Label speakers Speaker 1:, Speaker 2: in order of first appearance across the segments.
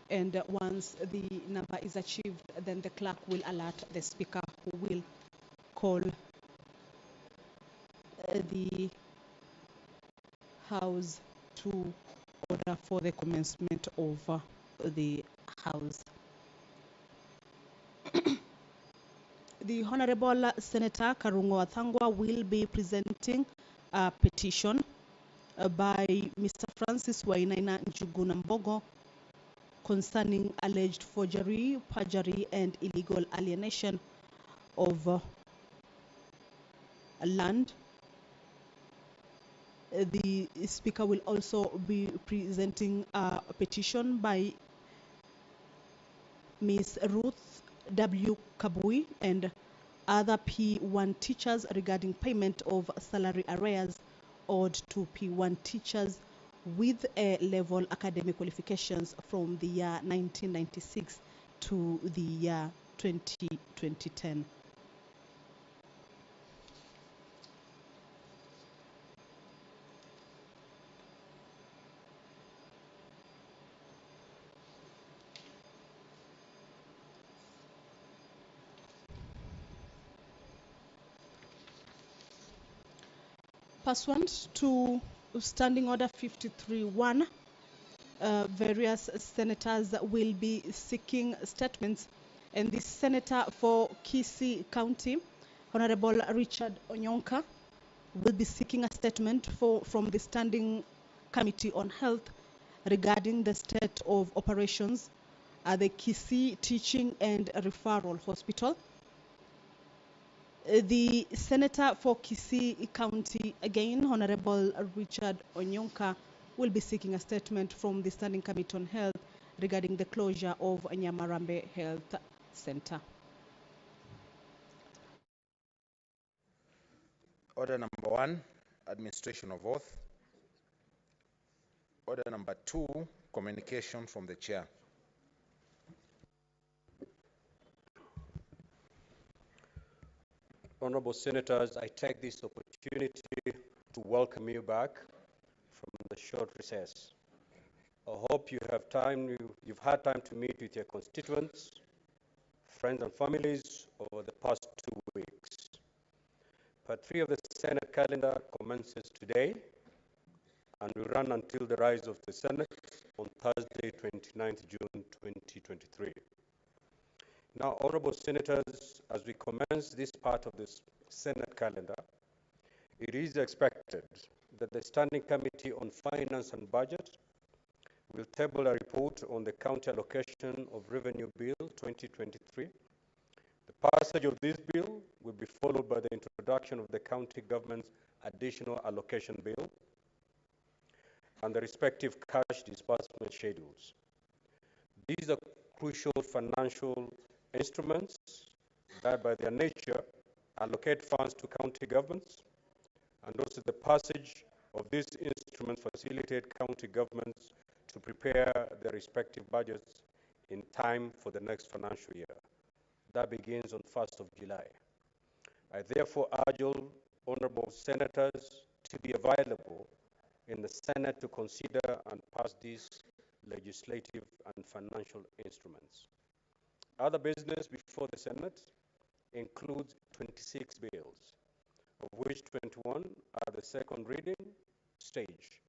Speaker 1: And once the number is achieved, then the clerk will alert the speaker, who will call the House to order for the commencement of the House. The Honorable Senator Karungo Athangwa will be presenting a petition by Mr. Francis Wainaina Njuguna Mbogo concerning alleged forgery, perjury, and illegal alienation of land. The Speaker will also be presenting a petition by Ms. Ruth W. Kabui and other P1 teachers regarding payment of salary arrears owed to P1 teachers with A-level academic qualifications from the year 1996 to the year 2010. Pursuant to Standing Order 53.1, various senators will be seeking statements, and the Senator for Kisii County, Honorable Richard Onyonka, will be seeking a statement from the Standing Committee on Health regarding the state of operations at the Kisii Teaching and Referral Hospital. The Senator for Kisii County, again, Honorable Richard Onyonka, will be seeking a statement from the Standing Committee on Health regarding the closure of Nyamarambe Health Center.
Speaker 2: Order number 1, administration of oath. Order number 2, communication from the chair.
Speaker 3: Honorable Senators, I take this opportunity to welcome you back from the short recess. I hope you've had time to meet with your constituents, friends and families over the past 2 weeks. Part 3 of the Senate calendar commences today and will run until the rise of the Senate on Thursday, 29th June 2023. Now, Honorable Senators, as we commence this part of the Senate calendar, it is expected that the Standing Committee on Finance and Budget will table a report on the County Allocation of Revenue Bill 2023. The passage of this bill will be followed by the introduction of the County Government's Additional Allocation Bill and the respective cash disbursement schedules. These are crucial financial instruments that by their nature allocate funds to county governments, and also the passage of these instruments facilitate county governments to prepare their respective budgets in time for the next financial year. That begins on 1st of July. I therefore urge all honorable senators to be available in the Senate to consider and pass these legislative and financial instruments. Other business before the Senate includes 26 bills, of which 21 are the second reading stage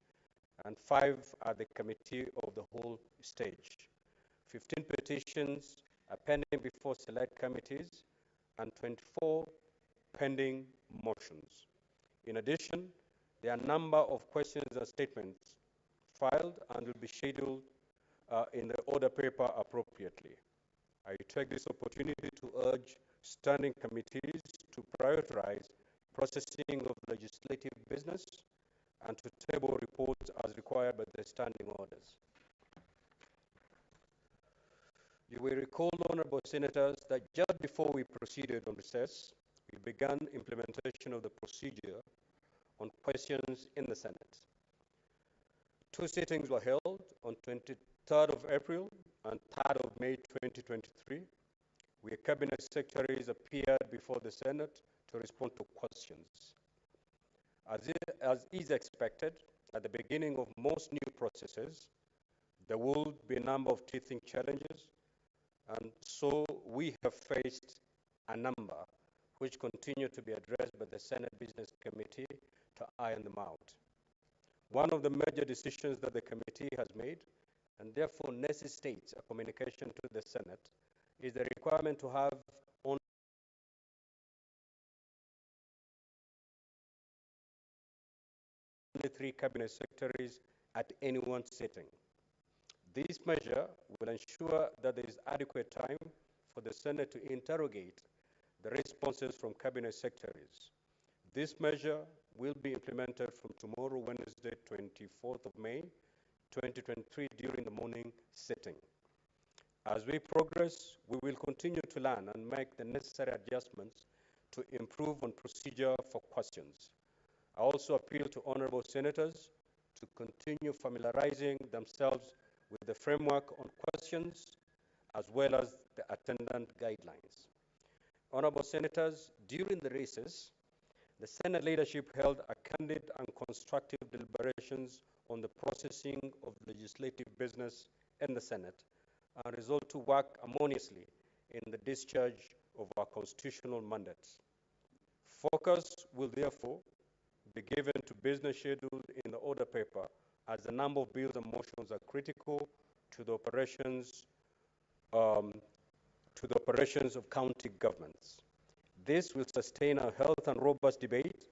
Speaker 3: and 5 are the committee of the whole stage. 15 petitions are pending before select committees and 24 pending motions. In addition, there are a number of questions and statements filed and will be scheduled in the order paper appropriately. I take this opportunity to urge standing committees to prioritize processing of legislative business and to table reports as required by the standing orders. You will recall, honorable senators, that just before we proceeded on recess, we began implementation of the procedure on questions in the Senate. 2 sittings were held on 23rd of April and 3rd of May 2023, where cabinet secretaries appeared before the Senate to respond to questions. As is expected, at the beginning of most new processes, There will be a number of teething challenges, and so we have faced a number which continue to be addressed by the Senate Business Committee to iron them out. One of the major decisions that the committee has made, and therefore necessitates a communication to the Senate, is the requirement to have only 3 cabinet secretaries at any one sitting. This measure will ensure that there is adequate time for the Senate to interrogate the responses from cabinet secretaries. This measure will be implemented from tomorrow, Wednesday, 24th of May, 2023, during the morning sitting. As we progress, we will continue to learn and make the necessary adjustments to improve on procedure for questions. I also appeal to honorable senators to continue familiarizing themselves with the framework on questions as well as the attendant guidelines. Honorable senators, during the recess, the Senate leadership held a candid and constructive deliberations on the processing of legislative business in the Senate and resolved to work harmoniously in the discharge of our constitutional mandates. Focus will therefore be given to business scheduled in the order paper, as the number of bills and motions are critical to the operations of county governments. This will sustain a healthy and robust debate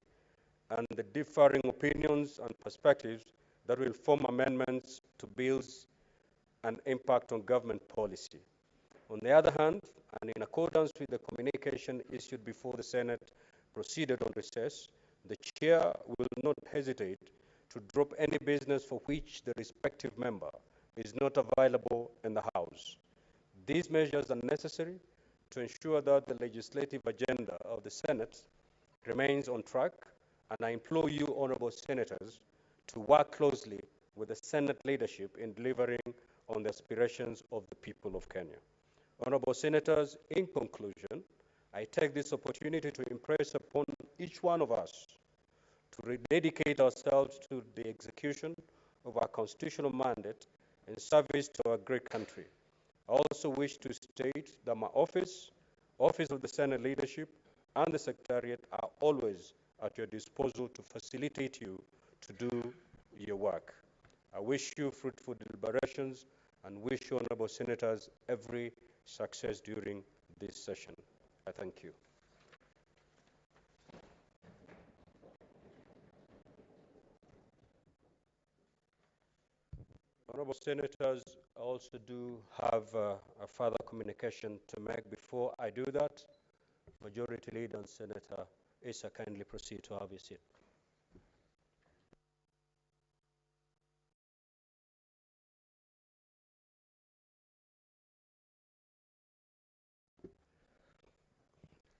Speaker 3: and the differing opinions and perspectives that will form amendments to bills and impact on government policy. On the other hand, and in accordance with the communication issued before the Senate proceeded on recess, the Chair will not hesitate to drop any business for which the respective member is not available in the House. These measures are necessary to ensure that the legislative agenda of the Senate remains on track, and I implore you, honorable senators, to work closely with the Senate leadership in delivering on the aspirations of the people of Kenya. Honorable senators, in conclusion, I take this opportunity to impress upon each one of us to rededicate ourselves to the execution of our constitutional mandate in service to our great country. I also wish to state that my office of the Senate leadership, and the Secretariat are always at your disposal to facilitate you to do your work. I wish you fruitful deliberations and wish you, honorable senators, every success during this session. I thank you. Honorable senators, I also do have a further communication to make. Before I do that, Majority Leader and Senator Issa, kindly proceed to have your seat.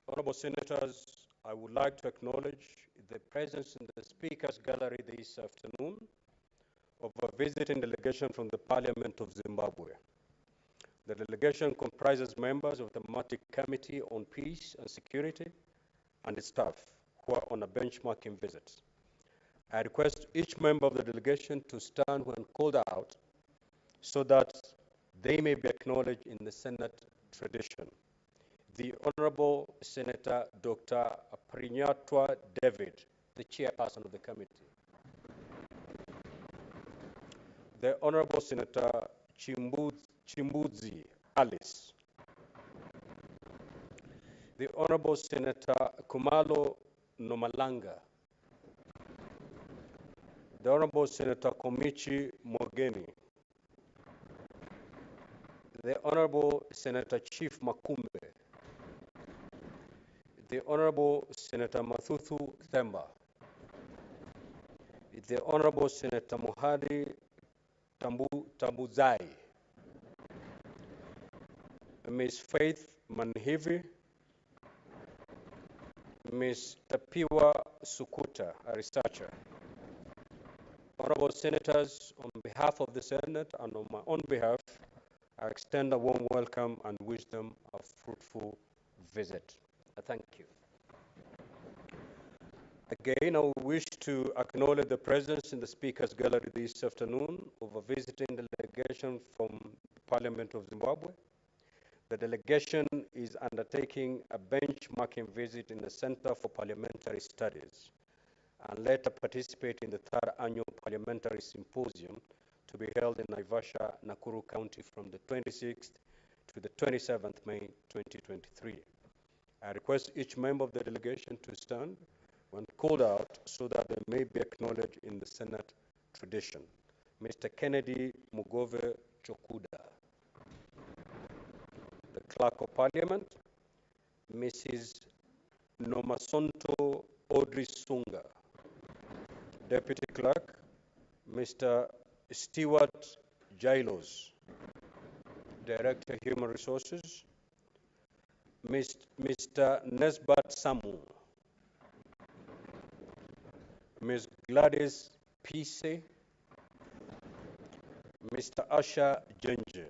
Speaker 3: Honorable senators, I would like to acknowledge the presence in the Speaker's Gallery this afternoon of a visiting delegation from the Parliament of Zimbabwe. The delegation comprises members of the Thematic Committee on Peace and Security and its staff who are on a benchmarking visit. I request each member of the delegation to stand when called out so that they may be acknowledged in the Senate tradition. The Honorable Senator Dr. Prinyatwa David, the chairperson of the committee. The Honorable Senator Chimbuzi Alice. The Honorable Senator Kumalo Nomalanga. The Honorable Senator Komichi Mogeni. The Honorable Senator Chief Makumbe. The Honorable Senator Mathuthu Themba. The Honorable Senator Mohadi Tambuzai. Ms. Faith Manhivi. Ms. Tapiwa Sukuta, a researcher. Honorable Senators, on behalf of the Senate and on my own behalf, I extend a warm welcome and wish them a fruitful visit. Thank you. Again, I wish to acknowledge the presence in the Speaker's Gallery this afternoon of a visiting delegation delegation from Parliament of Zimbabwe. The delegation is undertaking a benchmarking visit in the Center for Parliamentary Studies and later participate in the 3rd Annual Parliamentary Symposium to be held in Naivasha, Nakuru County from the 26th to the 27th May 2023. I request each member of the delegation to stand when called out so that they may be acknowledged in the Senate tradition. Mr. Kennedy Mugove Chokuda. The Clerk of Parliament, Mrs. Nomasonto Audrey Sunga. Deputy Clerk, Mr. Stewart Jailos. Director, Human Resources, Mr. Nesbat Samu. Ms. Gladys Pise, Mr. Asha Jenje.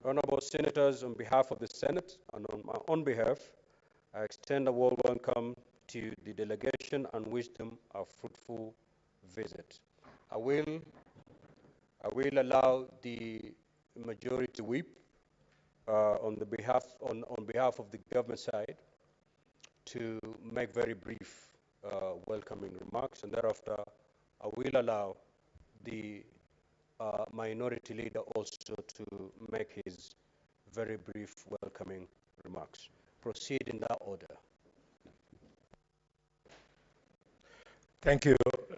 Speaker 3: Honorable Senators, on behalf of the Senate and on my own behalf, I extend a warm welcome to the delegation and wish them a fruitful visit. I will allow the majority whip on behalf of the government side to make very brief welcoming remarks, and thereafter I will allow the minority leader also to make his very brief welcoming remarks. Proceed in that order.
Speaker 4: Thank you,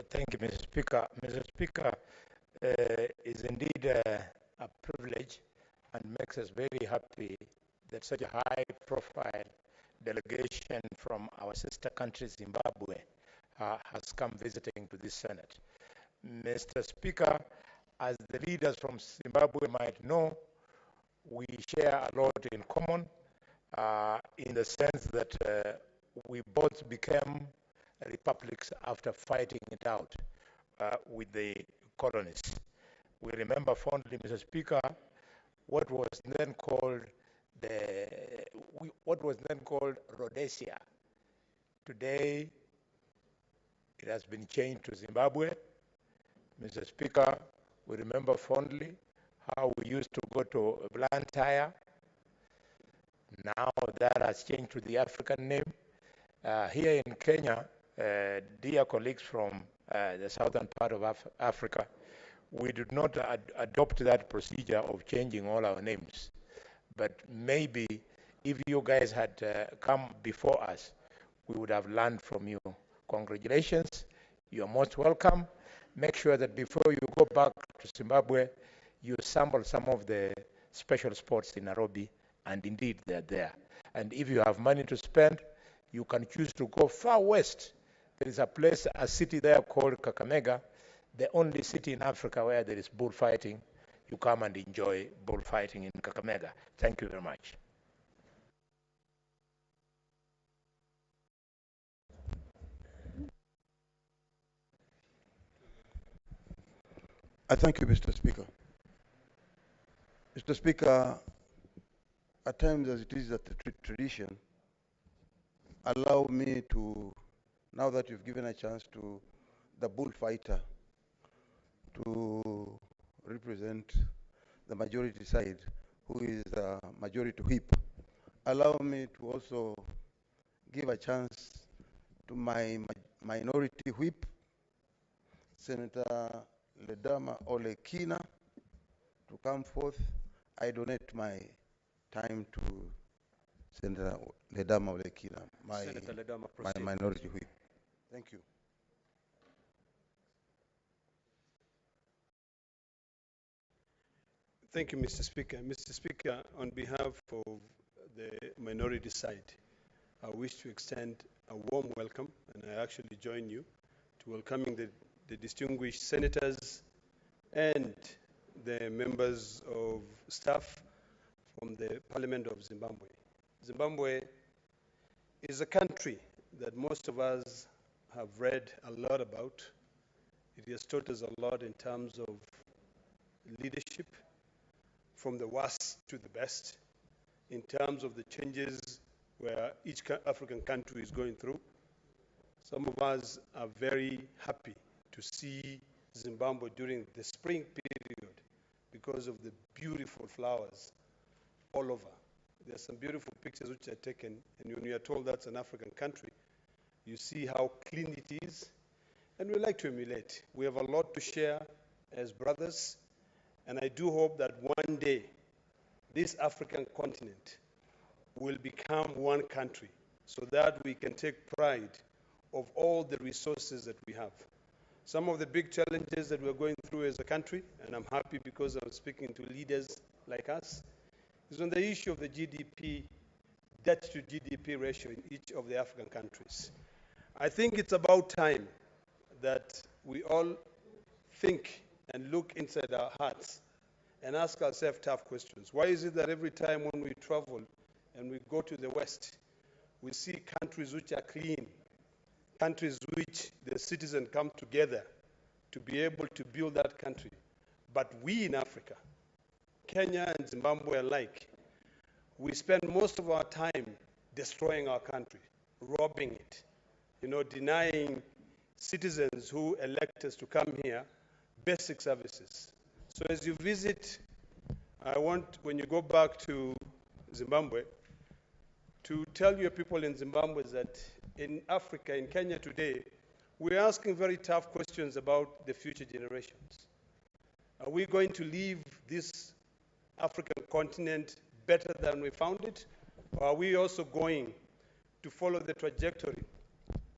Speaker 4: Mr. Speaker. Mr. Speaker, is indeed a privilege and makes us very happy that such a high-profile delegation from our sister country, Zimbabwe, has come visiting to this Senate. Mr. Speaker, as the leaders from Zimbabwe might know, we share a lot in common in the sense that we both became republics after fighting it out with the colonists. We remember fondly, Mr. Speaker, what was then called Rhodesia. Today, it has been changed to Zimbabwe. Mr. Speaker, we remember fondly how we used to go to Blantyre. Now that has changed to the African name. Here in Kenya, dear colleagues from the southern part of Africa, we did not adopt that procedure of changing all our names. But maybe if you guys had come before us, we would have learned from you. Congratulations, you're most welcome. Make sure that before you go back to Zimbabwe, you sample some of the special sports in Nairobi, and indeed they're there. And if you have money to spend, you can choose to go far west. There is a city there called Kakamega, the only city in Africa where there is bullfighting. You come and enjoy bullfighting in Kakamega. Thank you very much.
Speaker 5: I thank you, Mr. Speaker. Mr. Speaker, at times as it is a tradition, allow me to, now that you've given a chance to the bullfighter to represent the majority side, who is the majority whip, allow me to also give a chance to my minority whip, Senator Ledama Olekina, to come forth. I donate my time to Senator Ledama Olekina, my minority whip. Thank you.
Speaker 6: Thank you, Mr. Speaker. Mr. Speaker, on behalf of the minority side, I wish to extend a warm welcome, and I actually join you to welcoming the distinguished senators and the members of staff from the Parliament of Zimbabwe. Zimbabwe is a country that most of us have read a lot about. It has taught us a lot in terms of leadership, from the worst to the best, in terms of the changes where each African country is going through. Some of us are very happy to see Zimbabwe during the spring period because of the beautiful flowers all over. There are some beautiful pictures which are taken, and when you are told that's an African country, you see how clean it is, and we like to emulate. We have a lot to share as brothers, and I do hope that one day this African continent will become one country so that we can take pride of all the resources that we have. Some of the big challenges that we're going through as a country, and I'm happy because I'm speaking to leaders like us, is on the issue of the GDP, debt to GDP ratio in each of the African countries. I think it's about time that we all think and look inside our hearts and ask ourselves tough questions. Why is it that every time when we travel and we go to the West, we see countries which are clean, countries which the citizens come together to be able to build that country. But we in Africa, Kenya and Zimbabwe alike, we spend most of our time destroying our country, robbing it, denying citizens who elect us to come here basic services. So as you visit, I want, when you go back to Zimbabwe, to tell your people in Zimbabwe that in Africa, in Kenya today, we're asking very tough questions about the future generations. Are we going to leave this African continent better than we found it? Or are we also going to follow the trajectory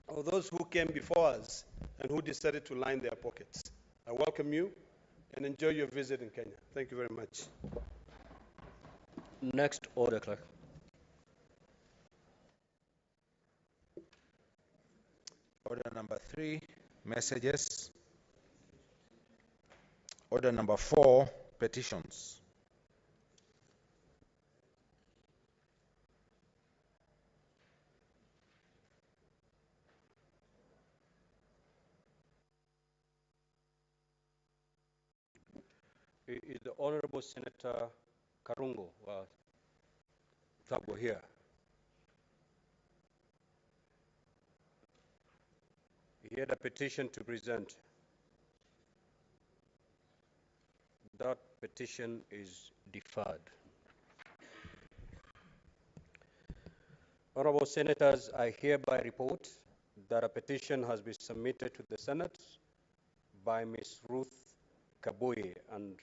Speaker 6: of those who came before us and who decided to line their pockets? I welcome you and enjoy your visit in Kenya. Thank you very much.
Speaker 3: Next order, clerk.
Speaker 2: Order number 3, messages. Order number 4, petitions.
Speaker 3: Is the Honorable Senator Karungo Thabo here? He had a petition to present. That petition is deferred. Honorable Senators, I hereby report that a petition has been submitted to the Senate by Ms. Ruth Kabuye and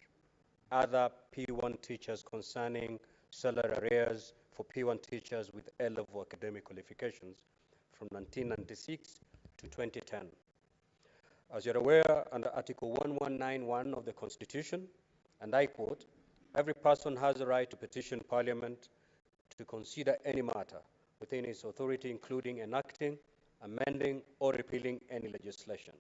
Speaker 3: other P1 teachers concerning salary arrears for P1 teachers with A-level academic qualifications from 1996 to 2010. As you're aware, under Article 1191 of the Constitution, and I quote, every person has the right to petition Parliament to consider any matter within its authority, including enacting, amending, or repealing any legislation.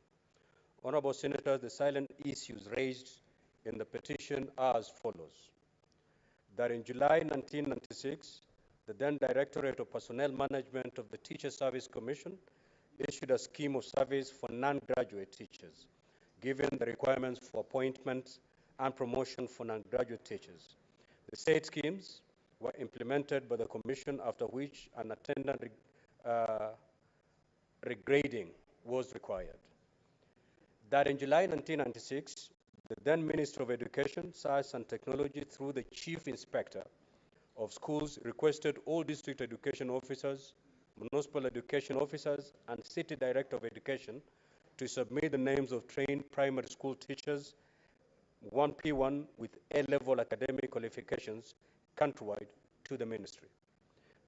Speaker 3: Honorable Senators, the silent issues raised in the petition are as follows. That in July 1996, the then Directorate of Personnel Management of the Teacher Service Commission issued a scheme of service for non-graduate teachers, given the requirements for appointment and promotion for non-graduate teachers. The said schemes were implemented by the Commission, after which an attendant regrading was required. That in July 1996, the then Minister of Education, Science and Technology, through the Chief Inspector of Schools, requested all district education officers, municipal education officers, and City Director of Education to submit the names of trained primary school teachers 1P1 with A-level academic qualifications countrywide to the ministry.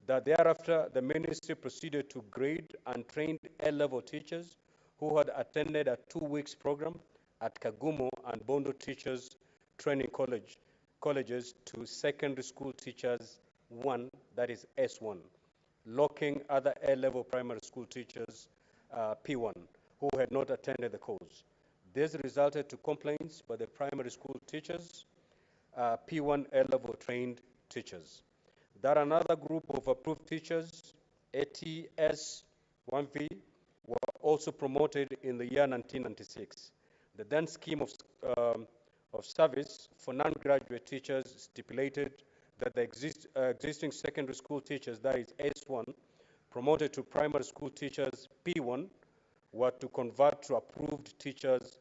Speaker 3: That thereafter, the ministry proceeded to grade and train A-level teachers who had attended a 2-week program at Kagumo and Bondo Teachers Training colleges to secondary school teachers 1, that is S1, locking other A-level primary school teachers P1 who had not attended the course. This resulted to complaints by the primary school teachers, P1 A-level trained teachers. That another group of approved teachers, ATS 1V, were also promoted in the year 1996. The then scheme of service for non-graduate teachers stipulated that the existing secondary school teachers, that is S1, promoted to primary school teachers P1, were to convert to approved teachers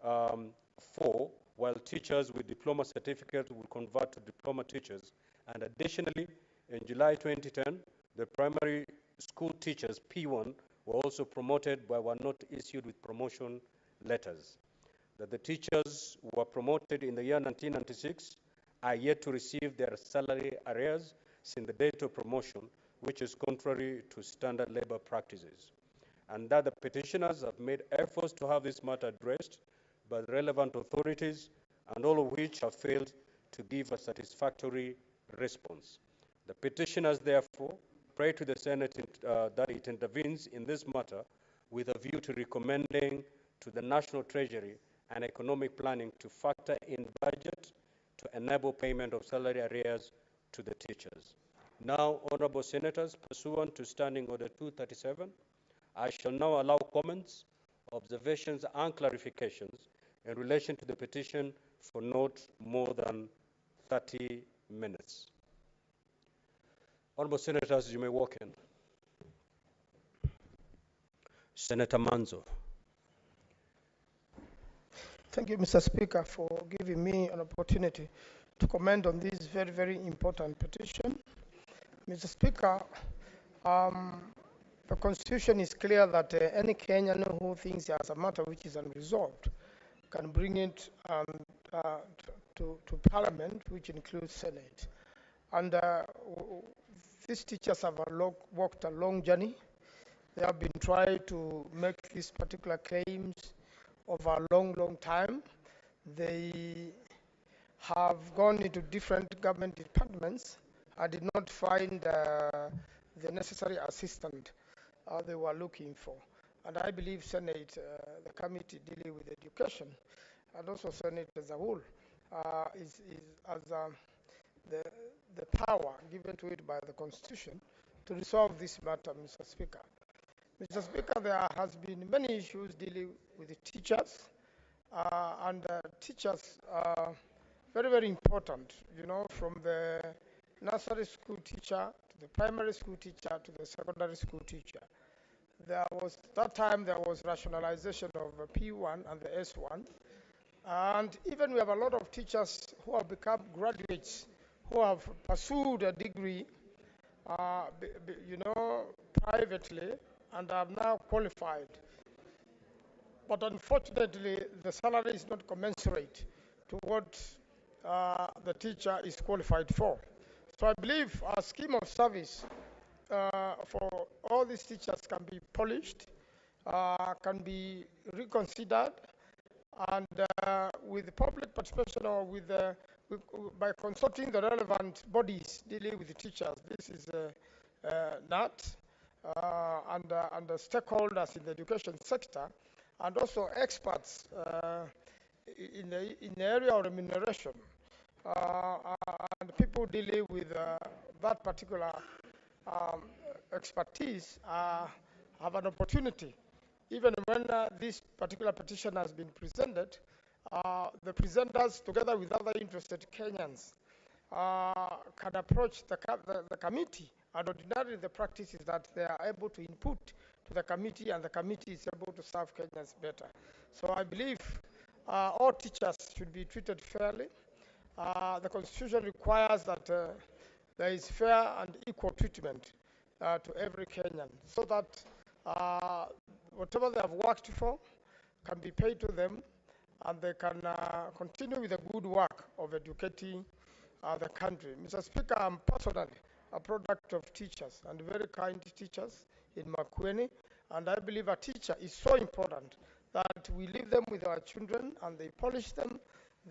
Speaker 3: 4 while teachers with diploma certificates will convert to diploma teachers. And additionally, in July 2010, the primary school teachers, P1, were also promoted but were not issued with promotion letters. That the teachers who were promoted in the year 1996 are yet to receive their salary arrears since the date of promotion, which is contrary to standard labor practices. And that the petitioners have made efforts to have this matter addressed by the relevant authorities, and all of which have failed to give a satisfactory response. The petitioners, therefore, pray to the Senate that it intervenes in this matter with a view to recommending to the National Treasury and Economic Planning to factor in budget to enable payment of salary arrears to the teachers. Now, Honorable Senators, pursuant to Standing Order 237, I shall now allow comments, observations, and clarifications in relation to the petition for not more than 30 minutes. Honorable Senators, you may walk in. Senator Manzo.
Speaker 7: Thank you, Mr. Speaker, for giving me an opportunity to comment on this very, very important petition. Mr. Speaker, the Constitution is clear that any Kenyan who thinks he has a matter which is unresolved can bring it to Parliament, which includes Senate. And these teachers have walked a long journey. They have been trying to make these particular claims over a long, long time. They have gone into different government departments and did not find the necessary assistance they were looking for. And I believe Senate, the committee dealing with education, and also Senate as a whole, is the power given to it by the Constitution to resolve this matter, Mr. Speaker. Mr. Speaker, there has been many issues dealing with the teachers, and teachers are very, very important, you know, from the nursery school teacher to the primary school teacher to the secondary school teacher. That time there was rationalization of P1 and the S1, and even we have a lot of teachers who have become graduates who have pursued a degree, privately, and are now qualified. But unfortunately, the salary is not commensurate to what the teacher is qualified for. So I believe a scheme of service for all these teachers can be polished, can be reconsidered, and with public participation or by consulting the relevant bodies dealing with the teachers. This is NAT and the stakeholders in the education sector, and also experts in the area of remuneration, and people dealing with that particular expertise have an opportunity. Even when this particular petition has been presented, the presenters, together with other interested Kenyans, can approach the committee. And ordinarily, the practice is that they are able to input to the committee, and the committee is able to serve Kenyans better. So I believe all teachers should be treated fairly. The Constitution requires that there is fair and equal treatment to every Kenyan, so that whatever they have worked for can be paid to them, and they can continue with the good work of educating the country. Mr. Speaker, I'm personally a product of teachers, and very kind teachers in Makueni, and I believe a teacher is so important that we leave them with our children and they polish them.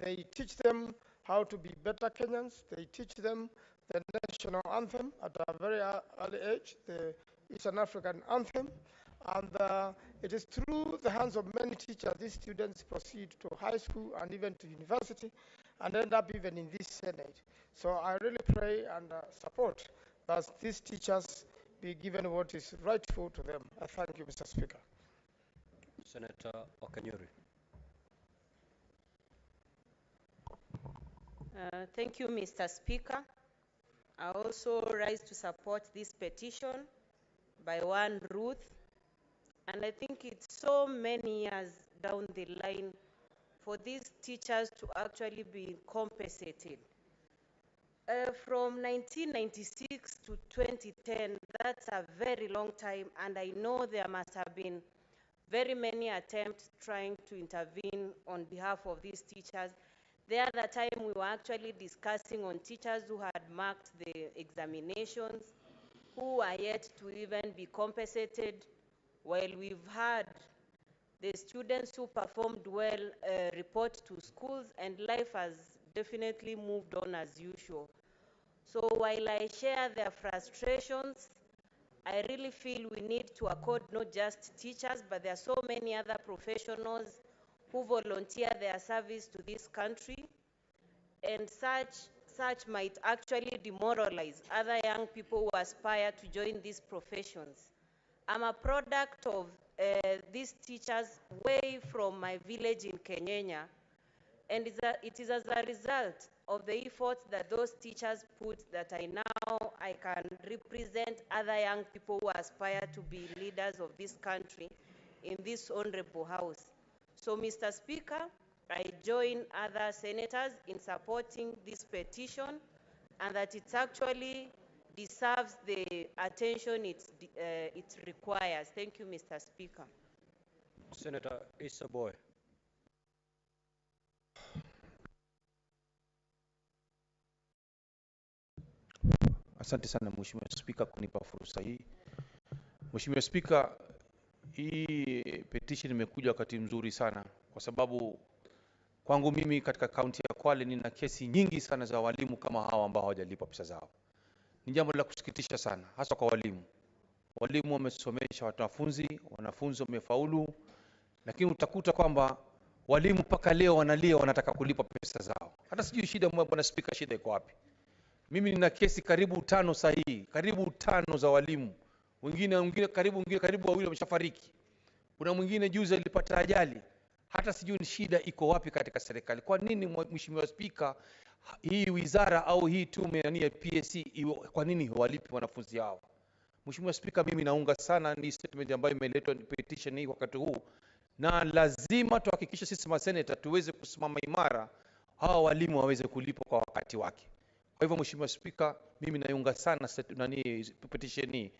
Speaker 7: They teach them how to be better Kenyans. They teach them the national anthem at a very early age, the Eastern African anthem. And it is through the hands of many teachers these students proceed to high school and even to university and end up even in this Senate. So I really pray and support that these teachers be given what is rightful to them. I thank you, Mr. Speaker.
Speaker 3: Senator Okanyuri.
Speaker 8: Thank you, Mr. Speaker. I also rise to support this petition by one Ruth. And I think it's so many years down the line for these teachers to actually be compensated. From 1996 to 2010, that's a very long time, and I know there must have been very many attempts trying to intervene on behalf of these teachers. The other time we were actually discussing on teachers who had marked the examinations, who are yet to even be compensated, while we've had the students who performed well report to schools, and life has definitely moved on as usual. So while I share their frustrations, I really feel we need to accord not just teachers, but there are so many other professionals who volunteer their service to this country, and such might actually demoralize other young people who aspire to join these professions. I'm a product of these teachers way from my village in Kenya, and it is as a result of the efforts that those teachers put that I can represent other young people who aspire to be leaders of this country in this honorable house. So, Mr. Speaker, I join other senators in supporting this petition, and that it actually deserves the attention it requires. Thank you, Mr. Speaker.
Speaker 3: Senator Issa Boy.
Speaker 9: Asante sana Mheshimiwa Spika kunipa fursa hii. Mheshimiwa Spika, hii petition imekuja wakati mzuri sana kwa sababu kwangu mimi katika kaunti ya Kwale nina kesi nyingi sana za walimu kama hawa ambao hawajalipwa pesa zao. Ni jambo la kusikitisha sana hasa kwa walimu. Walimu wamesomesha wanafunzi wamefaulu, lakini utakuta kwamba walimu mpaka leo wanalia wanataka kulipwa pesa zao. Hata sijui shida Bwana Spika, shida iko wapi? Mimi nina kesi karibu 5 sahihi, karibu 5 za walimu. Wengine karibu wawili wameshafariki. Kuna mwingine juzi alipata ajali. Hata sijui ni shida iko wapi katika serikali. Kwa nini Mheshimiwa Spika, hii wizara au hii tume ya PSC kwa nini hawalipi wanafunzi hao? Mheshimiwa Spika, mimi naunga sana ni statement ambayo imeletwa petition hii wakati huu, na lazima tuhakikishe sisi maseneta tuweze kusimama imara, hawa walimu waweze kulipwa kwa wakati wake. Kwa hivyo Mheshimiwa Spika, mimi naunga sana petition hii,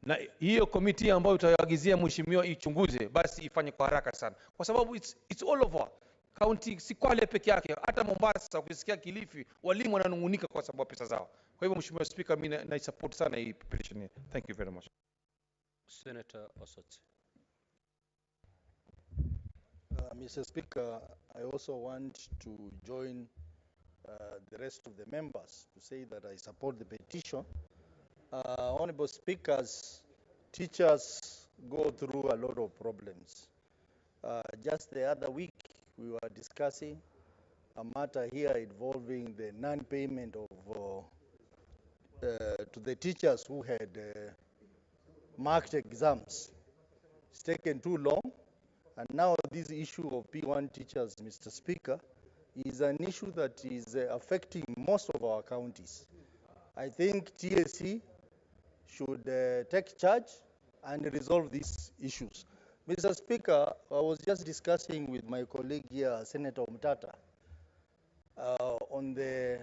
Speaker 9: na hiyo komiti ambayo utaagizia mheshimiwa ichunguze basi ifanye kwa haraka sana, kwa sababu it's all over county, si Kwale peke yake, hata Mombasa, ukisikia Kilifi walimu wananungunika kwa sababu pesa zao. Kwa hivyo Mheshimiwa Spika, mimi na support sana hii petition hii. Thank you very much.
Speaker 3: Senator Osot.
Speaker 10: Mr. Speaker, I also want to join the rest of the members to say that I support the petition. Honorable speakers, teachers go through a lot of problems. Just the other week, we were discussing a matter here involving the non-payment of to the teachers who had marked exams. It's taken too long, and now this issue of P1 teachers, Mr. Speaker, is an issue that is affecting most of our counties. I think TSC should take charge and resolve these issues. Mr. Speaker, I was just discussing with my colleague here, Senator Mtata, on the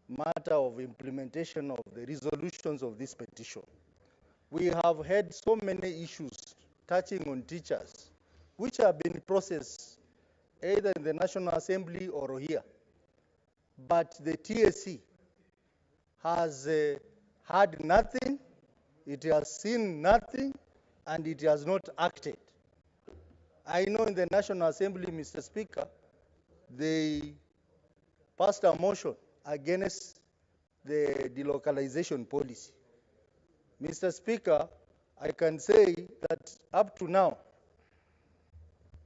Speaker 10: matter of implementation of the resolutions of this petition. We have had so many issues touching on teachers, which have been processed either in the National Assembly or here. But the TSC has had nothing, it has seen nothing, and it has not acted. I know in the National Assembly, Mr. Speaker, they passed a motion against the delocalization policy. Mr. Speaker, I can say that up to now,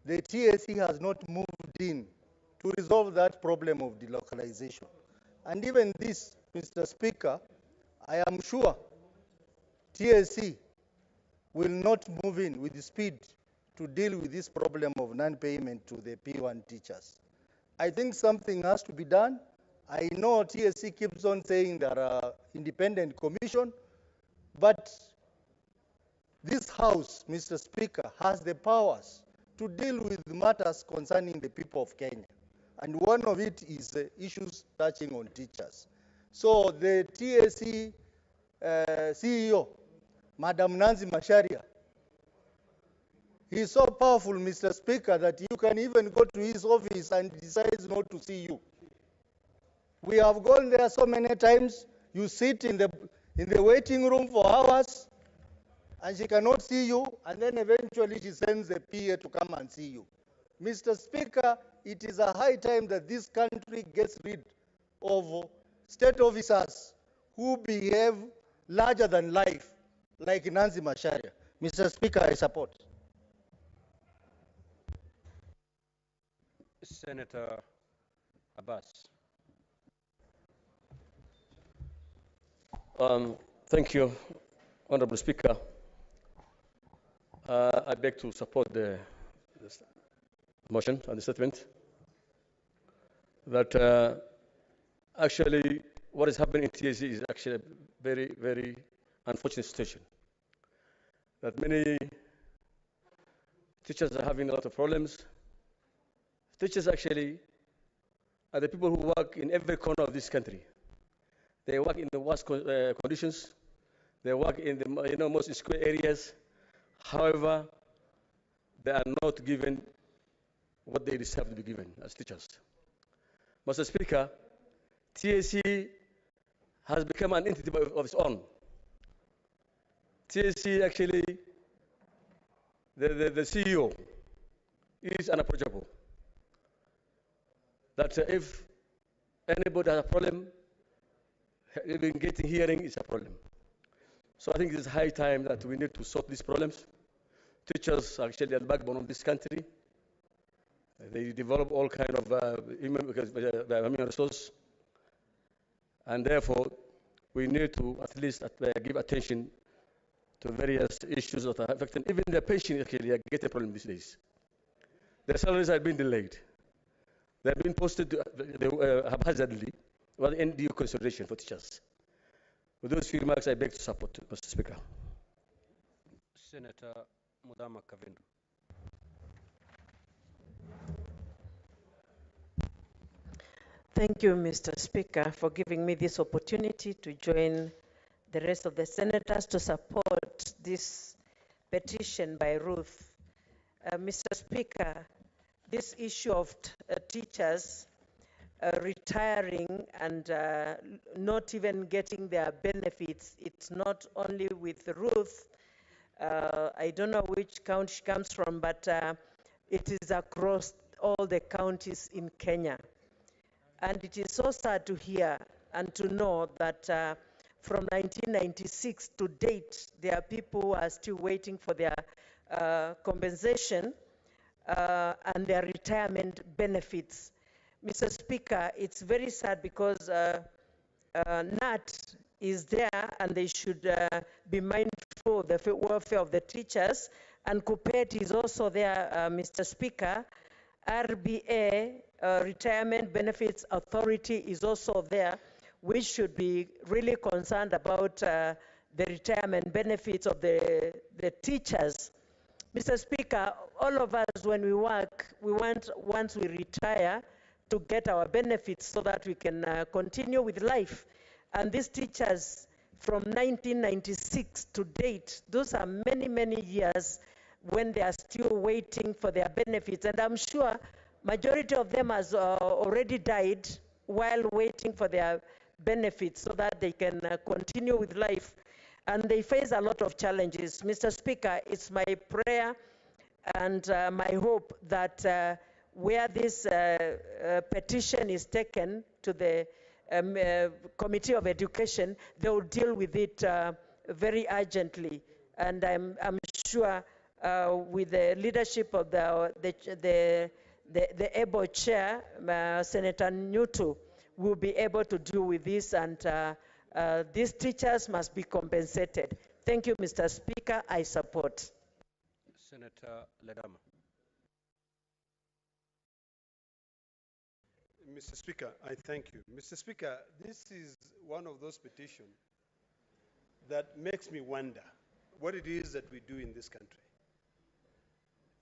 Speaker 10: the TSC has not moved in to resolve that problem of delocalization. And even this, Mr. Speaker, I am sure TSC will not move in with speed to deal with this problem of non-payment to the P1 teachers. I think something has to be done. I know TSC keeps on saying there are independent commission, but this House, Mr. Speaker, has the powers to deal with matters concerning the people of Kenya. And one of it is issues touching on teachers. So the TSC CEO, Madam Nancy Macharia, he is so powerful, Mr. Speaker, that you can even go to his office and he decides not to see you. We have gone there so many times. You sit in the waiting room for hours, and she cannot see you, and then eventually she sends a PA to come and see you. Mr. Speaker, it is a high time that this country gets rid of state officers who behave larger than life, like Nancy Macharia. Mr. Speaker, I support.
Speaker 3: Senator Abbas.
Speaker 11: Thank you, Honorable Speaker. I beg to support the motion and the statement that actually what is happening in TSC is actually a very, very unfortunate situation. That many teachers are having a lot of problems. Teachers actually are the people who work in every corner of this country. They work in the worst conditions. They work in the most square areas. However, they are not given what they deserve to be given as teachers. Mr. Speaker, TSC has become an entity of its own. TSC actually, the CEO is unapproachable. That if anybody has a problem, even getting hearing is a problem. So I think it's high time that we need to solve these problems. Teachers are actually the backbone of this country. They develop all kind of human resources, and therefore we need to at least give attention to various issues that are affecting even the patient. Actually, are getting a problem these days. Their salaries have been delayed. They have been posted haphazardly without any due consideration for teachers. With those few remarks, I beg to support, Mr. Speaker.
Speaker 3: Senator Mudama Kavindu.
Speaker 12: Thank you, Mr. Speaker, for giving me this opportunity to join the rest of the senators to support this petition by Ruth. Mr. Speaker, this issue of teachers retiring and not even getting their benefits, it's not only with Ruth. I don't know which county she comes from, but it is across all the counties in Kenya. And it is so sad to hear and to know that from 1996 to date, there are people who are still waiting for their compensation and their retirement benefits. Mr. Speaker, it's very sad because NAT is there and they should be mindful of the welfare of the teachers. And KUPPET is also there, Mr. Speaker. RBA, Retirement Benefits Authority, is also there. We should be really concerned about the retirement benefits of the teachers. Mr. Speaker, all of us, when we work, we want, once we retire, to get our benefits so that we can continue with life. And these teachers from 1996 to date, those are many, many years when they are still waiting for their benefits. And I'm sure majority of them has already died while waiting for their benefits so that they can continue with life. And they face a lot of challenges. Mr. Speaker, it's my prayer and my hope that where this petition is taken to the Committee of Education, they will deal with it very urgently. And I'm sure with the leadership of the able chair, Senator Nyutu, will be able to deal with this, and these teachers must be compensated. Thank you, Mr. Speaker. I support.
Speaker 3: Senator Ledama.
Speaker 6: Mr. Speaker, I thank you. Mr. Speaker, this is one of those petitions that makes me wonder what it is that we do in this country.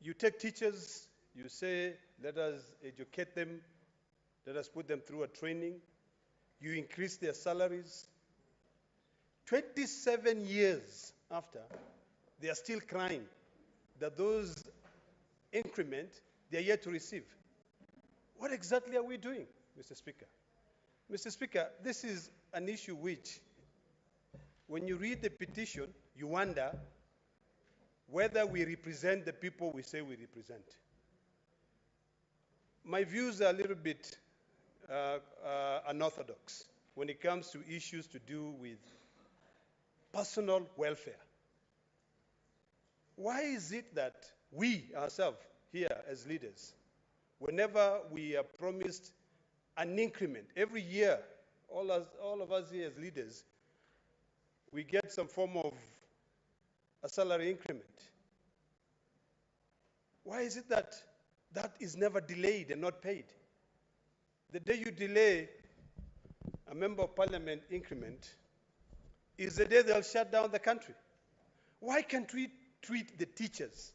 Speaker 6: You take teachers, you say, let us educate them, let us put them through a training. You increase their salaries. 27 years after, they are still crying that those increment they are yet to receive. What exactly are we doing, Mr. Speaker? Mr. Speaker, this is an issue which, when you read the petition, you wonder whether we represent the people we say we represent. My views are a little bit unorthodox when it comes to issues to do with personal welfare. Why is it that we ourselves here as leaders, whenever we are promised an increment every year, all of us here as leaders, we get some form of a salary increment? Why is it that that is never delayed and not paid? The day you delay a member of parliament increment is the day they'll shut down the country. Why can't we treat the teachers,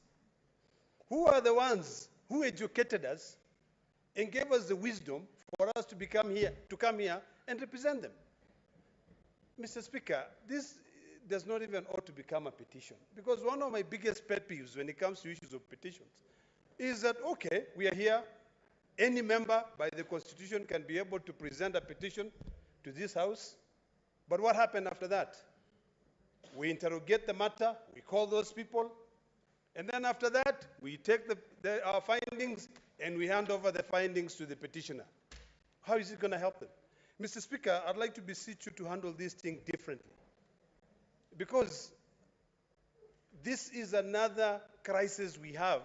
Speaker 6: who are the ones who educated us and gave us the wisdom for us to come here and represent them? Mr. Speaker, this does not even ought to become a petition, because one of my biggest pet peeves when it comes to issues of petitions is that, okay, we are here, any member by the Constitution can be able to present a petition to this House, but what happened after that? We interrogate the matter, we call those people, and then after that, we take our findings and we hand over the findings to the petitioner. How is it going to help them? Mr. Speaker, I'd like to beseech you to handle this thing differently, because this is another crisis we have,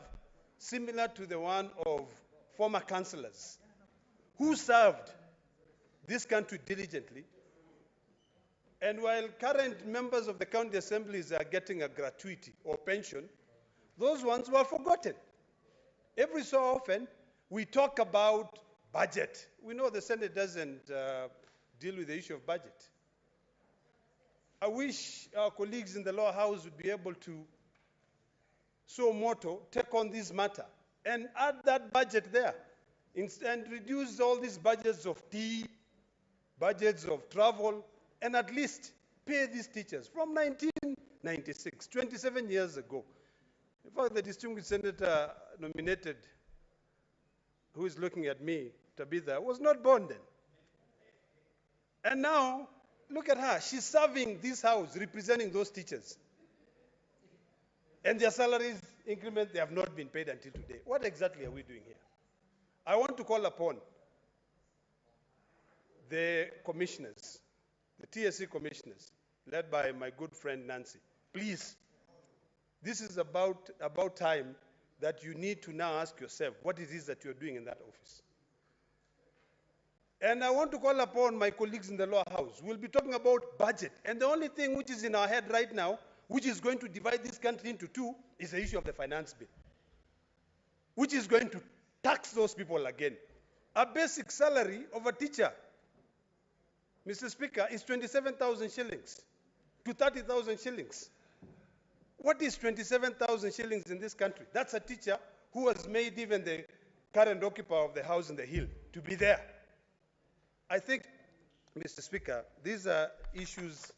Speaker 6: similar to the one of former councillors who served this country diligently, and while current members of the county assemblies are getting a gratuity or pension, those ones were forgotten. Every so often, we talk about budget. We know the Senate doesn't deal with the issue of budget. I wish our colleagues in the lower house would be able to, so moto, take on this matter and add that budget there and reduce all these budgets of tea, budgets of travel, and at least pay these teachers from 1996, 27 years ago. In fact, the distinguished senator nominated, who is looking at me, Tabitha, was not born then. And now, look at her. She's serving this House, representing those teachers. And their salaries increment, they have not been paid until today. What exactly are we doing here? I want to call upon the commissioners, the TSC commissioners, led by my good friend Nancy. Please, this is about time that you need to now ask yourself what it is that you're doing in that office. And I want to call upon my colleagues in the lower house. We'll be talking about budget. And the only thing which is in our head right now, which is going to divide this country into two, is the issue of the finance bill, which is going to tax those people again. A basic salary of a teacher, Mr. Speaker, is 27,000 shillings to 30,000 shillings. What is 27,000 shillings in this country? That's a teacher who has made even the current occupier of the house in the hill to be there. I think, Mr. Speaker, these are issues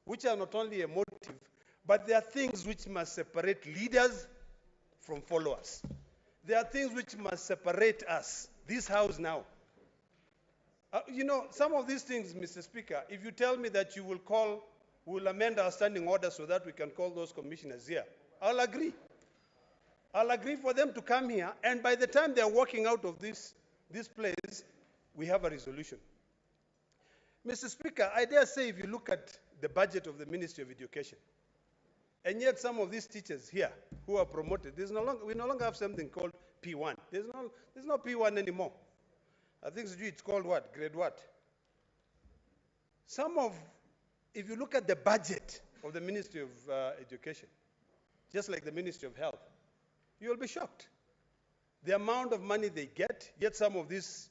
Speaker 6: which are not only a motive, but they are things which must separate leaders from followers. There are things which must separate us, this House now. Some of these things, Mr. Speaker, if you tell me that you will amend our standing order so that we can call those commissioners here, I'll agree. I'll agree for them to come here, and by the time they're walking out of this place, we have a resolution. Mr. Speaker, I dare say if you look at the budget of the Ministry of Education, and yet some of these teachers here who are promoted, we no longer have something called P1. There's no P1 anymore. I think it's called what? Grade what? If you look at the budget of the Ministry of Education, just like the Ministry of Health, you'll be shocked. The amount of money they get, yet some of these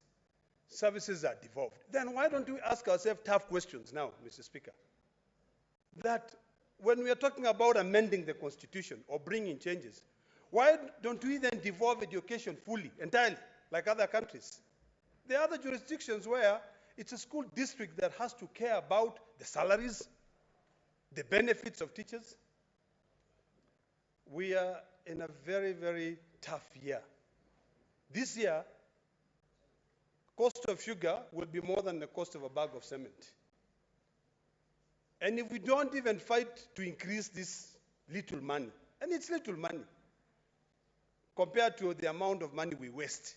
Speaker 6: services are devolved. Then why don't we ask ourselves tough questions now, Mr. Speaker? That when we are talking about amending the Constitution or bringing changes, Why don't we then devolve education fully, entirely, like other countries? There are other jurisdictions where it's a school district that has to care about the salaries, the benefits of teachers. We are in a very, very tough year. This year, cost of sugar will be more than the cost of a bag of cement. And if we don't even fight to increase this little money, and it's little money compared to the amount of money we waste.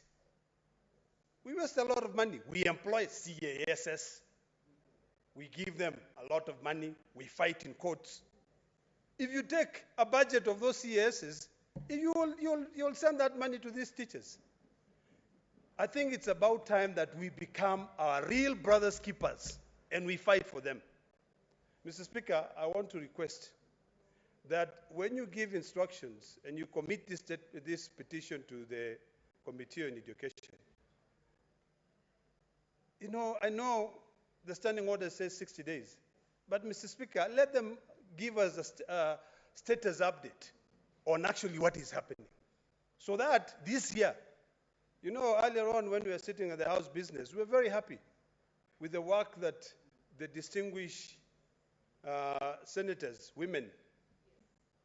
Speaker 6: We waste a lot of money. We employ CASS. We give them a lot of money. We fight in courts. If you take a budget of those CASs, you'll send that money to these teachers. I think it's about time that we become our real brothers' keepers and we fight for them. Mr. Speaker, I want to request that when you give instructions and you commit this petition to the Committee on Education, I know the standing order says 60 days, but Mr. Speaker, let them give us a status update on actually what is happening. So that this year, earlier on when we were sitting at the House business, we were very happy with the work that the distinguished senators, women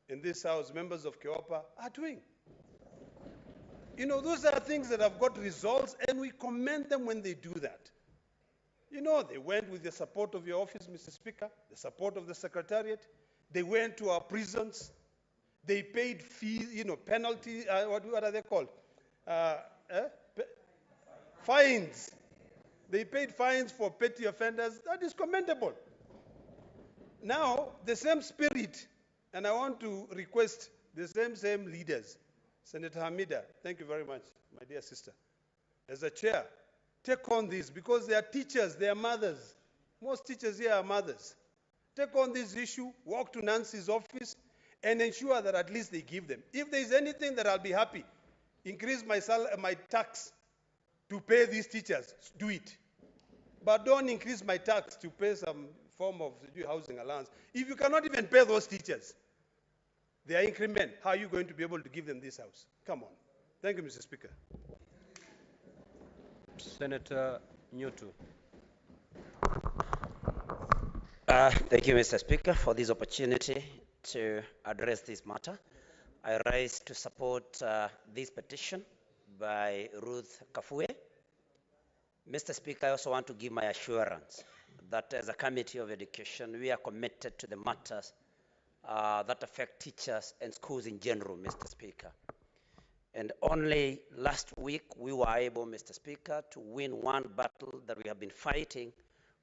Speaker 6: in this House, members of KEOPA, are doing. Those are things that have got results, and we commend them when they do that. They went with the support of your office, Mr. Speaker, the support of the Secretariat. They went to our prisons. They paid fees, penalty, what are they called? Fines. They paid fines for petty offenders. That is commendable. Now, the same spirit, and I want to request the same leaders, Senator Hamida, thank you very much, my dear sister, as a chair, take on this, because they are teachers, they are mothers. Most teachers here are mothers. Take on this issue, walk to Nancy's office, and ensure that at least they give them. If there is anything that I'll be happy, increase my tax to pay these teachers, do it. But don't increase my tax to pay some form of housing allowance. If you cannot even pay those teachers their increment, how are you going to be able to give them this house? Come on. Thank you, Mr. Speaker.
Speaker 3: Senator Newton.
Speaker 13: Thank you, Mr. Speaker, for this opportunity to address this matter. I rise to support this petition by Ruth Kafue. Mr. Speaker, I also want to give my assurance that as a Committee of Education, we are committed to the matters that affect teachers and schools in general, Mr. Speaker. And only last week, we were able, Mr. Speaker, to win one battle that we have been fighting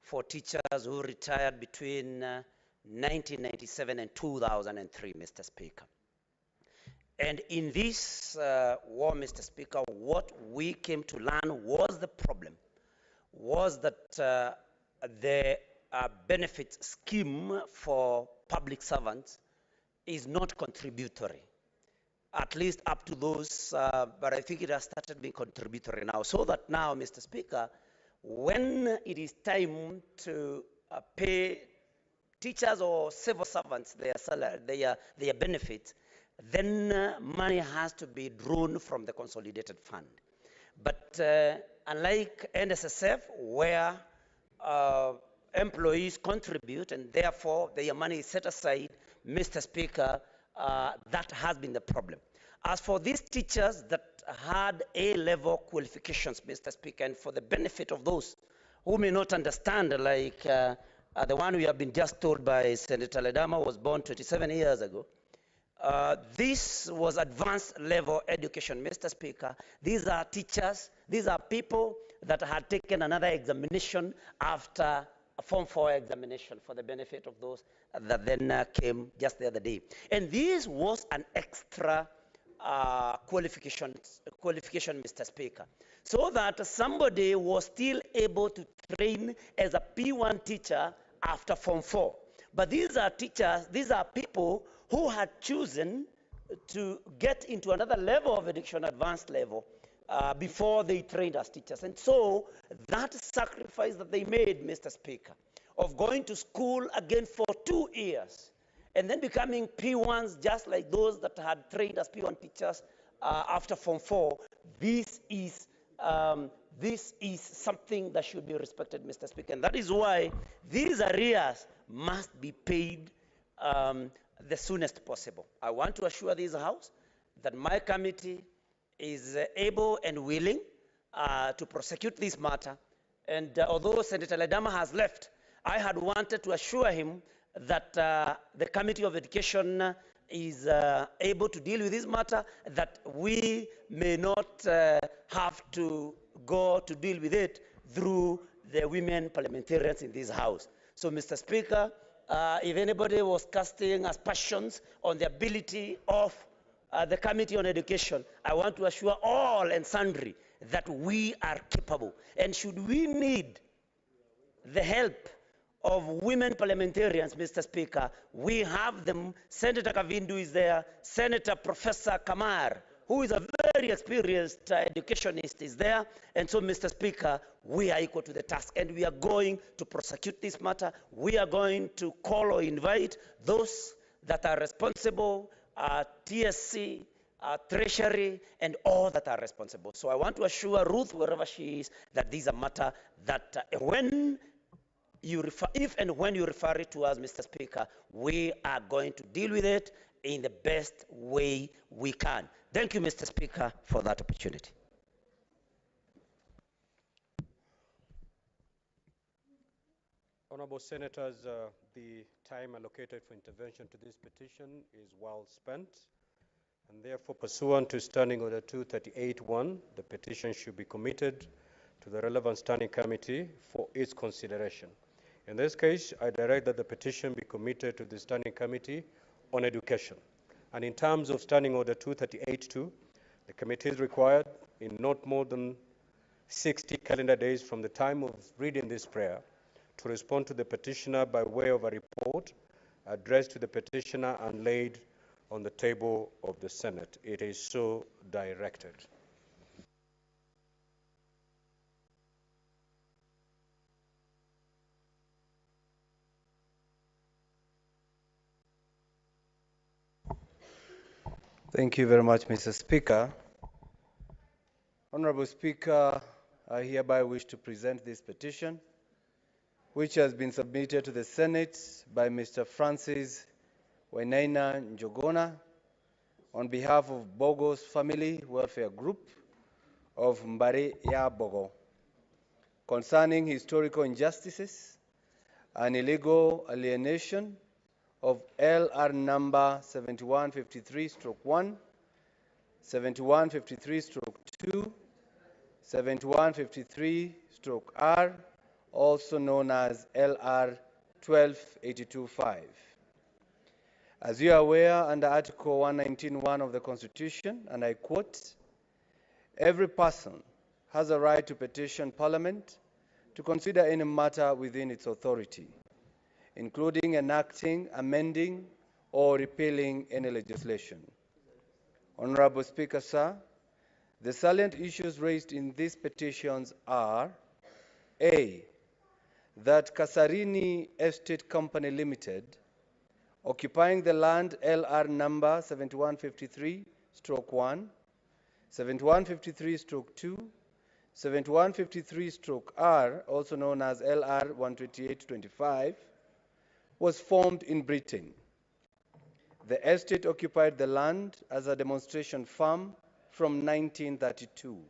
Speaker 13: for teachers who retired between 1997 and 2003, Mr. Speaker. And in this war, Mr. Speaker, what we came to learn was the problem, was that the benefit scheme for public servants is not contributory, at least up to those, but I think it has started being contributory now. So that now, Mr. Speaker, when it is time to pay teachers or civil servants their salary, their benefits, then money has to be drawn from the consolidated fund. But unlike NSSF, where employees contribute and therefore their money is set aside, Mr. Speaker, that has been the problem. As for these teachers that had A-level qualifications, Mr. Speaker, and for the benefit of those who may not understand, like the one we have been just told by Senator Ledama was born 27 years ago, this was advanced level education, Mr. Speaker. These are teachers, these are people that had taken another examination after a Form 4 examination for the benefit of those that then came just the other day. And this was an extra qualification, Mr. Speaker, so that somebody was still able to train as a P1 teacher after Form 4. But these are teachers, these are people who had chosen to get into another level of education, advanced level, before they trained as teachers. And so that sacrifice that they made, Mr. Speaker, of going to school again for 2 years and then becoming P1s just like those that had trained as P1 teachers after Form 4. This is something that should be respected, Mr. Speaker. And that is why these arrears must be paid the soonest possible. I want to assure this House that my committee is able and willing to prosecute this matter. And although Senator Ledama has left, I had wanted to assure him that the Committee of Education is able to deal with this matter, that we may not have to go to deal with it through the women parliamentarians in this House. So, Mr. Speaker, if anybody was casting aspersions on the ability of the Committee on Education, I want to assure all and sundry that we are capable. And should we need the help of women parliamentarians, Mr. Speaker, we have them. Senator Kavindu is there, Senator Professor Kamar, who is a very experienced educationist, is there. And so, Mr. Speaker, we are equal to the task, and we are going to prosecute this matter. We are going to call or invite those that are responsible, TSC, Treasury, and all that are responsible. So I want to assure Ruth, wherever she is, that this is a matter that if and when you refer it to us, Mr. Speaker, we are going to deal with it in the best way we can. Thank you, Mr. Speaker, for that opportunity.
Speaker 3: Honorable Senators, the time allocated for intervention to this petition is well spent, and therefore, pursuant to Standing Order 238-1, the petition should be committed to the relevant standing committee for its consideration. In this case, I direct that the petition be committed to the Standing Committee on Education. And in terms of Standing Order 238-2, the committee is required in not more than 60 calendar days from the time of reading this prayer to respond to the petitioner by way of a report addressed to the petitioner and laid on the table of the Senate. It is so directed.
Speaker 5: Thank you very much, Mr. Speaker. Honorable Speaker, I hereby wish to present this petition, which has been submitted to the Senate by Mr. Francis Wainaina Njogona on behalf of Bogo's Family Welfare Group of Mbari ya Bogo, concerning historical injustices and illegal alienation of LR number 7153/1, 7153/2, 7153/R, also known as LR 12825. As you are aware, under Article 119(1) of the Constitution, and I quote, "Every person has a right to petition Parliament to consider any matter within its authority, including enacting, amending, or repealing any legislation." Honorable Speaker, sir, the salient issues raised in these petitions are: A, that Kasarini Estate Company Limited, occupying the land LR number 7153/1, 7153/2, 7153/R, also known as LR 12825, was formed in Britain. The estate occupied the land as a demonstration farm from 1932,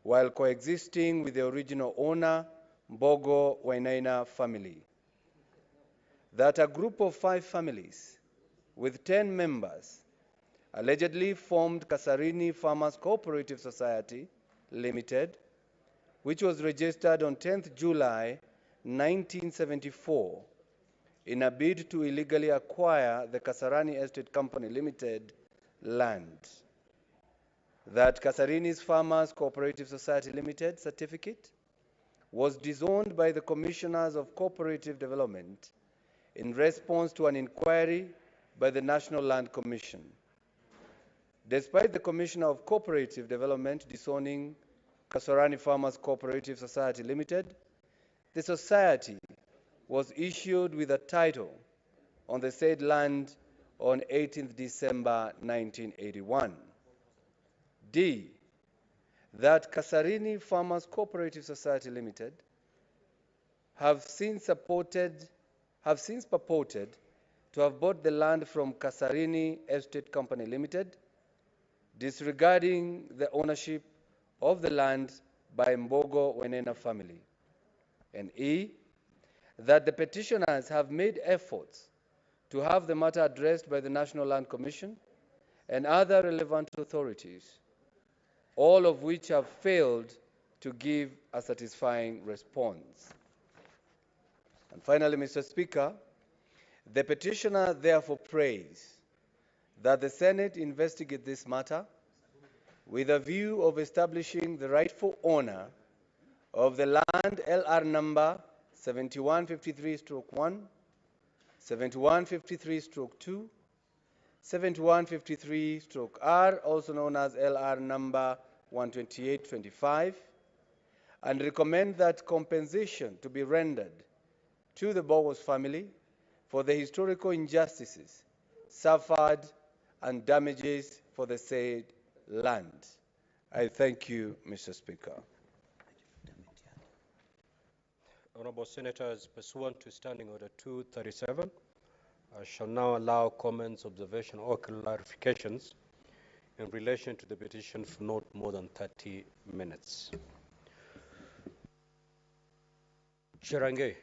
Speaker 5: while coexisting with the original owner, Mbogo Wainaina family. That a group of 5 families with 10 members allegedly formed Kasarini Farmers Cooperative Society Limited, which was registered on 10th July 1974 in a bid to illegally acquire the Kasarani Estate Company Limited land. That Kasarini's Farmers Cooperative Society Limited certificate was disowned by the Commissioners of Cooperative Development in response to an inquiry by the National Land Commission. Despite the Commissioner of Cooperative Development disowning Kasarani Farmers Cooperative Society Limited, the society was issued with a title
Speaker 14: on the said land on 18th December 1981. D, that Kasarini Farmers Cooperative Society Limited have since purported to have bought the land from Kasarini Estate Company Limited, disregarding the ownership of the land by Mbogo Wenena family. And E, that the petitioners have made efforts to have the matter addressed by the National Land Commission and other relevant authorities, all of which have failed to give a satisfying response. And finally, Mr. Speaker, the petitioner therefore prays that the Senate investigate this matter with a view of establishing the rightful owner of the land LR number 7153/1, 7153/2, 7153/R, also known as LR number 12825, and recommend that compensation to be rendered to the Bogos family for the historical injustices suffered and damages for the said land. I thank you, Mr. Speaker.
Speaker 3: Honorable Senators, pursuant to Standing Order 237, I shall now allow comments, observation, or clarifications in relation to the petition for not more than 30 minutes. Sharange.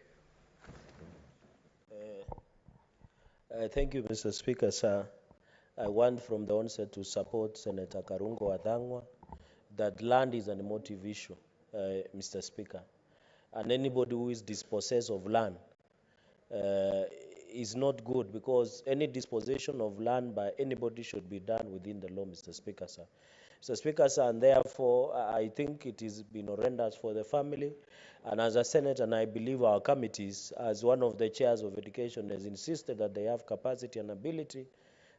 Speaker 15: Thank you, Mr. Speaker, sir. I want from the onset to support Senator Karungo Wadhangwa that land is an emotive issue, Mr. Speaker. And anybody who is dispossessed of land is not good, because any dispossession of land by anybody should be done within the law, Mr. Speaker, sir. Mr. Speaker, sir, and therefore I think it is been horrendous for the family. And as a Senator, and I believe our committees, as one of the chairs of education, has insisted that they have capacity and ability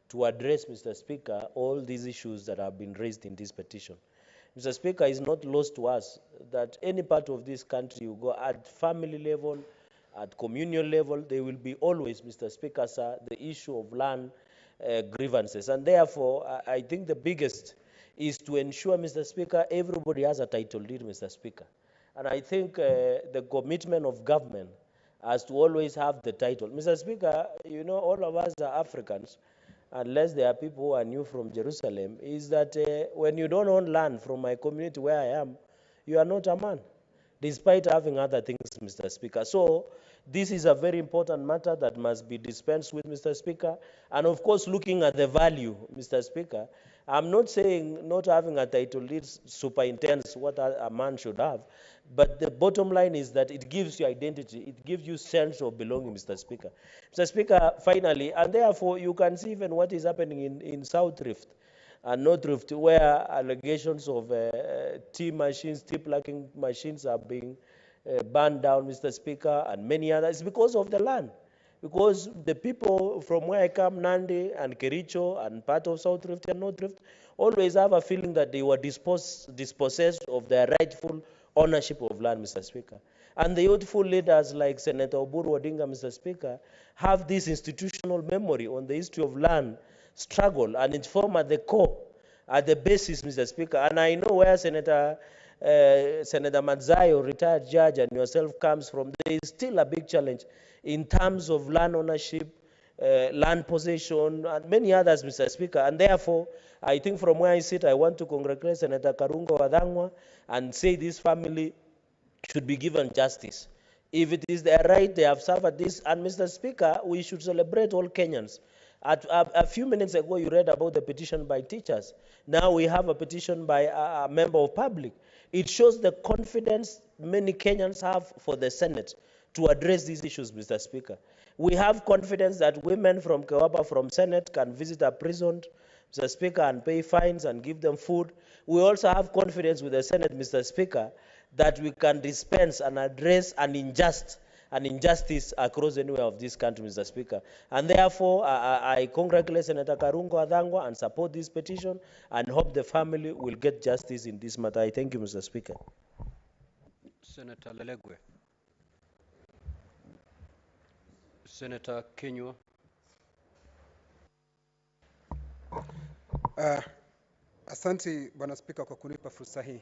Speaker 15: to address, Mr. Speaker, all these issues that have been raised in this petition. Mr. Speaker, it's not lost to us that any part of this country you go at family level, at communal level, there will be always, Mr. Speaker, sir, the issue of land grievances. And therefore, I think the biggest is to ensure, Mr. Speaker, everybody has a title deed, Mr. Speaker. And I think the commitment of government has to always have the title. Mr. Speaker, you know, all of us are Africans, unless there are people who are new from Jerusalem, is that when you don't own land from my community where I am, you are not a man, despite having other things, Mr. Speaker. So this is a very important matter that must be dispensed with, Mr. Speaker. And of course, looking at the value, Mr. Speaker, I'm not saying not having a title deed super intense what a man should have, but the bottom line is that it gives you identity, it gives you sense of belonging, Mr. Speaker. Mr. Speaker, finally, and therefore you can see even what is happening in South Rift and North Rift, where allegations of tea machines, tea plucking machines are being burned down, Mr. Speaker, and many others, because of the land. Because the people from where I come, Nandi and Kericho and part of South Rift and North Rift, always have a feeling that they were dispossessed of their rightful ownership of land, Mr. Speaker. And the youthful leaders like Senator Oburu Odinga, Mr. Speaker, have this institutional memory on the history of land struggle, and it forms at the core, at the basis, Mr. Speaker. And I know where Senator Madzayo, retired judge, and yourself comes from, there is still a big challenge in terms of land ownership, land possession, and many others, Mr. Speaker. And therefore, I think from where I sit, I want to congratulate Senator Karungo Wadhangwa and say this family should be given justice. If it is their right, they have suffered this. And Mr. Speaker, we should celebrate all Kenyans. A few minutes ago, you read about the petition by teachers. Now we have a petition by a member of public. It shows the confidence many Kenyans have for the Senate to address these issues, Mr. Speaker. We have confidence that women from Kewapa, from Senate, can visit a prison, Mr. Speaker, and pay fines and give them food. We also have confidence with the Senate, Mr. Speaker, that we can dispense and address an injustice across anywhere of this country, Mr. Speaker. And therefore, I congratulate Senator Karungo Wadhangwa and support this petition and hope the family will get justice in this matter. I thank you, Mr. Speaker.
Speaker 3: Senator Lelegwe. Senator Kenyan.
Speaker 16: Asanti Bwana Spika kwa kunipa fursa hii.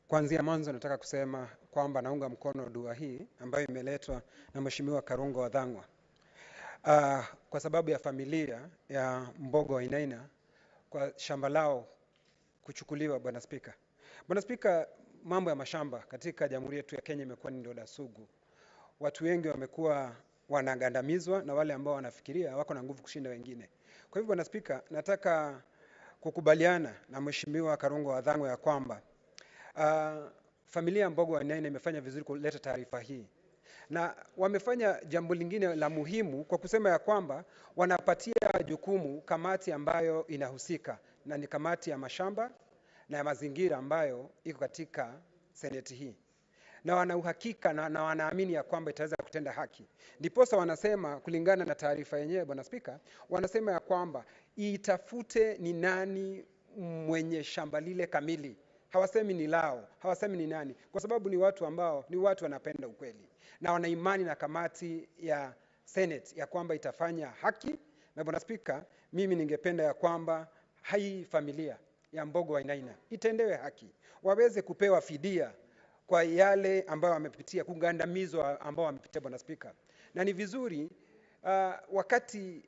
Speaker 16: Kuanzia mwanzo nataka kusema kwamba naunga mkono dua hii ambayo imeletwa na Mheshimiwa Karungo Wadhangwa. Kwa sababu ya familia ya Mbogo Wainaina kwa shamba lao kuchukuliwa, Bwana Spika. Bwana Spika, mambo ya mashamba katika Jamhuri yetu ya Kenya imekuwa ni ndoda sugu. Watu wengi wamekuwa wanagandamizwa na wale ambao wanafikiria wako na nguvu kushinda wengine. Kwa hivyo Bwana Spika, nataka kukubaliana na Mheshimiwa Karungo Wadhangwa ya kwamba familia ya Mbogo Wainaina imefanya vizuri kuleta taarifa hii. Na wamefanya jambo lingine la muhimu kwa kusema ya kwamba wanapatia jukumu kamati ambayo inahusika, na ni kamati ya mashamba na ya mazingira ambayo iko katika seneti hii. Na wana uhakika na wanaamini ya kwamba itaweza kutenda haki. Ndiposa wanasema kulingana na taarifa yenyewe, Bwana Spika, wanasema ya kwamba itafute ni nani mwenye shamba lile kamili. Hawasemi ni lao, hawasemi ni nani, kwa sababu ni watu ambao ni watu wanapenda ukweli. Na wana imani na kamati ya Senate ya kwamba itafanya haki. Na Bwana Spika, mimi ningependa ya kwamba hii familia ya Mbogo Wainaina itendewe haki. Waweze kupewa fidia kwa yale ambayo wamepitia, kugandamizwa ambao wamepitia, Bwana Spika. Na ni vizuri wakati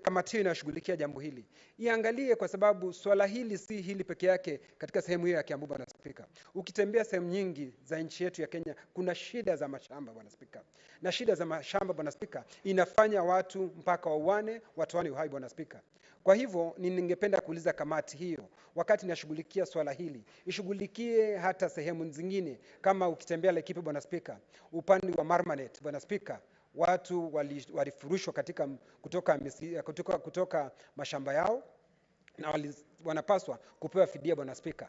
Speaker 16: kamati hiyo inashughulikia jambo hili iangalie, kwa sababu swala hili si hili peke yake katika sehemu hiyo ya Kiambu, Bwana Spika. Ukitembea sehemu nyingi za nchi yetu ya Kenya kuna shida za mashamba, Bwana Spika. Na shida za mashamba, Bwana Spika, inafanya watu mpaka wauane, watoane uhai, Bwana Spika. Kwa hivyo ningependa kuuliza kamati hiyo, wakati inashughulikia swala hili, ishughulikie hata sehemu zingine. Kama ukitembea Laikipia, Bwana Spika, upande wa Marmanet, Bwana Spika, watu walifurushwa kutoka mashamba yao na wanapaswa kupewa fidia, Bwana Spika.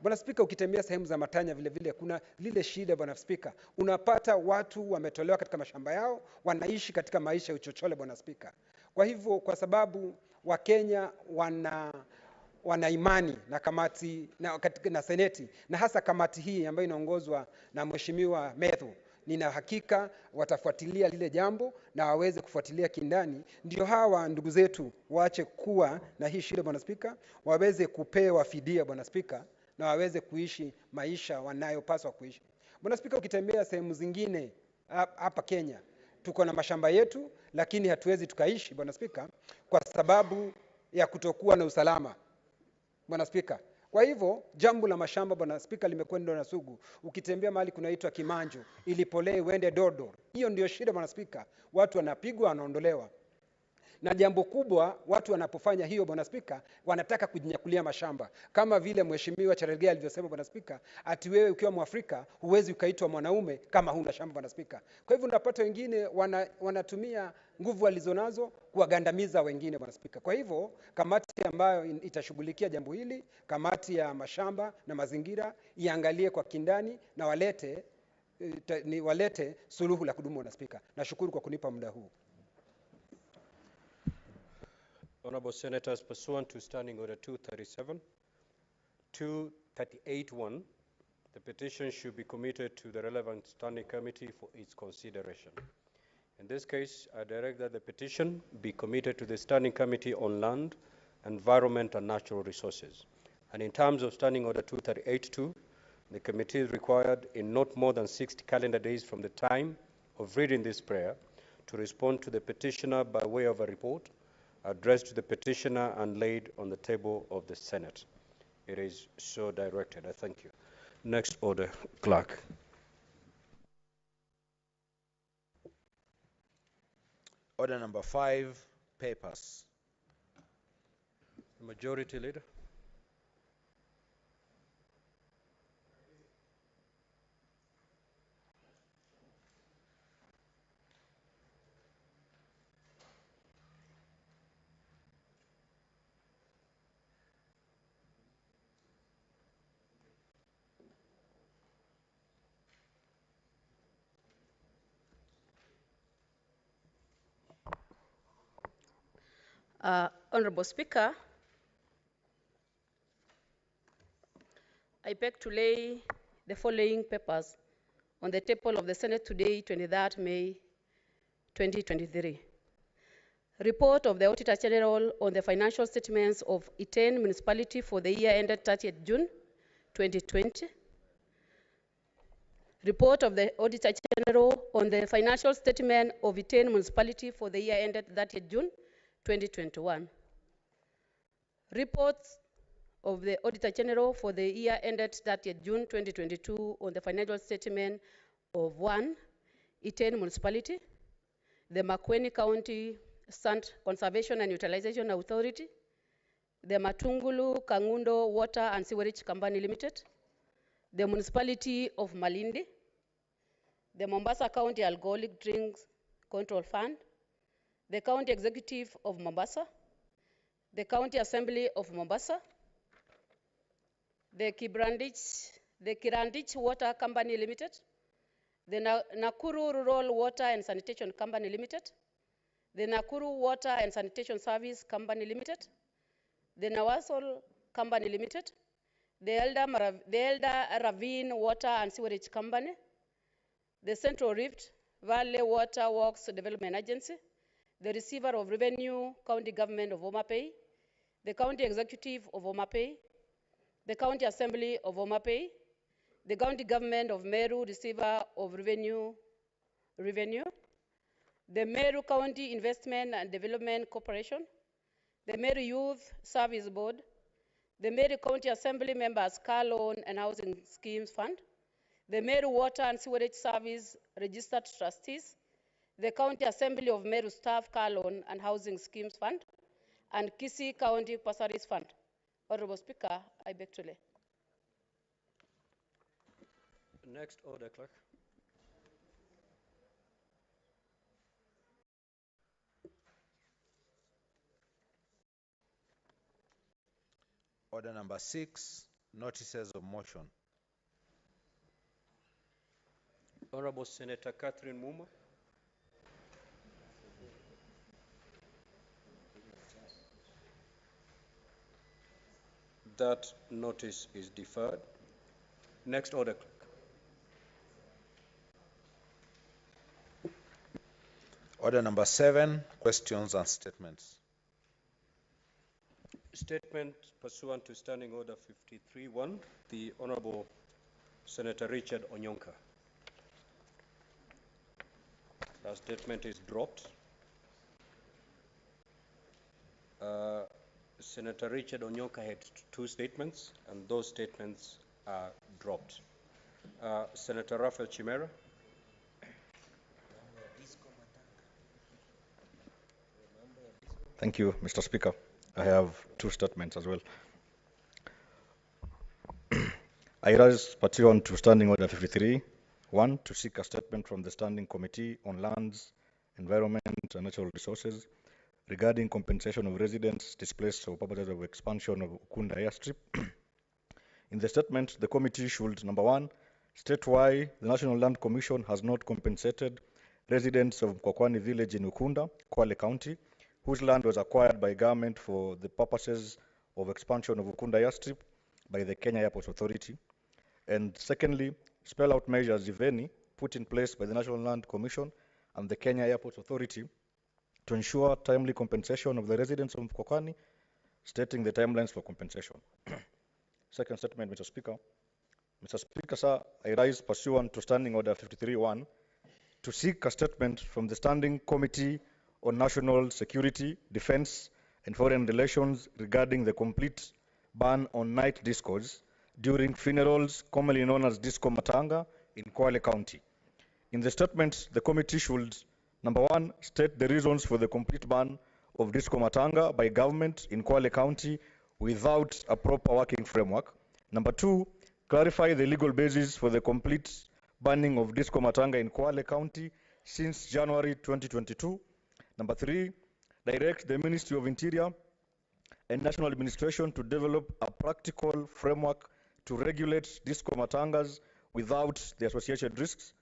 Speaker 16: Bwana Spika, ukitembea sehemu za Matanya vile vile kuna lile shida, Bwana Spika. Unapata watu wametolewa katika mashamba yao, wanaishi katika maisha ya uchochole, Bwana Spika. Kwa hivyo, kwa sababu Wakenya wana imani na kamati na seneti, na hasa kamati hii ambayo inaongozwa na Mheshimiwa Methu, nina hakika watafuatilia lile jambo na waweze kufuatilia kindani, ndio hawa ndugu zetu waache kuwa na hii shida, Bwana Spika, waweze kupewa fidia, Bwana Spika, na waweze kuishi maisha wanayopaswa kuishi. Bwana Spika, ukitembea sehemu zingine hapa Kenya, tuko na mashamba yetu, lakini hatuwezi tukaishi, Bwana Spika, kwa sababu ya kutokuwa na usalama, Bwana Spika. Kwa hivyo jambo la mashamba, Bwana Spika, limekwenda na sugu. Ukitembea mahali kunaitwa Kimanjo, Ilipolee, uende Dodor, hiyo ndio shida, Bwana Spika. Watu wanapigwa, wanaondolewa. Na jambo kubwa, watu wanapofanya hiyo, Bwana Spika, wanataka kujinyakulia mashamba. Kama vile Mheshimiwa Cherargei alivyosema, Bwana Spika, ati wewe ukiwa Mwafrika huwezi ukaitwa mwanaume kama huna shamba, Bwana Spika. Kwa hivyo unapata wengine wanatumia nguvu walizonazo kuwagandamiza wengine, Bwana Spika. Kwa hivyo kamati ambayo itashughulikia jambo hili, kamati ya mashamba na mazingira, iangalie kwa kindani na walete suluhu la kudumu, Bwana Spika. Nashukuru kwa kunipa muda huu.
Speaker 3: Honorable Senators, pursuant to Standing Order 237, 238.1, the petition should be committed to the relevant standing committee for its consideration. In this case, I direct that the petition be committed to the Standing Committee on Land, Environment and Natural Resources. And in terms of Standing Order 238.2, the committee is required in not more than 60 calendar days from the time of reading this prayer to respond to the petitioner by way of a report addressed to the petitioner and laid on the table of the Senate. It is so directed. I thank you. Next order, Clerk.
Speaker 2: Order number 5, papers.
Speaker 3: Majority Leader.
Speaker 17: Honorable Speaker, I beg to lay the following papers on the table of the Senate today, 23rd May 2023. Report of the Auditor General on the financial statements of Iten Municipality for the year ended 30th June 2020. Report of the Auditor General on the financial statement of Iten Municipality for the year ended 30th June 2021. Reports of the Auditor General for the year ended 30th June 2022 on the financial statement of 1. Iten Municipality, the Makueni County Sand Conservation and Utilization Authority, the Matungulu Kangundo Water and Sewerage Company Limited, the Municipality of Malindi, the Mombasa County Alcoholic Drinks Control Fund, the County Executive of Mombasa, the County Assembly of Mombasa, the Kirandich Water Company Limited, the Nakuru Rural Water and Sanitation Company Limited, the Nakuru Water and Sanitation Service Company Limited, the Nawasol Company Limited, the Elder Ravine Water and Sewerage Company, the Central Rift Valley Water Works Development Agency, the Receiver of Revenue County Government of Homa Bay, the County Executive of Homa Bay, the County Assembly of Homa Bay, the County Government of Meru Receiver of Revenue, the Meru County Investment and Development Corporation, the Meru Youth Service Board, the Meru County Assembly Members Car Loan and Housing Schemes Fund, the Meru Water and Sewerage Service Registered Trustees, the County Assembly of Meru Staff Car Loan and Housing Schemes Fund, and Kisii County Bursaries Fund. Honorable Speaker, I beg to lay.
Speaker 3: Next order, Clerk.
Speaker 2: Order number 6, notices of motion.
Speaker 3: Honorable Senator Catherine Muma. That notice is deferred. Next order, Clerk.
Speaker 2: Order number 7, questions and statements.
Speaker 3: Statement pursuant to Standing Order 53-1, the Honorable Senator Richard Onyonka. That statement is dropped. Senator Richard Onyonka had 2 statements, and those statements are dropped. Senator Raphael Chimera.
Speaker 18: Thank you, Mr. Speaker. I have 2 statements as well. I rise pursuant to Standing Order 53-1 to seek a statement from the Standing Committee on Lands, Environment and Natural Resources regarding compensation of residents displaced for purposes of expansion of Ukunda Airstrip. In the statement, the committee should, number 1, state why the National Land Commission has not compensated residents of Kwakwani village in Ukunda, Kwale County, whose land was acquired by government for the purposes of expansion of Ukunda Airstrip by the Kenya Airports Authority. And secondly, spell out measures, if any, put in place by the National Land Commission and the Kenya Airports Authority to ensure timely compensation of the residents of Kwakwani, stating the timelines for compensation. Second statement, Mr. Speaker. Mr. Speaker, sir, I rise pursuant to Standing Order 53-1 to seek a statement from the Standing Committee on National Security, Defense and Foreign Relations regarding the complete ban on night discos during funerals, commonly known as Disco Matanga, in Kwale County. In the statement, the committee should, number 1, state the reasons for the complete ban of Disco Matanga by government in Kwale County without a proper working framework. Number 2, clarify the legal basis for the complete banning of Disco Matanga in Kwale County since January 2022. Number 3, direct the Ministry of Interior and National Administration to develop a practical framework to regulate Disco Matangas without the associated risks.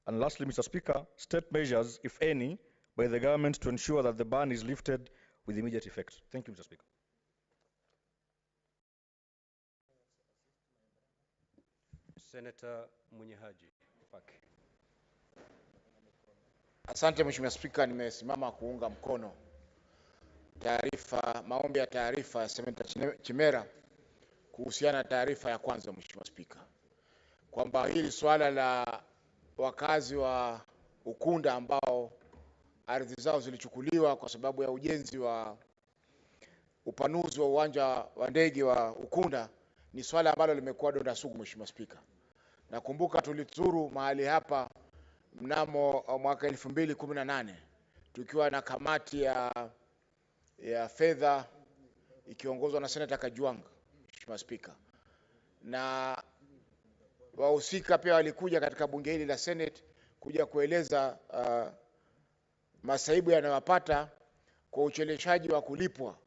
Speaker 18: And lastly, Mr. Speaker, state measures, if any, by the government to ensure that the ban is lifted with immediate effect. Thank you, Mr. Speaker.
Speaker 3: Senator Munyahaji Pak.
Speaker 19: Asante Mheshimiwa Spika, nimesimama kuunga mkono maombi ya taarifa ya Seneta Chimera kuhusiana na taarifa ya kwanza, Mheshimiwa Spika, kwamba hili swala la wakazi wa Ukunda ambao ardhi zao zilichukuliwa kwa sababu ya ujenzi wa upanuzi wa uwanja wa ndege wa Ukunda ni swala ambalo limekuwa donda sugu, Mheshimiwa Spika. Nakumbuka tulizuru mahali hapa mnamo mwaka 2018 tukiwa na kamati ya fedha ikiongozwa na Seneta Kajwang, Mheshimiwa Spika, na wahusika pia walikuja katika bunge hili la Senate kuja kueleza masaibu yanayowapata kwa ucheleweshaji wa kulipwa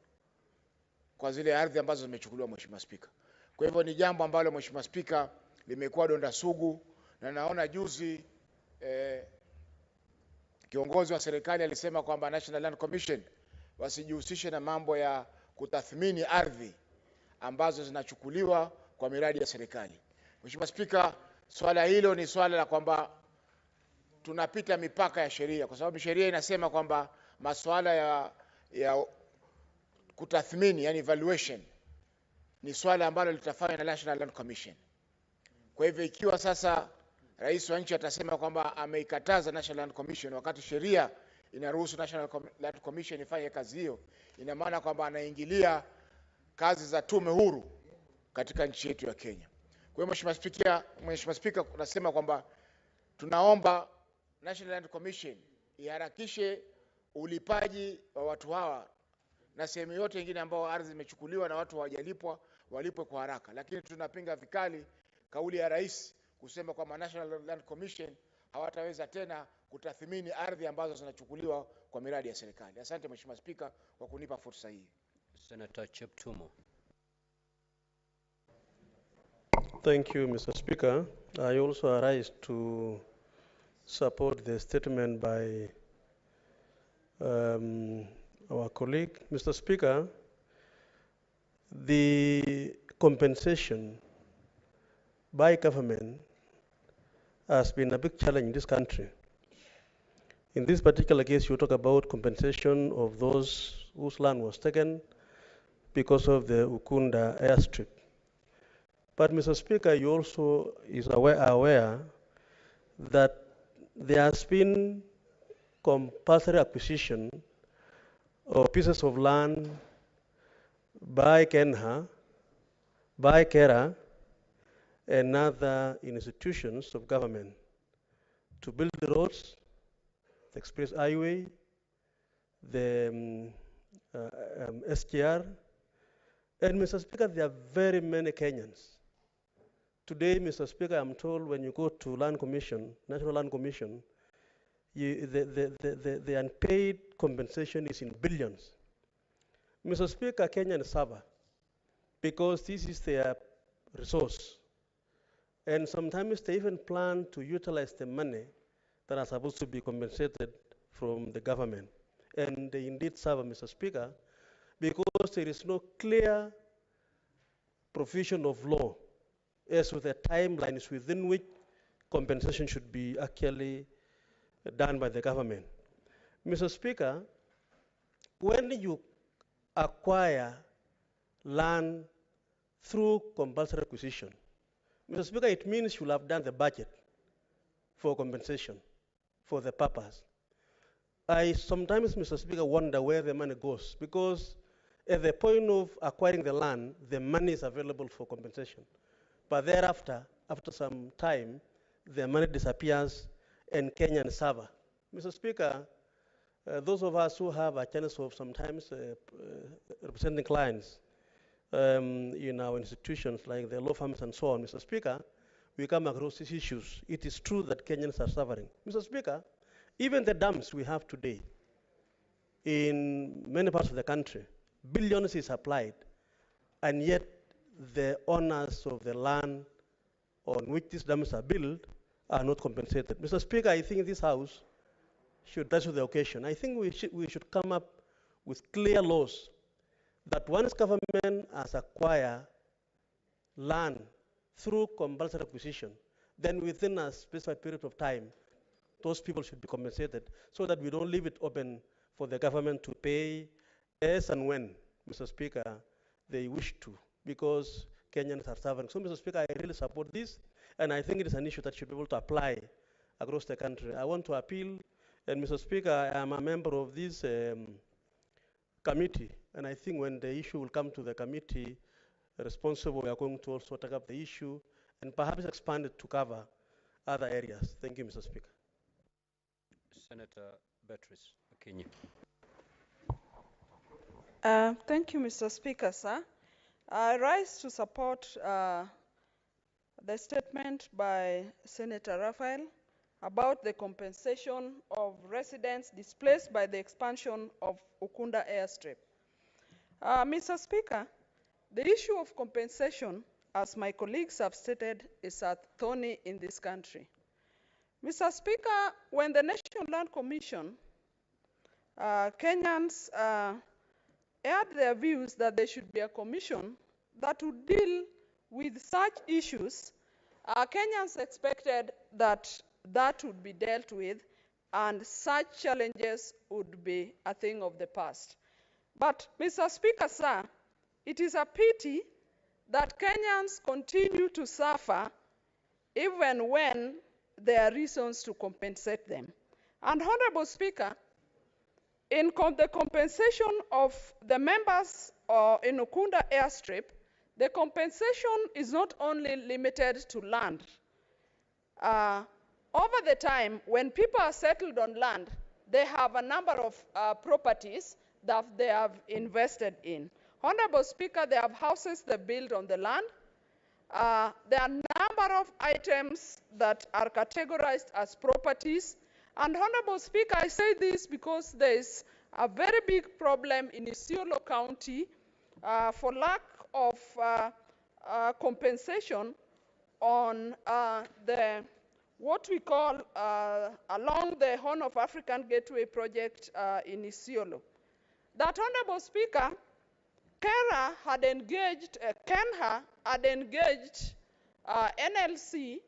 Speaker 19: kwa zile ardhi ambazo zimechukuliwa, Mheshimiwa Spika. Kwa hivyo ni jambo ambalo, Mheshimiwa Spika, limekuwa donda sugu, na naona juzi kiongozi wa serikali alisema kwamba National Land Commission wasijihusishe na mambo ya kutathmini ardhi ambazo zinachukuliwa kwa miradi ya serikali. Mheshimiwa Spika, swala hilo ni swala la kwamba tunapita mipaka ya sheria, kwa sababu sheria inasema kwamba masuala ya kutathmini, yani evaluation, ni swala ambalo litafanywa na National Land Commission. Kwa hivyo ikiwa sasa rais wa nchi atasema kwamba ameikataza National Land Commission wakati sheria inaruhusu National Land Commission ifanye kazi hiyo, ina maana kwamba anaingilia kazi za tume huru katika nchi yetu ya Kenya. Kwa hiyo Mheshimiwa Spika, tunasema kwamba tunaomba National Land Commission iharakishe ulipaji wa watu hawa na sehemu yote nyingine ambao ardhi zimechukuliwa na watu hawajalipwa walipwe kwa haraka. Lakini tunapinga vikali kauli ya rais kusema kwamba National Land Commission hawataweza tena kutathmini ardhi ambazo zinachukuliwa kwa miradi ya serikali. Asante Mheshimiwa Spika kwa kunipa fursa hii.
Speaker 3: Senator Cheptumo.
Speaker 6: Thank you, Mr. Speaker. I also arise to support the statement by our colleague. Mr. Speaker, the compensation by government has been a big challenge in this country. In this particular case, you talk about compensation of those whose land was taken because of the Ukunda airstrip. But Mr. Speaker, you also are aware that there has been compulsory acquisition of pieces of land by Kenha, by Kera, and other institutions of government to build the roads, the express highway, the SGR. And Mr. Speaker, there are very many Kenyans. Today, Mr. Speaker, I'm told when you go to Land Commission, National Land Commission, the unpaid compensation is in billions. Mr. Speaker, Kenyans suffer because this is their resource. And sometimes they even plan to utilize the money that are supposed to be compensated from the government. And they indeed suffer, Mr. Speaker, because there is no clear provision of law as to the timelines within which compensation should be actually done by the government. Mr. Speaker, when you acquire land through compulsory acquisition, Mr. Speaker, it means you'll have done the budget for compensation for the purpose. I sometimes, Mr. Speaker, wonder where the money goes, because at the point of acquiring the land, the money is available for compensation. But thereafter, after some time, the money disappears and Kenyans suffer. Mr. Speaker, those of us who have a chance of sometimes representing clients in our institutions like the law firms and so on, Mr. Speaker, we come across these issues. It is true that Kenyans are suffering. Mr. Speaker, even the dams we have today in many parts of the country, billions is applied, and yet the owners of the land on which these dams are built are not compensated. Mr. Speaker, I think this House should rise to the occasion. I think we should come up with clear laws that once government has acquired land through compulsory acquisition, then within a specified period of time, those people should be compensated so that we don't leave it open for the government to pay
Speaker 20: as and when, Mr. Speaker, they wish to, because Kenyans are suffering. So, Mr. Speaker, I really support this, and I think it is an issue that should be able to apply across the country. I want to appeal, and Mr. Speaker, I am a member of this committee, and I think when the issue will come to the committee responsible, we are going to also take up the issue and perhaps expand it to cover other areas. Thank you, Mr. Speaker.
Speaker 3: Senator Beatrice Kenyan.
Speaker 21: Thank you, Mr. Speaker, sir. I rise to support the statement by Senator Raphael about the compensation of residents displaced by the expansion of Ukunda airstrip. Mr. Speaker, the issue of compensation, as my colleagues have stated, is a thorny in this country. Mr. Speaker, when the National Land Commission, Kenyans aired their views that there should be a commission that would deal with such issues, Kenyans expected that that would be dealt with and such challenges would be a thing of the past. But, Mr. Speaker, sir, it is a pity that Kenyans continue to suffer even when there are reasons to compensate them. And, Honorable Speaker, in the compensation of the members in Ukunda airstrip, the compensation is not only limited to land. Over the time, when people are settled on land, they have a number of properties that they have invested in. Honorable Speaker, they have houses they build on the land. There are a number of items that are categorized as properties. And Honorable Speaker, I say this because there is a very big problem in Isiolo County for lack of compensation on what we call along the Horn of African Gateway project in Isiolo. That, Honorable Speaker, Kenha had engaged NLC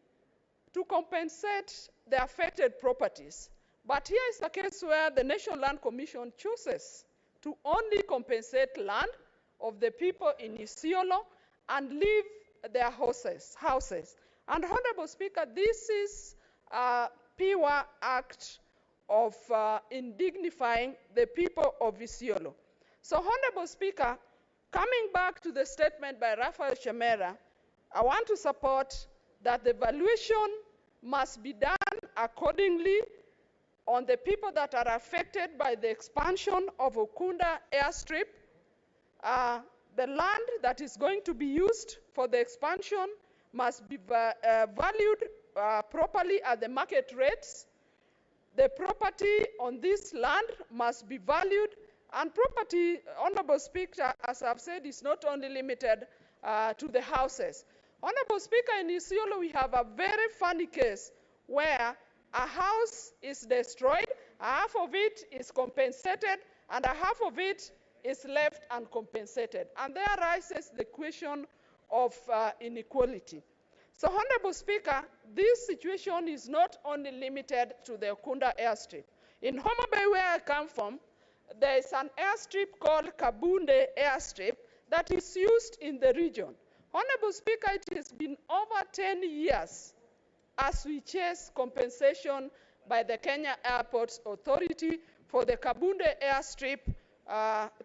Speaker 21: to compensate the affected properties. But here is the case where the National Land Commission chooses to only compensate land of the people in Isiolo and leave their houses. And Honorable Speaker, this is a pure act of indignifying the people of Isiolo. So, Honorable Speaker, coming back to the statement by Raphael Shemera, I want to support that the valuation must be done accordingly on the people that are affected by the expansion of Ukunda airstrip. The land that is going to be used for the expansion must be valued properly at the market rates. The property on this land must be valued, and property, Honorable Speaker, as I've said, is not only limited to the houses. Honorable Speaker, in Isiolo, we have a very funny case where a house is destroyed, half of it is compensated, and a half of it is left uncompensated. And there arises the question of inequality. So, Honorable Speaker, this situation is not only limited to the Ukunda airstrip. In Homa Bay, where I come from, there is an airstrip called Kabunde airstrip that is used in the region. Honorable Speaker, it has been over 10 years as we chase compensation by the Kenya Airports Authority for the Kabunde airstrip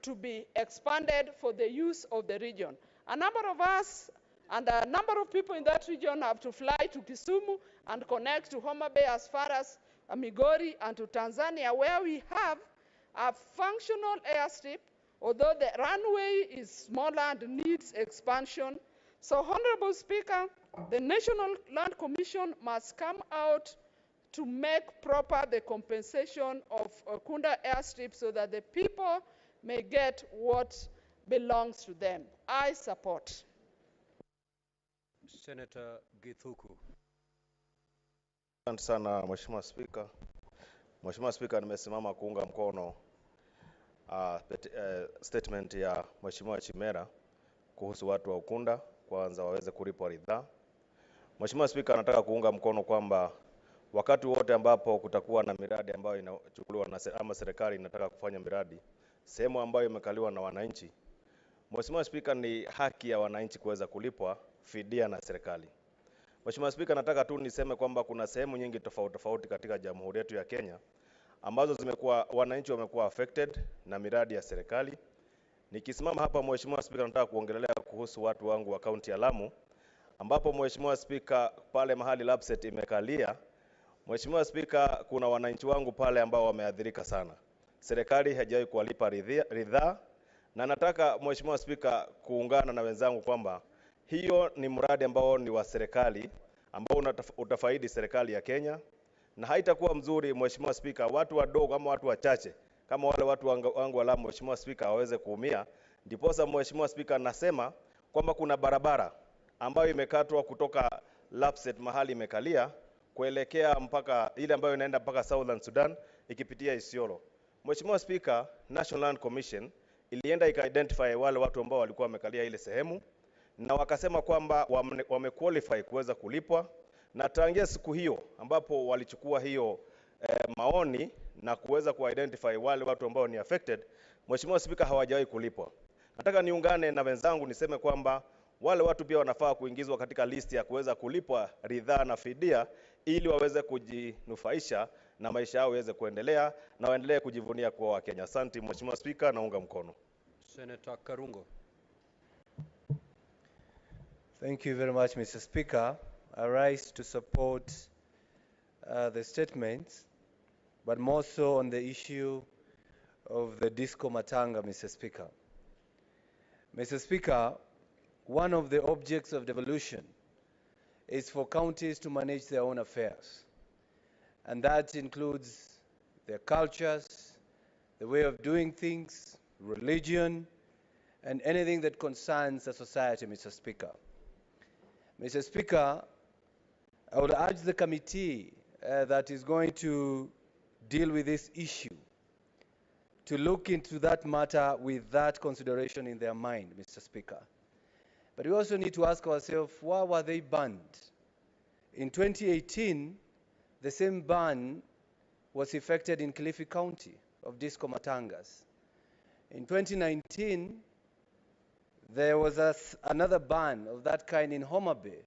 Speaker 21: to be expanded for the use of the region. A number of us and a number of people in that region have to fly to Kisumu and connect to Homa Bay as far as Migori and to Tanzania, where we have a functional airstrip, although the runway is smaller and needs expansion. So, Honorable Speaker, the National Land Commission must come out to make proper the compensation of Ukunda airstrip so that the people may get what belongs to them. I support.
Speaker 3: Senator Githuku.
Speaker 22: Asante sana Mheshimiwa Spika. Mheshimiwa Spika, nimesimama kuunga mkono statement ya Mheshimiwa Chimera kuhusu watu wa Ukunda kwanza waweze kulipwa ridhaa. Mheshimiwa Spika, nataka kuunga mkono kwamba wakati wote ambapo kutakuwa na miradi ambayo inachukuliwa na ama serikali inataka kufanya miradi, sehemu ambayo imekaliwa na wananchi. Mheshimiwa Spika, ni haki ya wananchi kuweza kulipwa fidia na serikali. Mheshimiwa Spika, nataka tu niseme kwamba kuna sehemu nyingi tofauti tofauti katika Jamhuri yetu ya Kenya ambazo wananchi wamekuwa affected na miradi ya serikali. Nikisimama hapa Mheshimiwa Spika, nataka kuongelea kuhusu watu wangu wa kaunti ya Lamu, ambapo Mheshimiwa Spika, pale mahali Lapset imekalia, Mheshimiwa Spika, kuna wananchi wangu pale ambao wameathirika sana. Serikali haijawahi kuwalipa ridhaa, na nataka Mheshimiwa Spika kuungana na wenzangu kwamba hiyo ni mradi ambao ni wa serikali ambao utafaidi serikali ya Kenya, na haitakuwa mzuri Mheshimiwa Spika watu wadogo ama watu wachache kama wale watu wangu wa Lamu Mheshimiwa Spika waweze kuumia. Ndiposa Mheshimiwa Spika nasema kwamba kuna barabara ambayo imekatwa kutoka Lapset mahali imekalia kuelekea mpaka ile ambayo inaenda mpaka Southern Sudan ikipitia Isiolo. Mheshimiwa Spika, National Land Commission ilienda ika-identify wale watu ambao walikuwa wamekalia ile sehemu, na wakasema kwamba wamequalify kuweza kulipwa, na tangia siku hiyo ambapo walichukua hiyo maoni na kuweza ku-identify wale watu ambao ni affected, Mheshimiwa Spika, hawajawahi kulipwa. Nataka niungane na wenzangu niseme kwamba wale watu pia wanafaa kuingizwa katika listi ya kuweza kulipwa ridhaa na fidia ili waweze kujinufaisha na maisha yao yaweze kuendelea na waendelee kujivunia kuwa Wakenya. Asante Mheshimiwa Spika, naunga mkono.
Speaker 3: Senator Karungo.
Speaker 14: Thank you very much, Mr. Speaker. I rise to support the statements, but more so on the issue of the Disco Matanga, Mr. Speaker. Mr. Speaker, one of the objects of devolution is for counties to manage their own affairs. And that includes their cultures, the way of doing things, religion, and anything that concerns the society, Mr. Speaker. Mr. Speaker, I would urge the committee that is going to deal with this issue to look into that matter with that consideration in their mind, Mr. Speaker. But we also need to ask ourselves, why were they banned? In 2018, the same ban was effected in Kilifi County of Disco Matangas. In 2019, there was another ban of that kind in Homa Bay.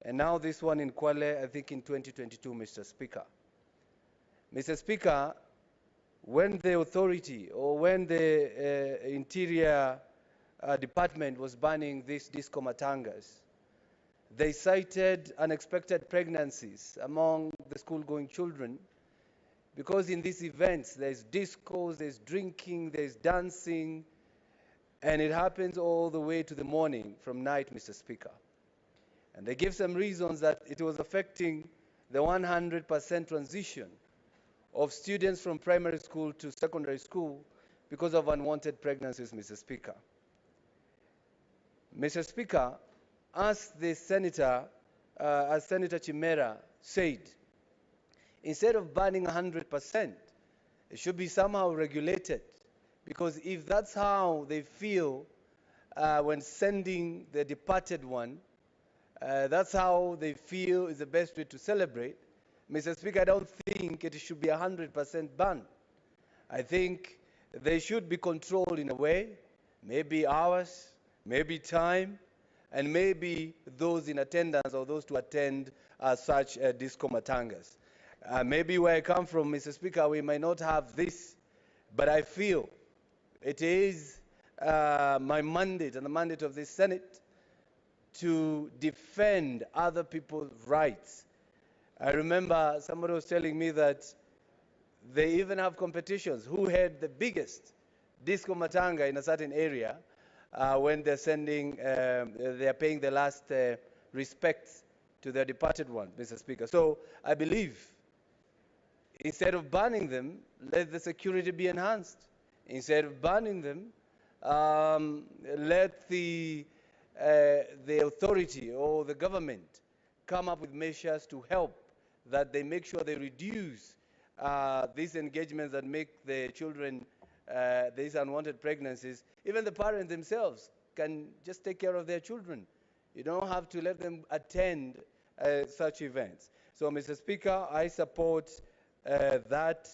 Speaker 14: And now this one in Kwale, I think in 2022, Mr. Speaker. Mr. Speaker, when the authority or when the Interior Department was banning these Disco Matangas, they cited unexpected pregnancies among the school-going children, because in these events there's discos, there's drinking, there's dancing, and it happens all the way to the morning from night, Mr. Speaker. And they give some reasons that it was affecting the 100% transition of students from primary school to secondary school because of unwanted pregnancies, Mr. Speaker. Mr. Speaker, as Senator Chimera said, instead of banning 100%, it should be somehow regulated. Because if that's how they feel when sending the departed one, that's how they feel is the best way to celebrate, Mr. Speaker, I don't think it should be 100% ban. I think they should be controlled in a way, maybe hours, maybe time, and maybe those in attendance or those to attend such disco matangas. Maybe where I come from, Mr. Speaker, we might not have this, but I feel it is my mandate and the mandate of this Senate to defend other people's rights. I remember somebody was telling me that they even have competitions. Who had the biggest disco matanga in a certain area when they're sending, they're paying the last respects to their departed one, Mr. Speaker. So I believe instead of banning them, let the security be enhanced. Instead of banning them, let the authority or the government come up with measures to help that they make sure they reduce these engagements that make the children, these unwanted pregnancies. Even the parents themselves can just take care of their children. You don't have to let them attend such events. So, Mr. Speaker, I support that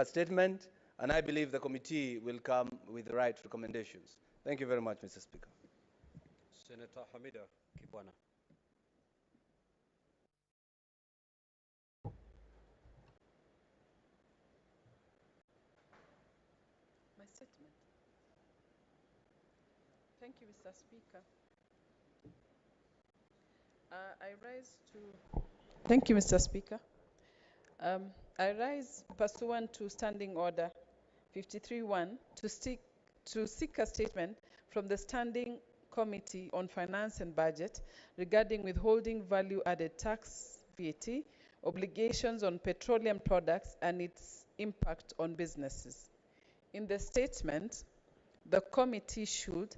Speaker 14: statement. and I believe the committee will come with the right recommendations. Thank you very much, Mr. Speaker.
Speaker 3: Senator Hamida Kibwana.
Speaker 21: My statement. Thank you, Mr. Speaker. I rise to... Thank you, Mr. Speaker. I rise pursuant to Standing Order 53-1 to seek a statement from the Standing Committee on Finance and Budget regarding withholding value-added tax (VAT) obligations on petroleum products and its impact on businesses. In the statement, the committee should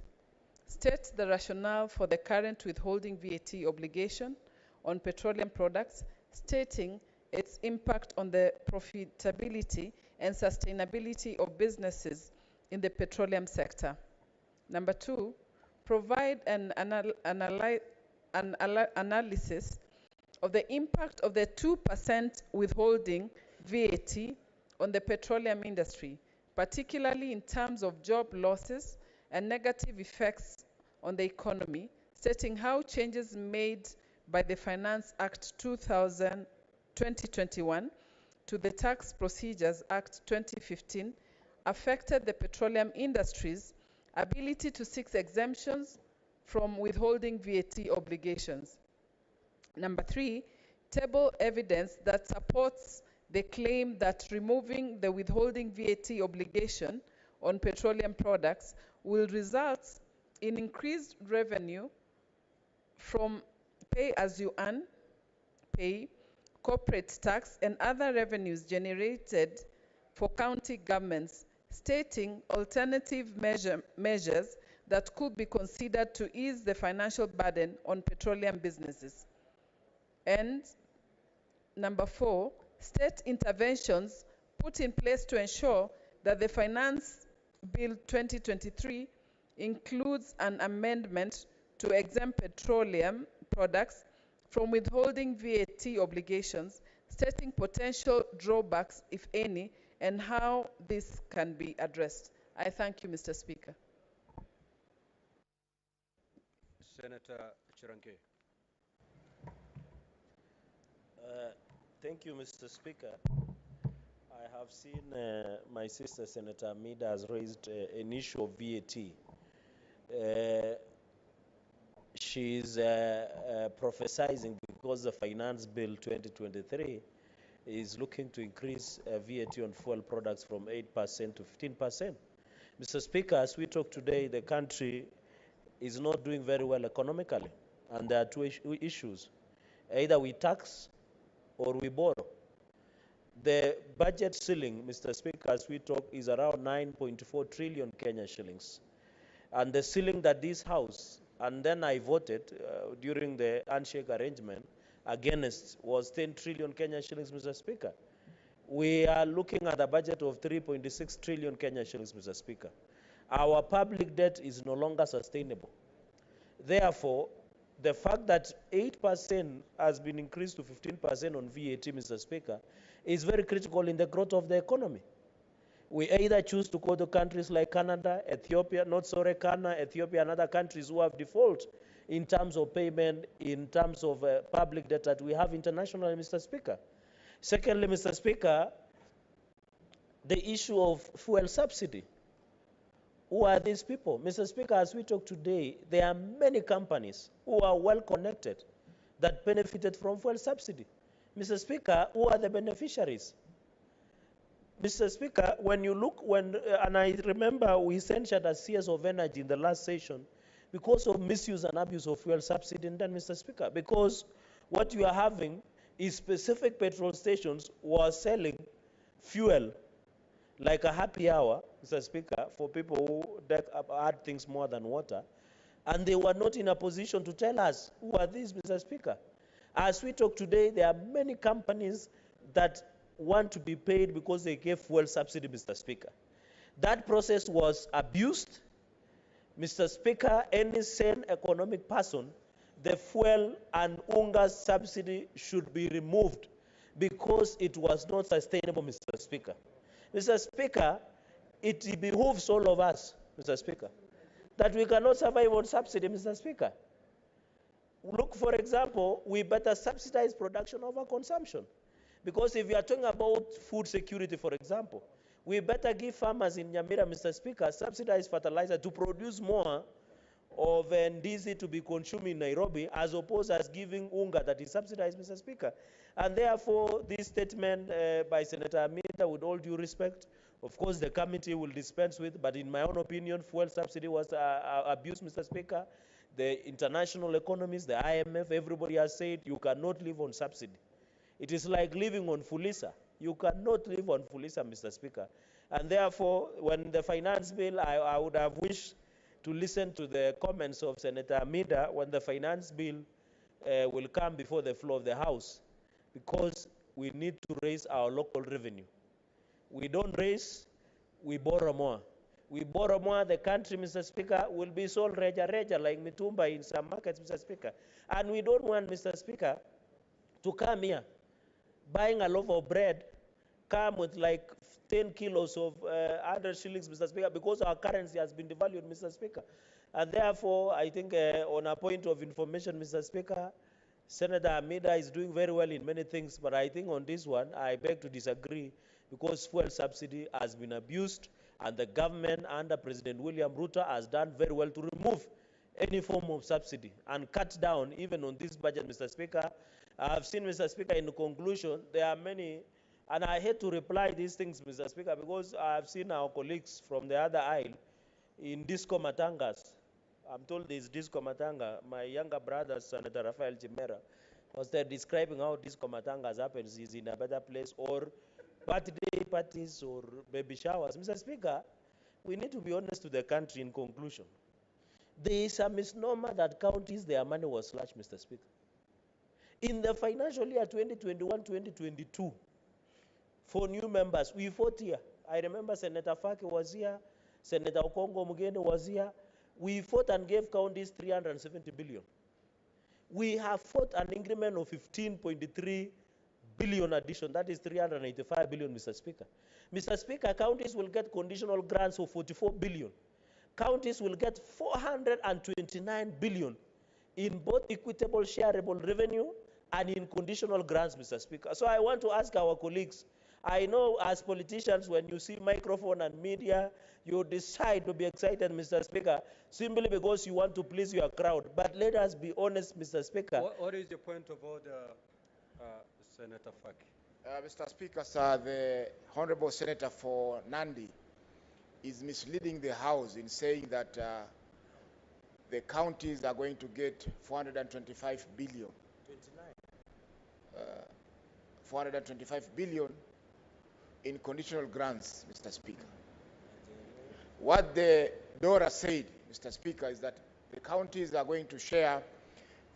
Speaker 21: state the rationale for the current withholding VAT obligation on petroleum products, stating its impact on the profitability and sustainability of businesses in the petroleum sector. Number two, provide an analysis of the impact of the 2% withholding VAT on the petroleum industry, particularly in terms of job losses and negative effects on the economy, stating how changes made by the Finance Act 2021 to the Tax Procedures Act 2015 affected the petroleum industry's ability to seek exemptions from withholding VAT obligations. Number three, table evidence that supports the claim that removing the withholding VAT obligation on petroleum products will result in increased revenue from pay-as-you-earn, pay, corporate tax, and other revenues generated for county governments, stating alternative measures that could be considered to ease the financial burden on petroleum businesses. And number four, state interventions put in place to ensure that the Finance Bill 2023 includes an amendment to exempt petroleum products from withholding VAT obligations, stating potential drawbacks, if any, and how this can be addressed. I thank you, Mr. Speaker.
Speaker 3: Senator Chirange.
Speaker 15: Thank you, Mr. Speaker. I have seen my sister, Senator Amida, has raised an issue of VAT. She's prophesizing because the Finance Bill 2023 is looking to increase VAT on fuel products from 8% to 15%. Mr. Speaker, as we talk today, the country is not doing very well economically, and there are two issues. Either we tax or we borrow. The budget ceiling, Mr. Speaker, as we talk, is around 9.4 trillion Kenya shillings. And the ceiling that this House, and then I voted during the handshake arrangement against, was 10 trillion Kenya shillings, Mr. Speaker. We are looking at a budget of 3.6 trillion Kenya shillings, Mr. Speaker. Our public debt is no longer sustainable. Therefore, the fact that 8% has been increased to 15% on VAT, Mr. Speaker, is very critical in the growth of the economy. We either choose to go to countries like Canada, Ethiopia, not sorry, Ghana, Ethiopia, and other countries who have default in terms of payment, in terms of public debt that we have internationally, Mr. Speaker. Secondly, Mr. Speaker, the issue of fuel subsidy. Who are these people? Mr. Speaker, as we talk today, there are many companies who are well connected that benefited from fuel subsidy. Mr. Speaker, who are the beneficiaries? Mr. Speaker, when you look, and I remember we censured as CS of Energy in the last session because of misuse and abuse of fuel subsidy, and then, Mr. Speaker, because what you are having is specific petrol stations who are selling fuel like a happy hour, Mr. Speaker, for people who add things more than water, and they were not in a position to tell us who are these, Mr. Speaker. As we talk today, there are many companies that want to be paid because they gave fuel subsidy, Mr. Speaker. That process was abused. Mr. Speaker, any sane economic person, the fuel and unga subsidy should be removed because it was not sustainable, Mr. Speaker. Mr. Speaker, it behooves all of us, Mr. Speaker, that we cannot survive on subsidy, Mr. Speaker. Look, for example, we better subsidize production over consumption. Because if you are talking about food security, for example, we better give farmers in Nyamira, Mr. Speaker, subsidized fertilizer to produce more of ndizi to be consumed in Nairobi, as opposed as giving unga that is subsidized, Mr. Speaker. And therefore, this statement by Senator Amida, with all due respect, of course the committee will dispense with, but in my own opinion, fuel subsidy was abused, Mr. Speaker. The international economists, the IMF, everybody has said you cannot live on subsidy. It is like living on Fulisa. You cannot live on Fulisa, Mr. Speaker. And therefore, when the finance bill, I would have wished to listen to the comments of Senator Amida when the finance bill will come before the floor of the House, because we need to raise our local revenue. We don't raise, we borrow more. We borrow more, the country, Mr. Speaker, will be sold reja like mitumba in some markets, Mr. Speaker. And we don't want, Mr. Speaker, to come here buying a loaf of bread, come with like 10 kilos of 100 shillings, Mr. Speaker, because our currency has been devalued, Mr. Speaker. And therefore, I think on a point of information, Mr. Speaker, Senator Amida is doing very well in many things, but I think on this one, I beg to disagree, because fuel subsidy has been abused, and the government under President William Ruto has done very well to remove any form of subsidy and cut down even on this budget, Mr. Speaker. I've seen, Mr. Speaker, in the conclusion, there are many, and I hate to reply these things, Mr. Speaker, because I've seen our colleagues from the other aisle in Disco Matangas. I'm told there's Disco Matanga. My younger brother, Senator Rafael Chimera, was there describing how Disco Matangas happens. He's in a better place, or birthday parties or baby showers. Mr. Speaker, we need to be honest to the country in conclusion. There is a misnomer that counties, their money was slashed, Mr. Speaker. In the financial year 2021-2022, for new members, we fought here. I remember Senator Faki was here, Senator Okongo Mugende was here. We fought and gave counties 370 billion. We have fought an increment of 15.3 billion addition, that is 385 billion, Mr. Speaker. Mr. Speaker, counties will get conditional grants of 44 billion. Counties will get 429 billion in both equitable shareable revenue and in conditional grants, Mr. Speaker. So I want to ask our colleagues, I know as politicians, when you see microphone and media, you decide to be excited, Mr. Speaker, simply because you want to please your crowd. But let us be honest, Mr. Speaker.
Speaker 3: What is your point of order, Senator Faki?
Speaker 19: Mr. Speaker, sir, the Honorable Senator for Nandi is misleading the House in saying that the counties are going to get 425 billion. 425 billion in conditional grants, Mr. Speaker. What the DORA said, Mr. Speaker, is that the counties are going to share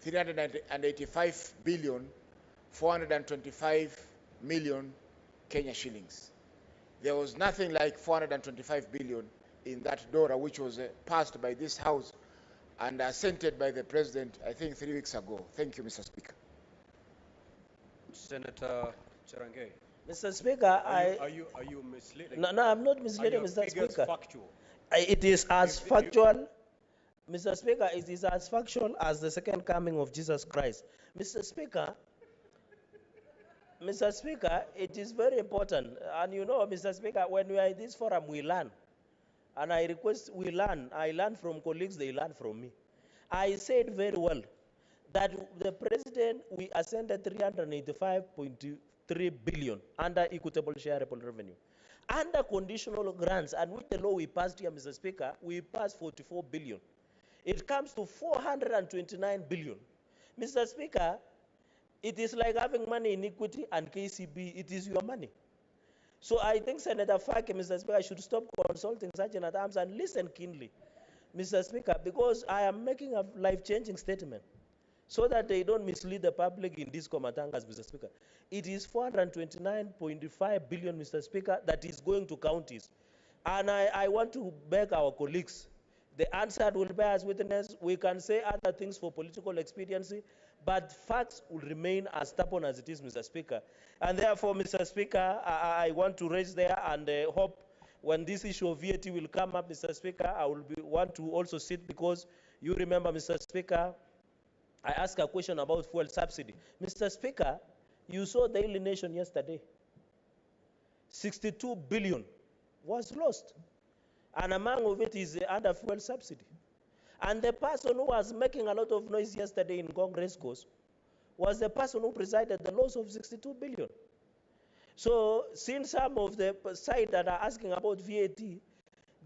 Speaker 19: 385 billion, 425 million Kenya shillings. There was nothing like 425 billion in that DORA, which was passed by this House and assented by the President, I think 3 weeks ago. Thank you, Mr. Speaker.
Speaker 3: Senator Cherangei.
Speaker 15: Mr. Speaker,
Speaker 3: are you misleading?
Speaker 15: No, I'm not misleading, Mr. Speaker.
Speaker 3: Factual?
Speaker 15: It is as factual, Mr. Speaker, it is as factual as the second coming of Jesus Christ. Mr. Speaker, it is very important. And you know, Mr. Speaker, when we are in this forum, we learn. And I request we learn. I learn from colleagues, they learn from me. I said very well that the President, we ascended 385.3 billion under equitable shareable revenue. Under conditional grants, and with the law we passed here, Mr. Speaker, we passed 44 billion. It comes to 429 billion. Mr. Speaker, it is like having money in equity and KCB. It is your money. So I think Senator Faki, Mr. Speaker, should stop consulting Sergeant at Arms and listen keenly, Mr. Speaker, because I am making a life-changing statement so that they don't mislead the public in these Komatangas, Mr. Speaker. It is 429.5 billion, Mr. Speaker, that is going to counties. And I want to beg our colleagues, the answer will bear as witness. We can say other things for political expediency, but facts will remain as stubborn as it is, Mr. Speaker. And therefore, Mr. Speaker, I want to raise there and hope when this issue of VAT will come up, Mr. Speaker, I will want to also sit, because you remember, Mr. Speaker, I asked a question about fuel subsidy. Mr. Speaker, you saw the Daily Nation yesterday. 62 billion was lost. And among of it is under fuel subsidy. And the person who was making a lot of noise yesterday in Congress Coast was the person who presided the loss of 62 billion. So since some of the side that are asking about VAT,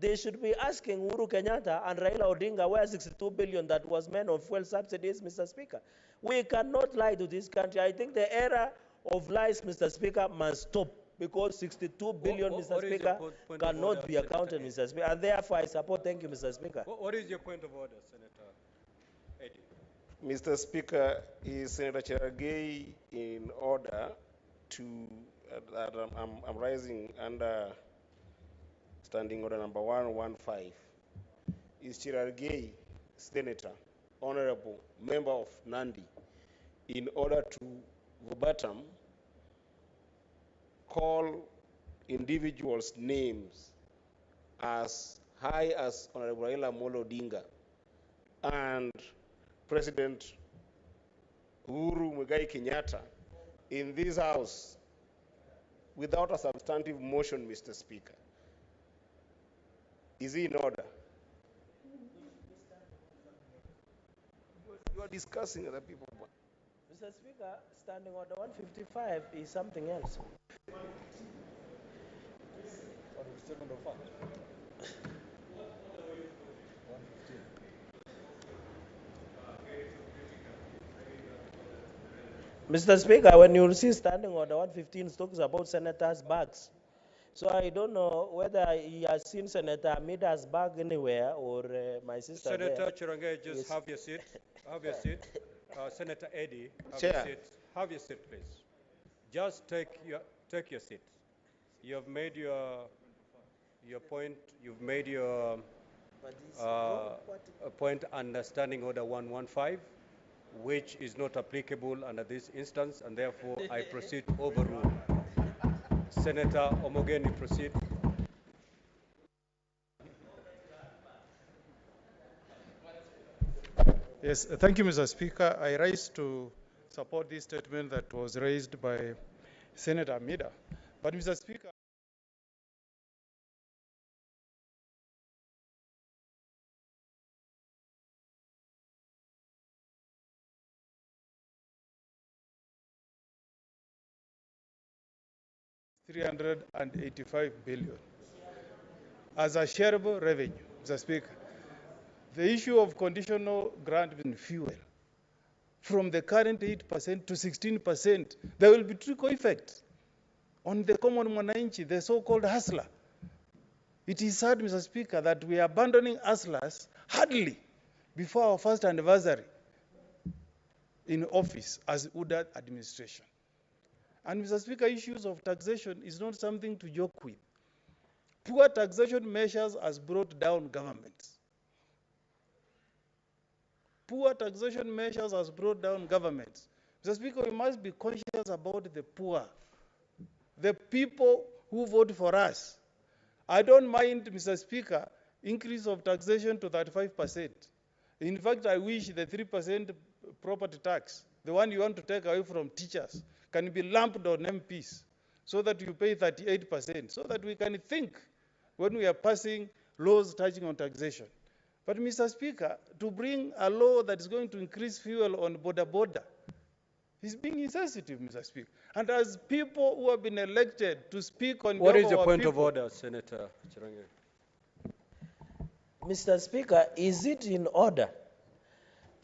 Speaker 15: they should be asking Uhuru Kenyatta and Raila Odinga where 62 billion that was meant of fuel subsidies, Mr. Speaker. We cannot lie to this country. I think the era of lies, Mr. Speaker, must stop, because 62 billion, Mr. Speaker, cannot be accounted, Mr. Speaker. And therefore, I support. Thank you, Mr. Speaker.
Speaker 3: What is your point of order, Senator Eddie?
Speaker 22: Mr. Speaker, is Senator Cherargei in order to, I'm rising under Standing Order number 115. Is Cherargei, Senator, Honorable Member of Nandi, in order to verbatim call individuals' names as high as Honorable Raila Amolo Odinga and President Uhuru Muigai Kenyatta in this House without a substantive motion, Mr. Speaker? Is he in order? You are discussing other people.
Speaker 15: Mr. Speaker, Standing Order 155 is something else. Mr. Speaker, when you see Standing Order 115, it talks about senators' bags. So I don't know whether he has seen Senator Amida's bag anywhere, or my sister
Speaker 3: Senator Cherargei, just have your seat. Have your seat. Senator Eddie, have
Speaker 22: Chair.
Speaker 3: your seat. Have your seat, please. Just take your seat. You have made your point. You've made your point under Standing Order 115, which is not applicable under this instance, and therefore I proceed to overrule. Senator Omogeni, proceed.
Speaker 1: Yes, thank you, Mr. Speaker. I rise to support this statement that was raised by Senator Amida. But, Mr. Speaker, $385 billion as a shareable revenue, Mr. Speaker. The issue of conditional grant in fuel, from the current 8% to 16%, there will be trickle effects on the common mwananchi, the so-called hustler. It is sad, Mr. Speaker, that we are abandoning hustlers hardly before our first anniversary in office as UDA administration. And, Mr. Speaker, issues of taxation is not something to joke with. Poor taxation measures has brought down governments. Poor taxation measures has brought down governments. Mr. Speaker, we must be conscious about the poor, the people who vote for us. I don't mind, Mr. Speaker, increase of taxation to 35%. In fact, I wish the 3% property tax, the one you want to take away from teachers, can be lumped on MPs so that you pay 38%, so that we can think when we are passing laws touching on taxation. But, Mr. Speaker, to bring a law that is going to increase fuel on border is being insensitive, Mr. Speaker. And as people who have been elected to speak on
Speaker 3: What
Speaker 1: behalf
Speaker 3: is your
Speaker 1: of our
Speaker 3: point of
Speaker 1: people,
Speaker 3: order, Senator Cherargei?
Speaker 15: Mr. Speaker, is it in order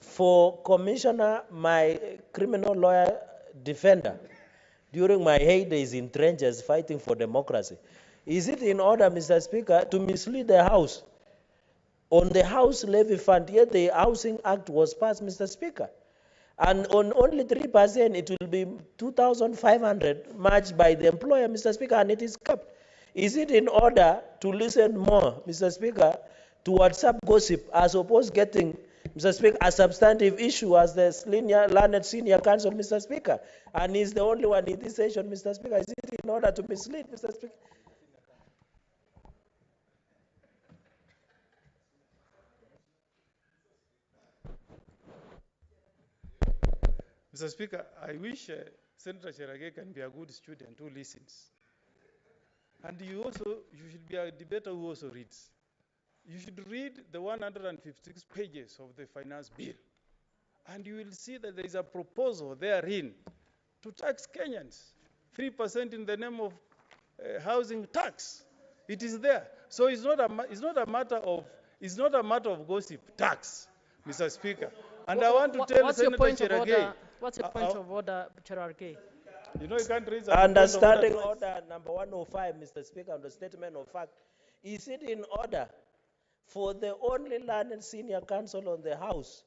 Speaker 15: for Commissioner, my criminal lawyer defender, during my heydays in trenches fighting for democracy, is it in order, Mr. Speaker, to mislead the House on the House levy fund? Yet the Housing Act was passed, Mr. Speaker. And on only 3%, it will be 2,500 matched by the employer, Mr. Speaker, and it is kept. Is it in order to listen more, Mr. Speaker, to WhatsApp gossip as opposed getting, Mr. Speaker, a substantive issue as the learned senior counsel, Mr. Speaker, and he's the only one in this session, Mr. Speaker? Is it in order to mislead, Mr. Speaker?
Speaker 1: Mr. Speaker, I wish Senator Cherage can be a good student who listens. And you should be a debater who also reads. You should read the 156 pages of the finance bill, and you will see that there is a proposal therein to tax Kenyans 3% in the name of housing tax. It is there. So it's not a matter of gossip. Tax, Mr. Speaker. And I want to tell Senator Cherage.
Speaker 4: What's your point of order, Cherage?
Speaker 1: You know, you can't raise
Speaker 15: a Understanding order number 105, Mr. Speaker, on the statement of fact. Is it in order for the only learned senior counsel on the House,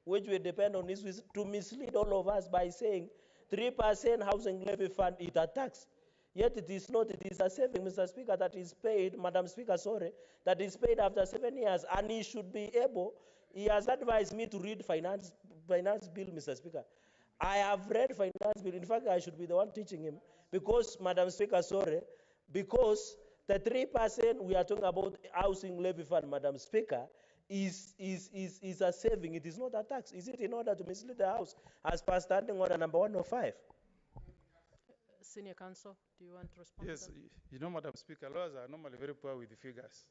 Speaker 15: which will depend on this, to mislead all of us by saying 3% housing levy fund is a tax? Yet it is not, it is a saving, Mr. Speaker, that is paid, Madam Speaker, sorry, that is paid after 7 years, and he should be able, he has advised me to read finance bill, Mr. Speaker. I have read finance bill. In fact, I should be the one teaching him because, Madam Speaker, sorry, because the 3% we are talking about housing levy fund, Madam Speaker, is a saving. It is not a tax. Is it in order to mislead the House as per standing order number 105?
Speaker 4: Senior counsel, do you want to respond?
Speaker 1: Yes, you know, Madam Speaker, lawyers are normally very poor with the figures.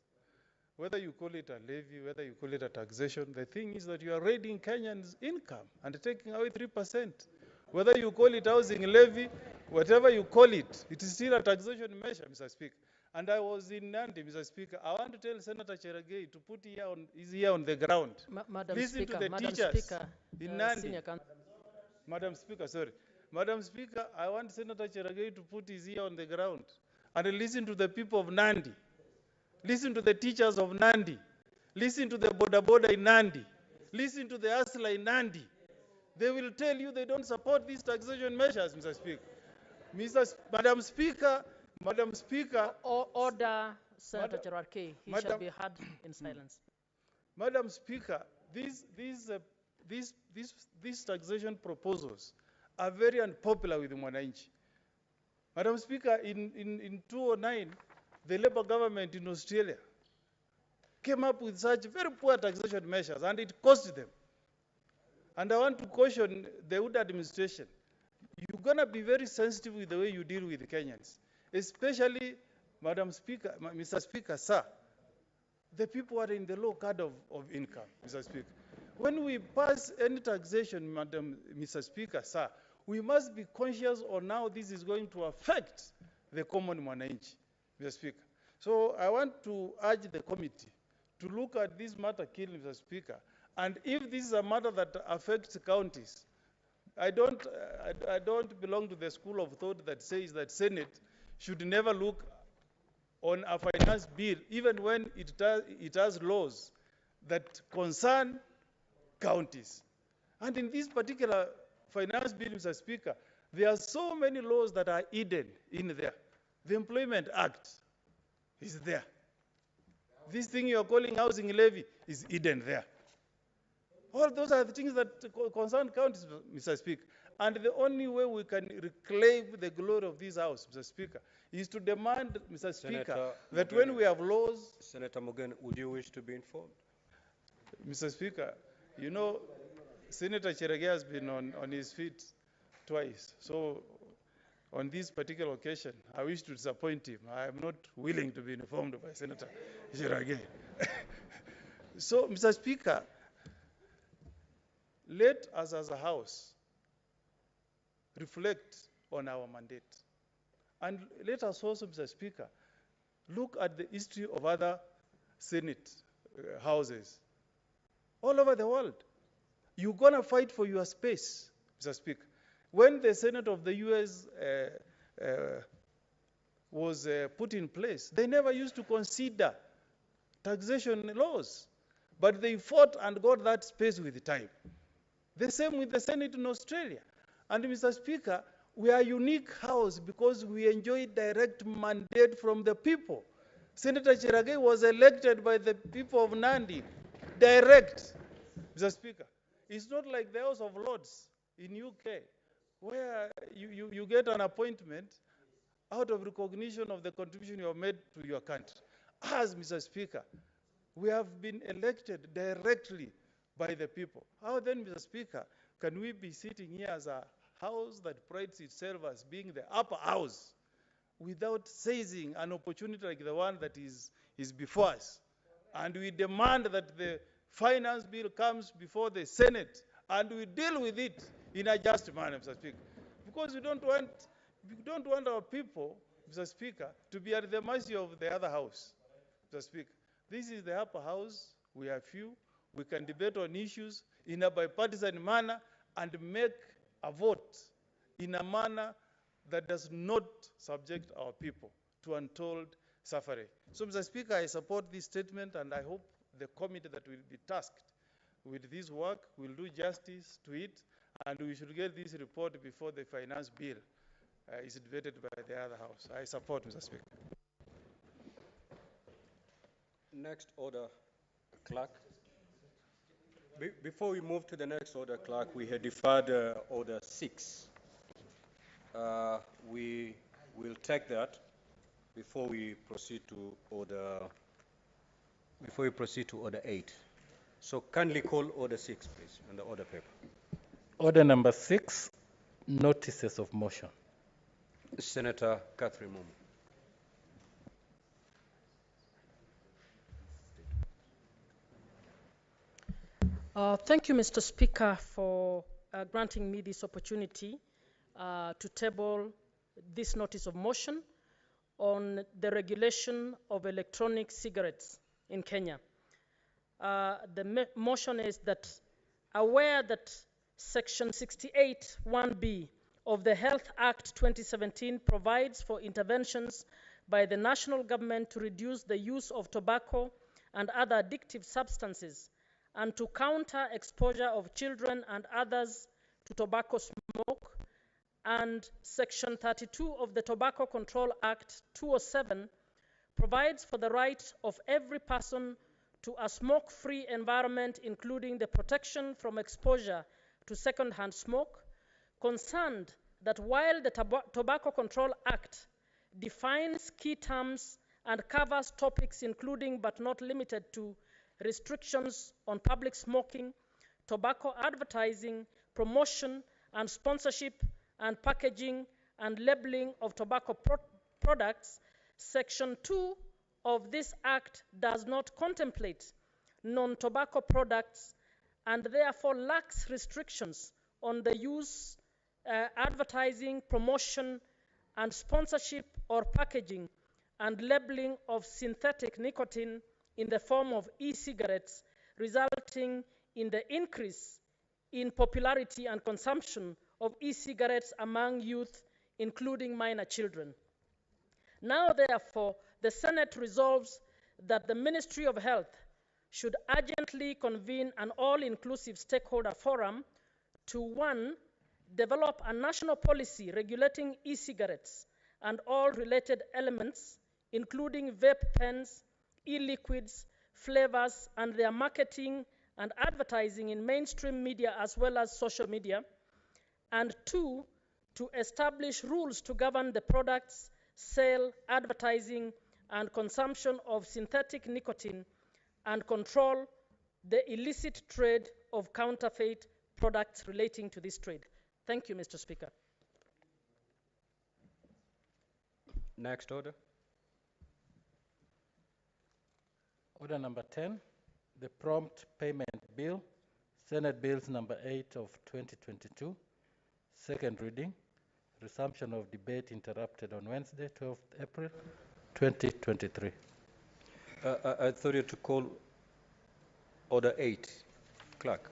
Speaker 1: Whether you call it a levy, whether you call it a taxation, the thing is that you are raiding Kenyans' income and taking away 3%. Whether you call it housing levy, whatever you call it, it is still a taxation measure, Mr. Speaker. And I was in Nandi, Mr. Speaker. I want to tell Senator Cherage to put his ear on the ground.
Speaker 4: Madam
Speaker 1: Listen
Speaker 4: Speaker,
Speaker 1: to the
Speaker 4: Madam
Speaker 1: teachers
Speaker 4: Speaker,
Speaker 1: in Nandi.
Speaker 4: Madam
Speaker 1: Speaker, I want Senator Cherage to put his ear on the ground and listen to the people of Nandi. Listen to the teachers of Nandi. Listen to the boda in Nandi. Listen to the Asla in Nandi. They will tell you they don't support these taxation measures, Mr. Speaker. Madam Speaker.
Speaker 4: Order, Senator Cherage. He shall be heard in silence.
Speaker 1: Madam Speaker, these taxation proposals are very unpopular with the Mwananchi. Madam Speaker, in 2009, the Labour government in Australia came up with such very poor taxation measures, and it cost them. And I want to caution the Wood administration. You're going to be very sensitive with the way you deal with the Kenyans, especially, Madam Speaker, Mr. Speaker, sir, the people are in the low card of income, Mr. Speaker. When we pass any taxation, Mr. Speaker, sir, we must be conscious on how this is going to affect the common Mwananchi, Mr. Speaker. So I want to urge the committee to look at this matter keenly, Mr. Speaker. And if this is a matter that affects counties, I don't belong to the school of thought that says that Senate should never look on a finance bill, even when it has laws that concern counties. And in this particular finance bill, Mr. Speaker, there are so many laws that are hidden in there. The Employment Act is there. This thing you are calling housing levy is hidden there. All those are the things that concern counties, Mr. Speaker. And the only way we can reclaim the glory of this House, Mr. Speaker, is to demand, Mr. Speaker, that when we have laws...
Speaker 3: Senator Mugen, would you wish to be informed?
Speaker 1: Mr. Speaker, you know, Senator Cherage has been on his feet twice. So on this particular occasion, I wish to disappoint him. I am not willing to be informed by Senator Cherage. So, Mr. Speaker, let us as a House reflect on our mandate. And let us also, Mr. Speaker, look at the history of other Senate houses all over the world. You're going to fight for your space, Mr. Speaker. When the Senate of the U.S. was put in place, they never used to consider taxation laws, but they fought and got that space with time. The same with the Senate in Australia. And Mr. Speaker, we are a unique house because we enjoy direct mandate from the people. Senator Cherage was elected by the people of Nandi, direct, Mr. Speaker. It's not like the House of Lords in UK, where you get an appointment out of recognition of the contribution you have made to your country. As, Mr. Speaker, we have been elected directly by the people. How then, Mr. Speaker, Can we be sitting here as a house that prides itself as being the upper house without seizing an opportunity like the one that is before us? And we demand that the finance bill comes before the Senate and we deal with it in a just manner, Mr. Speaker. Because we don't want our people, Mr. Speaker, to be at the mercy of the other house, Mr. Speaker. This is the upper house. We are few. We can debate on issues in a bipartisan manner and make a vote in a manner that does not subject our people to untold suffering. So, Mr. Speaker, I support this statement, and I hope the committee that will be tasked with this work will do justice to it, and we should get this report before the finance bill is debated by the other house. I support, Mr. Speaker.
Speaker 3: Next order, clerk. Before we move to the next order, clerk, we had deferred order 6. We will take that before we proceed to order 8. So kindly call order 6, please, on the order paper.
Speaker 7: Order number 6, notices of motion.
Speaker 3: Senator Catherine Mumu.
Speaker 4: Thank you, Mr. Speaker, for granting me this opportunity to table this notice of motion on the regulation of electronic cigarettes in Kenya. The motion is that aware that Section 68(1)(b) of the Health Act 2017 provides for interventions by the national government to reduce the use of tobacco and other addictive substances and to counter exposure of children and others to tobacco smoke, and Section 32 of the Tobacco Control Act 2007 provides for the right of every person to a smoke-free environment, including the protection from exposure to secondhand smoke, concerned that while the Tobacco Control Act defines key terms and covers topics including but not limited to restrictions on public smoking, tobacco advertising, promotion and sponsorship, and packaging and labeling of tobacco products, Section 2 of this Act does not contemplate non-tobacco products and therefore lacks restrictions on the use, advertising, promotion, and sponsorship or packaging and labeling of synthetic nicotine in the form of e-cigarettes, resulting in the increase in popularity and consumption of e-cigarettes among youth, including minor children. Now, therefore, the Senate resolves that the Ministry of Health should urgently convene an all-inclusive stakeholder forum to 1, develop a national policy regulating e-cigarettes and all related elements, including vape pens, e-liquids, flavors, and their marketing and advertising in mainstream media as well as social media, and 2, to establish rules to govern the products, sale, advertising, and consumption of synthetic nicotine and control the illicit trade of counterfeit products relating to this trade. Thank you, Mr. Speaker.
Speaker 3: Next order.
Speaker 7: Order number 10, the prompt payment bill, Senate Bills number 8 of 2022, second reading, resumption of debate interrupted on Wednesday, 12th April, 2023.
Speaker 3: I thought you to call order 8, clerk.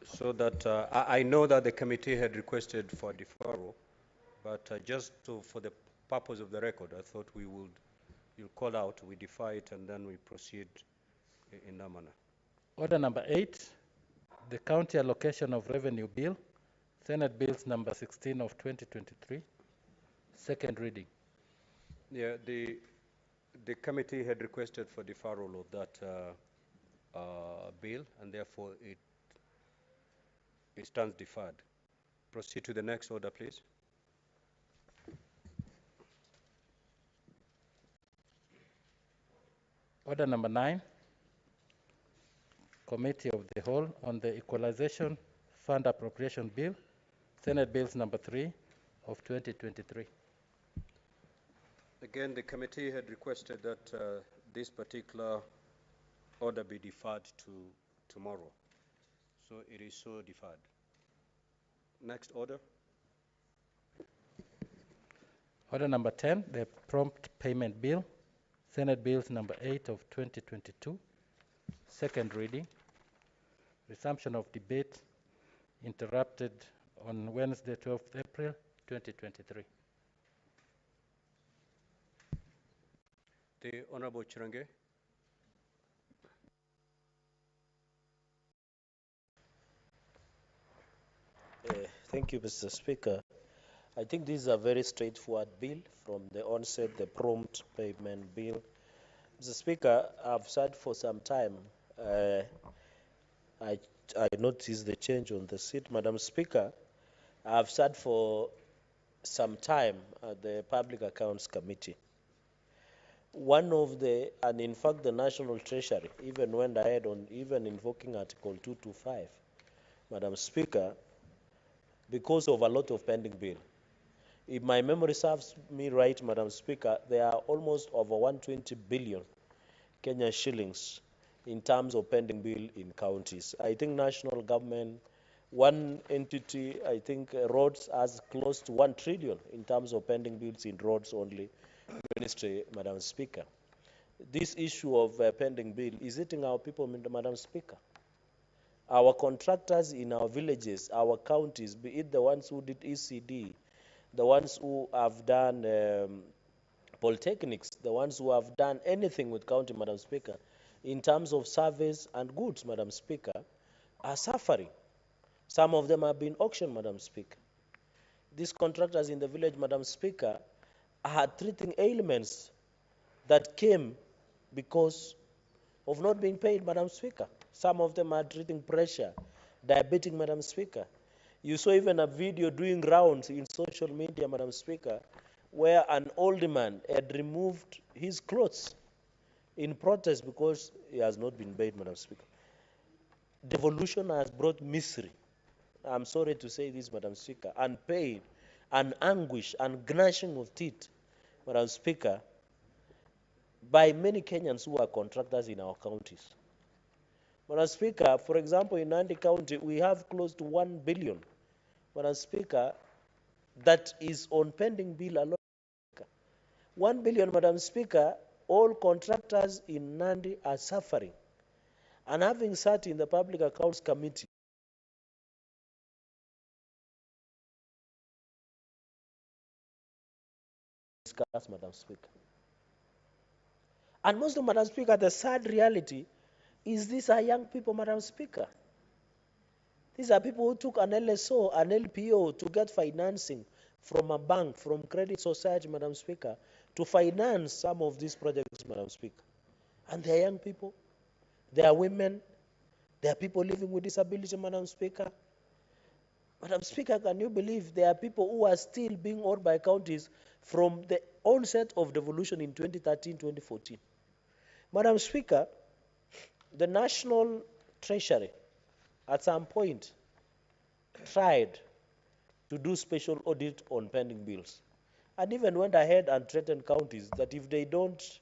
Speaker 3: So that I know that the committee had requested for deferral, but for the purpose of the record, I thought you'll call out, we defer it, and then we proceed in that manner.
Speaker 7: Order number 8, the County Allocation of Revenue Bill, Senate Bills number 16 of 2023, second reading.
Speaker 3: Yeah, the committee had requested for deferral of that bill, and therefore it stands deferred. Proceed to the next order, please.
Speaker 7: Order number 9, Committee of the Whole on the Equalization Fund Appropriation Bill, Senate Bills number 3 of 2023.
Speaker 3: Again, the committee had requested that this particular order be deferred to tomorrow. So it is so deferred. Next order.
Speaker 7: Order number 10, the Prompt Payment Bill, Senate Bills number 8 of 2022, second reading. Resumption of debate interrupted on Wednesday, 12th April, 2023.
Speaker 3: The Honorable Chirange.
Speaker 15: Thank you, Mr. Speaker. I think this is a very straightforward bill from the onset, the prompt payment bill. Mr. Speaker, I've sat for some time. I noticed the change on the seat, Madam Speaker. I've sat for some time at the Public Accounts Committee. One of the, and in fact the National Treasury even went ahead on even invoking Article 225, Madam Speaker, because of a lot of pending bill. If my memory serves me right, Madam Speaker, there are almost over 120 billion Kenyan shillings in terms of pending bill in counties. I think national government, one entity, I think roads has close to 1 trillion in terms of pending bills in roads only, ministry, Madam Speaker. This issue of pending bill is hitting our people, Madam Speaker. Our contractors in our villages, our counties, be it the ones who did ECD, the ones who have done polytechnics, the ones who have done anything with county, Madam Speaker, in terms of service and goods, Madam Speaker, are suffering. Some of them have been auctioned, Madam Speaker. These contractors in the village, Madam Speaker, are treating ailments that came because of not being paid, Madam Speaker. Some of them are treating pressure, diabetic, Madam Speaker. You saw even a video doing rounds in social media, Madam Speaker, where an old man had removed his clothes in protest because he has not been paid, Madam Speaker. Devolution has brought misery. I'm sorry to say this, Madam Speaker, and pain, and anguish, and gnashing of teeth, Madam Speaker, by many Kenyans who are contractors in our counties. Madam Speaker, for example, in Nandi County, we have close to 1 billion, Madam Speaker, that is on pending bill alone. 1 billion, Madam Speaker, all contractors in Nandi are suffering. And having sat in the Public Accounts Committee, discuss, Madam Speaker. And most of, Madam Speaker, the sad reality is these are young people, Madam Speaker. These are people who took an LSO, an LPO to get financing from a bank, from Credit Society, Madam Speaker, to finance some of these projects, Madam Speaker. And they are young people, they are women, they are people living with disability, Madam Speaker. Madam Speaker, can you believe there are people who are still being owed by counties from the onset of devolution in 2013, 2014? Madam Speaker, the National Treasury at some point tried to do special audit on pending bills and even went ahead and threatened counties that if they don't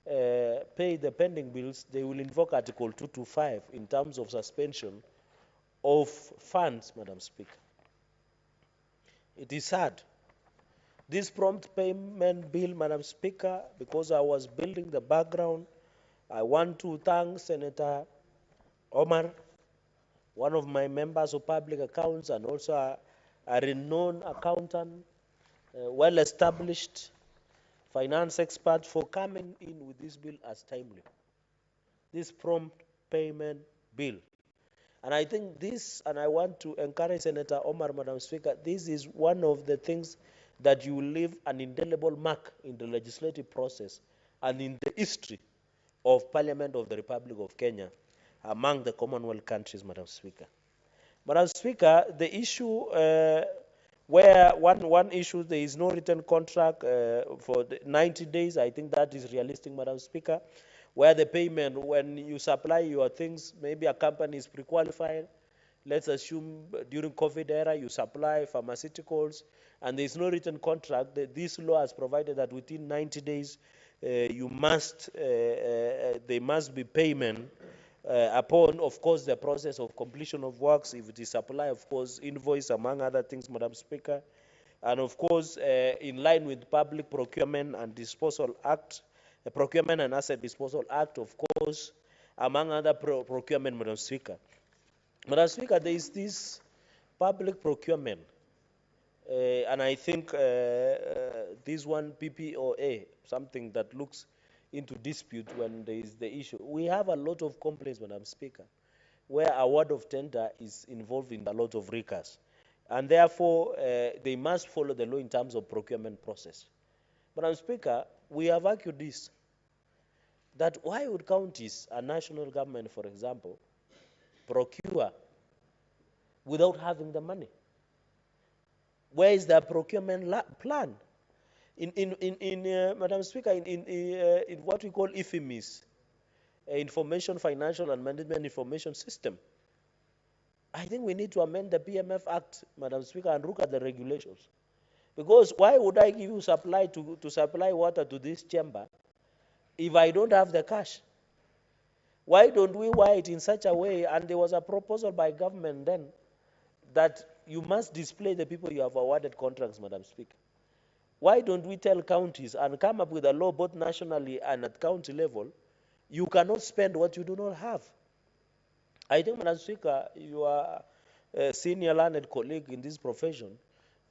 Speaker 15: pay the pending bills, they will invoke Article 225 in terms of suspension of funds, Madam Speaker. It is sad. This prompt payment bill, Madam Speaker, because I was building the background, I want to thank Senator Omar, one of my members of public accounts and also a renowned accountant, well-established finance expert, for coming in with this bill as timely. This prompt payment bill. And I think this, and I want to encourage Senator Omar, Madam Speaker, this is one of the things that you will leave an indelible mark in the legislative process and in the history of Parliament of the Republic of Kenya among the Commonwealth countries, Madam Speaker. Madam Speaker, the issue where one issue, there is no written contract for the 90 days, I think that is realistic, Madam Speaker. where the payment, when you supply your things, maybe a company is pre-qualified. Let's assume during COVID era, you supply pharmaceuticals, and there is no written contract. This law has provided that within 90 days, there must be payment upon, of course, the process of completion of works. If it is supply, of course, invoice, among other things, Madam Speaker. And of course, in line with Public Procurement and Disposal Act, the Procurement and Asset Disposal Act, of course, among other procurement, Madam Speaker. Madam Speaker, there is this public procurement, and I think this one PPOA, something that looks into dispute when there is the issue. We have a lot of complaints, Madam Speaker, where award of tender is involved in a lot of recurs. And therefore, they must follow the law in terms of procurement process. Madam Speaker, we have argued this, that why would counties and national government, for example, procure without having the money? Where is the procurement plan? Madam Speaker, in what we call IFMIS, Information Financial and Management Information System, I think we need to amend the PMF Act, Madam Speaker, and look at the regulations. Because why would I give you supply to supply water to this chamber if I don't have the cash? Why don't we wire it in such a way? And there was a proposal by government then that you must display the people you have awarded contracts, Madam Speaker. Why don't we tell counties and come up with a law both nationally and at county level? You cannot spend what you do not have. I think, Madam Speaker, you are a senior learned colleague in this profession,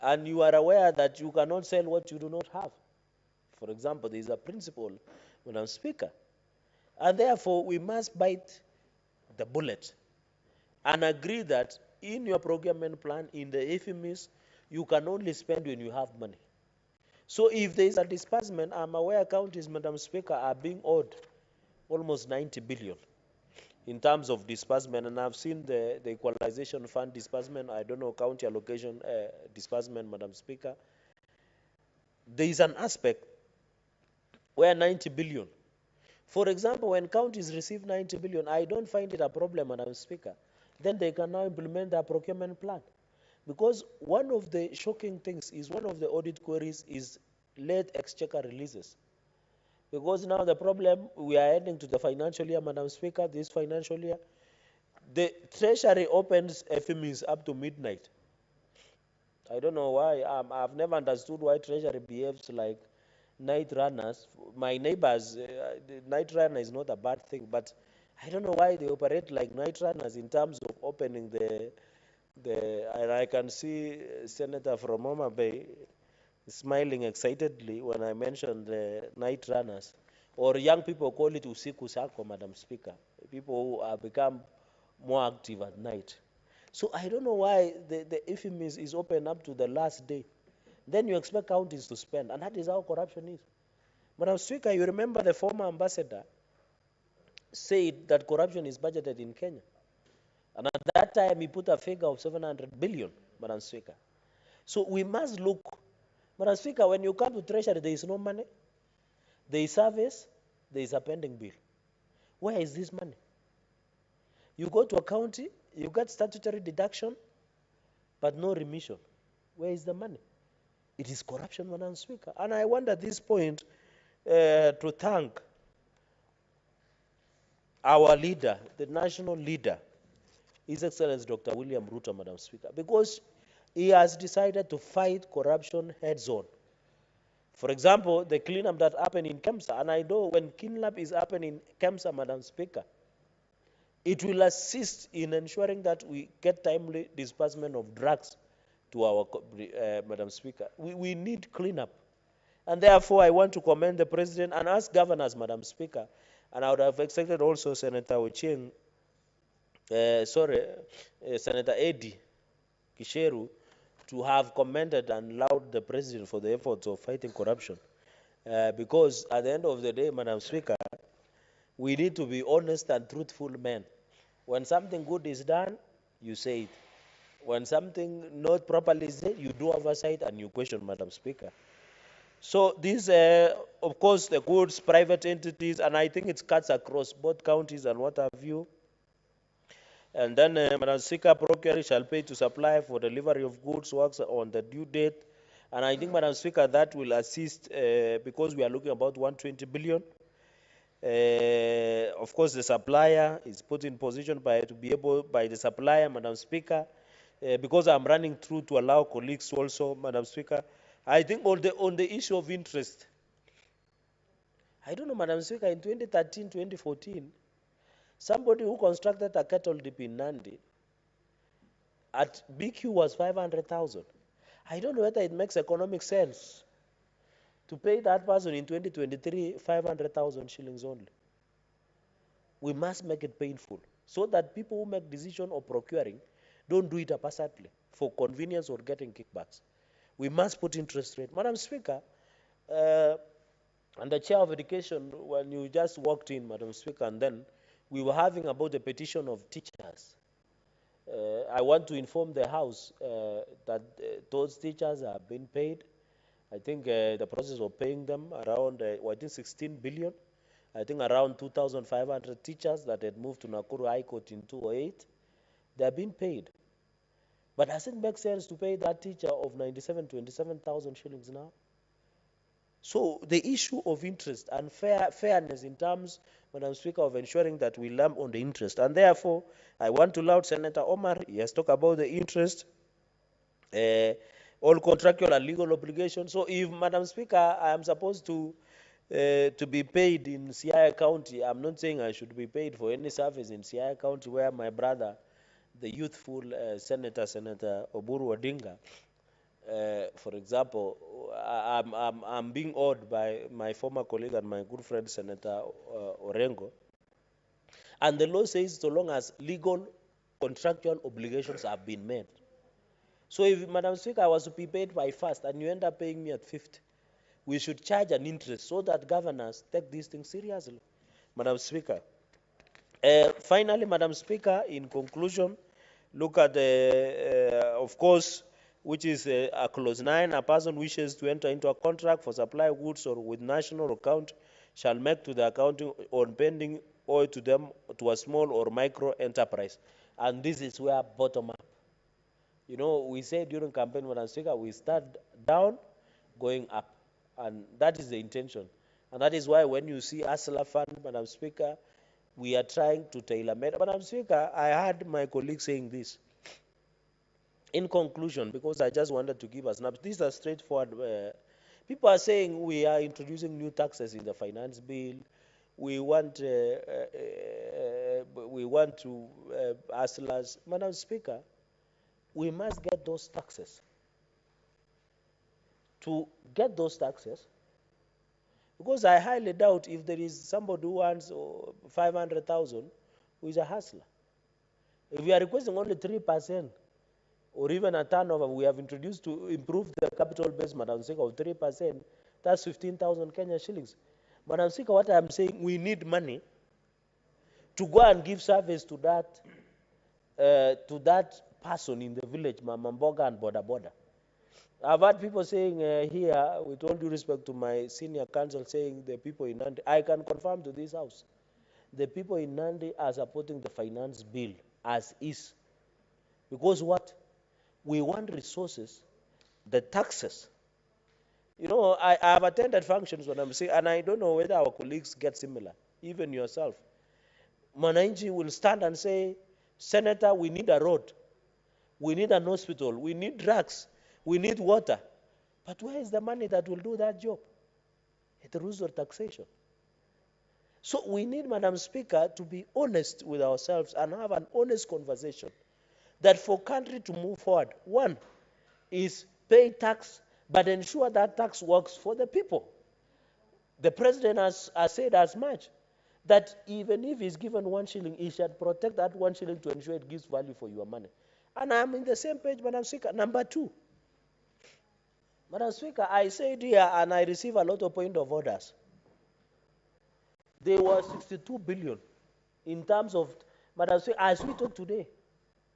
Speaker 15: and you are aware that you cannot sell what you do not have. For example, there is a principle, Madam Speaker. And therefore, we must bite the bullet and agree that in your procurement plan, in the FMEs, you can only spend when you have money. So if there is a disbursement, I'm aware counties, Madam Speaker, are being owed almost 90 billion in terms of disbursement, and I've seen the equalization fund disbursement, I don't know, county allocation disbursement, Madam Speaker. There is an aspect where 90 billion, for example, when counties receive 90 billion, I don't find it a problem, Madam Speaker. Then they can now implement their procurement plan. Because one of the shocking things is, one of the audit queries is late exchequer releases. Because now the problem, we are heading to the financial year, Madam Speaker, this financial year. The Treasury opens FMEs up to midnight. I don't know why. I've never understood why Treasury behaves like night runners. My neighbors, night runner is not a bad thing, but I don't know why they operate like night runners in terms of opening and I can see Senator from Homa Bay smiling excitedly when I mentioned the night runners. Or young people call it usiku sako, Madam Speaker. People who have become more active at night. So I don't know why the FMEs is open up to the last day. Then you expect counties to spend, and that is how corruption is. Madam Speaker, you remember the former ambassador said that corruption is budgeted in Kenya. And at that time, he put a figure of 700 billion, Madam Speaker. So we must look. Madam Speaker, when you come to Treasury, there is no money. There is service. There is a pending bill. Where is this money? You go to a county, you get statutory deduction, but no remission. Where is the money? It is corruption, Madam Speaker. And I want at this point to thank our leader, the national leader, His Excellency Dr. William Ruto, Madam Speaker, because he has decided to fight corruption heads on. For example, the cleanup that happened in Kemsa, and I know when cleanup is happening in Kemsa, Madam Speaker, it will assist in ensuring that we get timely disbursement of drugs to our, Madam Speaker. We need cleanup. And therefore, I want to commend the President and ask governors, Madam Speaker, and I would have expected also Senator Ochieng, Senator Eddie Kisheru, to have commended and lauded the President for the efforts of fighting corruption. Because at the end of the day, Madam Speaker, we need to be honest and truthful men. When something good is done, you say it. When something not properly is done, you do oversight and you question, Madam Speaker. So these, of course, the goods, private entities, and I think it cuts across both counties and what have you. And then Madam Speaker, procurator shall pay to supply for delivery of goods works on the due date. And I think, Madam Speaker, that will assist because we are looking about 120 billion. Of course, the supplier is put in position to be able, by the supplier, Madam Speaker, because I'm running through to allow colleagues also, Madam Speaker. I think on the issue of interest, I don't know, Madam Speaker, in 2013, 2014, somebody who constructed a cattle dip in Nandi at BQ was 500,000. I don't know whether it makes economic sense to pay that person in 2023 500,000 shillings only. We must make it painful so that people who make decision of procuring don't do it haphazardly for convenience or getting kickbacks. We must put interest rate. Madam Speaker, and the Chair of Education, when you just walked in, Madam Speaker, and then we were having about the petition of teachers. I want to inform the House that those teachers have been paid. I think the process of paying them around, I think 16 billion. I think around 2,500 teachers that had moved to Nakuru High Court in 2008, they have been paid. But does it make sense to pay that teacher of 27,000 shillings now? So the issue of interest and fairness in terms, Madam Speaker, of ensuring that we lamp on the interest. And therefore, I want to laud Senator Omar. He has talked about the interest, all contractual and legal obligations. So if, Madam Speaker, I am supposed to be paid in Siaya County, I'm not saying I should be paid for any service in Siaya County where my brother, the youthful Senator Oburu Odinga, for example, I'm being owed by my former colleague and my good friend, Senator Orengo. And the law says so long as legal contractual obligations have been made. So if, Madam Speaker, I was to be paid by first and you end up paying me at 50, we should charge an interest so that governors take these things seriously, Madam Speaker. Finally, Madam Speaker, in conclusion, look at the, of course, which is a clause 9, a person wishes to enter into a contract for supply of goods or with national account shall make to the accounting on pending or to them to a small or micro enterprise. And this is where bottom up. You know, we say during campaign, Madam Speaker, we start down, going up. And that is the intention. And that is why when you see Asla Fund, Madam Speaker, we are trying to tailor-make. Madam Speaker, I heard my colleague saying this. In conclusion, because I just wanted to give a snap, these are straightforward. People are saying we are introducing new taxes in the finance bill. We want to Asla's. Madam Speaker, we must get those taxes. To get those taxes, because I highly doubt if there is somebody who wants 500,000 who is a hustler. If we are requesting only 3%, or even a turnover, we have introduced to improve the capital base, Madam Speaker, of 3%, that's 15,000 Kenya shillings. Madam Speaker, what I'm saying, we need money to go and give service to that person in the village, Mamamboga and Boda. I've heard people saying here, with all due respect to my senior counsel, saying the people in Nandi, I can confirm to this House, the people in Nandi are supporting the finance bill as is. Because what? We want resources, the taxes. You know, I have attended functions when I'm saying, and I don't know whether our colleagues get similar, even yourself. Mwananchi will stand and say, Senator, we need a road, we need an hospital, we need drugs, we need water. But where is the money that will do that job? It rules on taxation. So we need, Madam Speaker, to be honest with ourselves and have an honest conversation that for country to move forward, one is pay tax, but ensure that tax works for the people. The president has said as much, that even if he's given 1 shilling, he should protect that 1 shilling to ensure it gives value for your money. And I'm in the same page, Madam Speaker. Number 2, Madam Speaker, I said here, and I receive a lot of point of orders. There was 62 billion in terms of, Madam Speaker, as we talk today,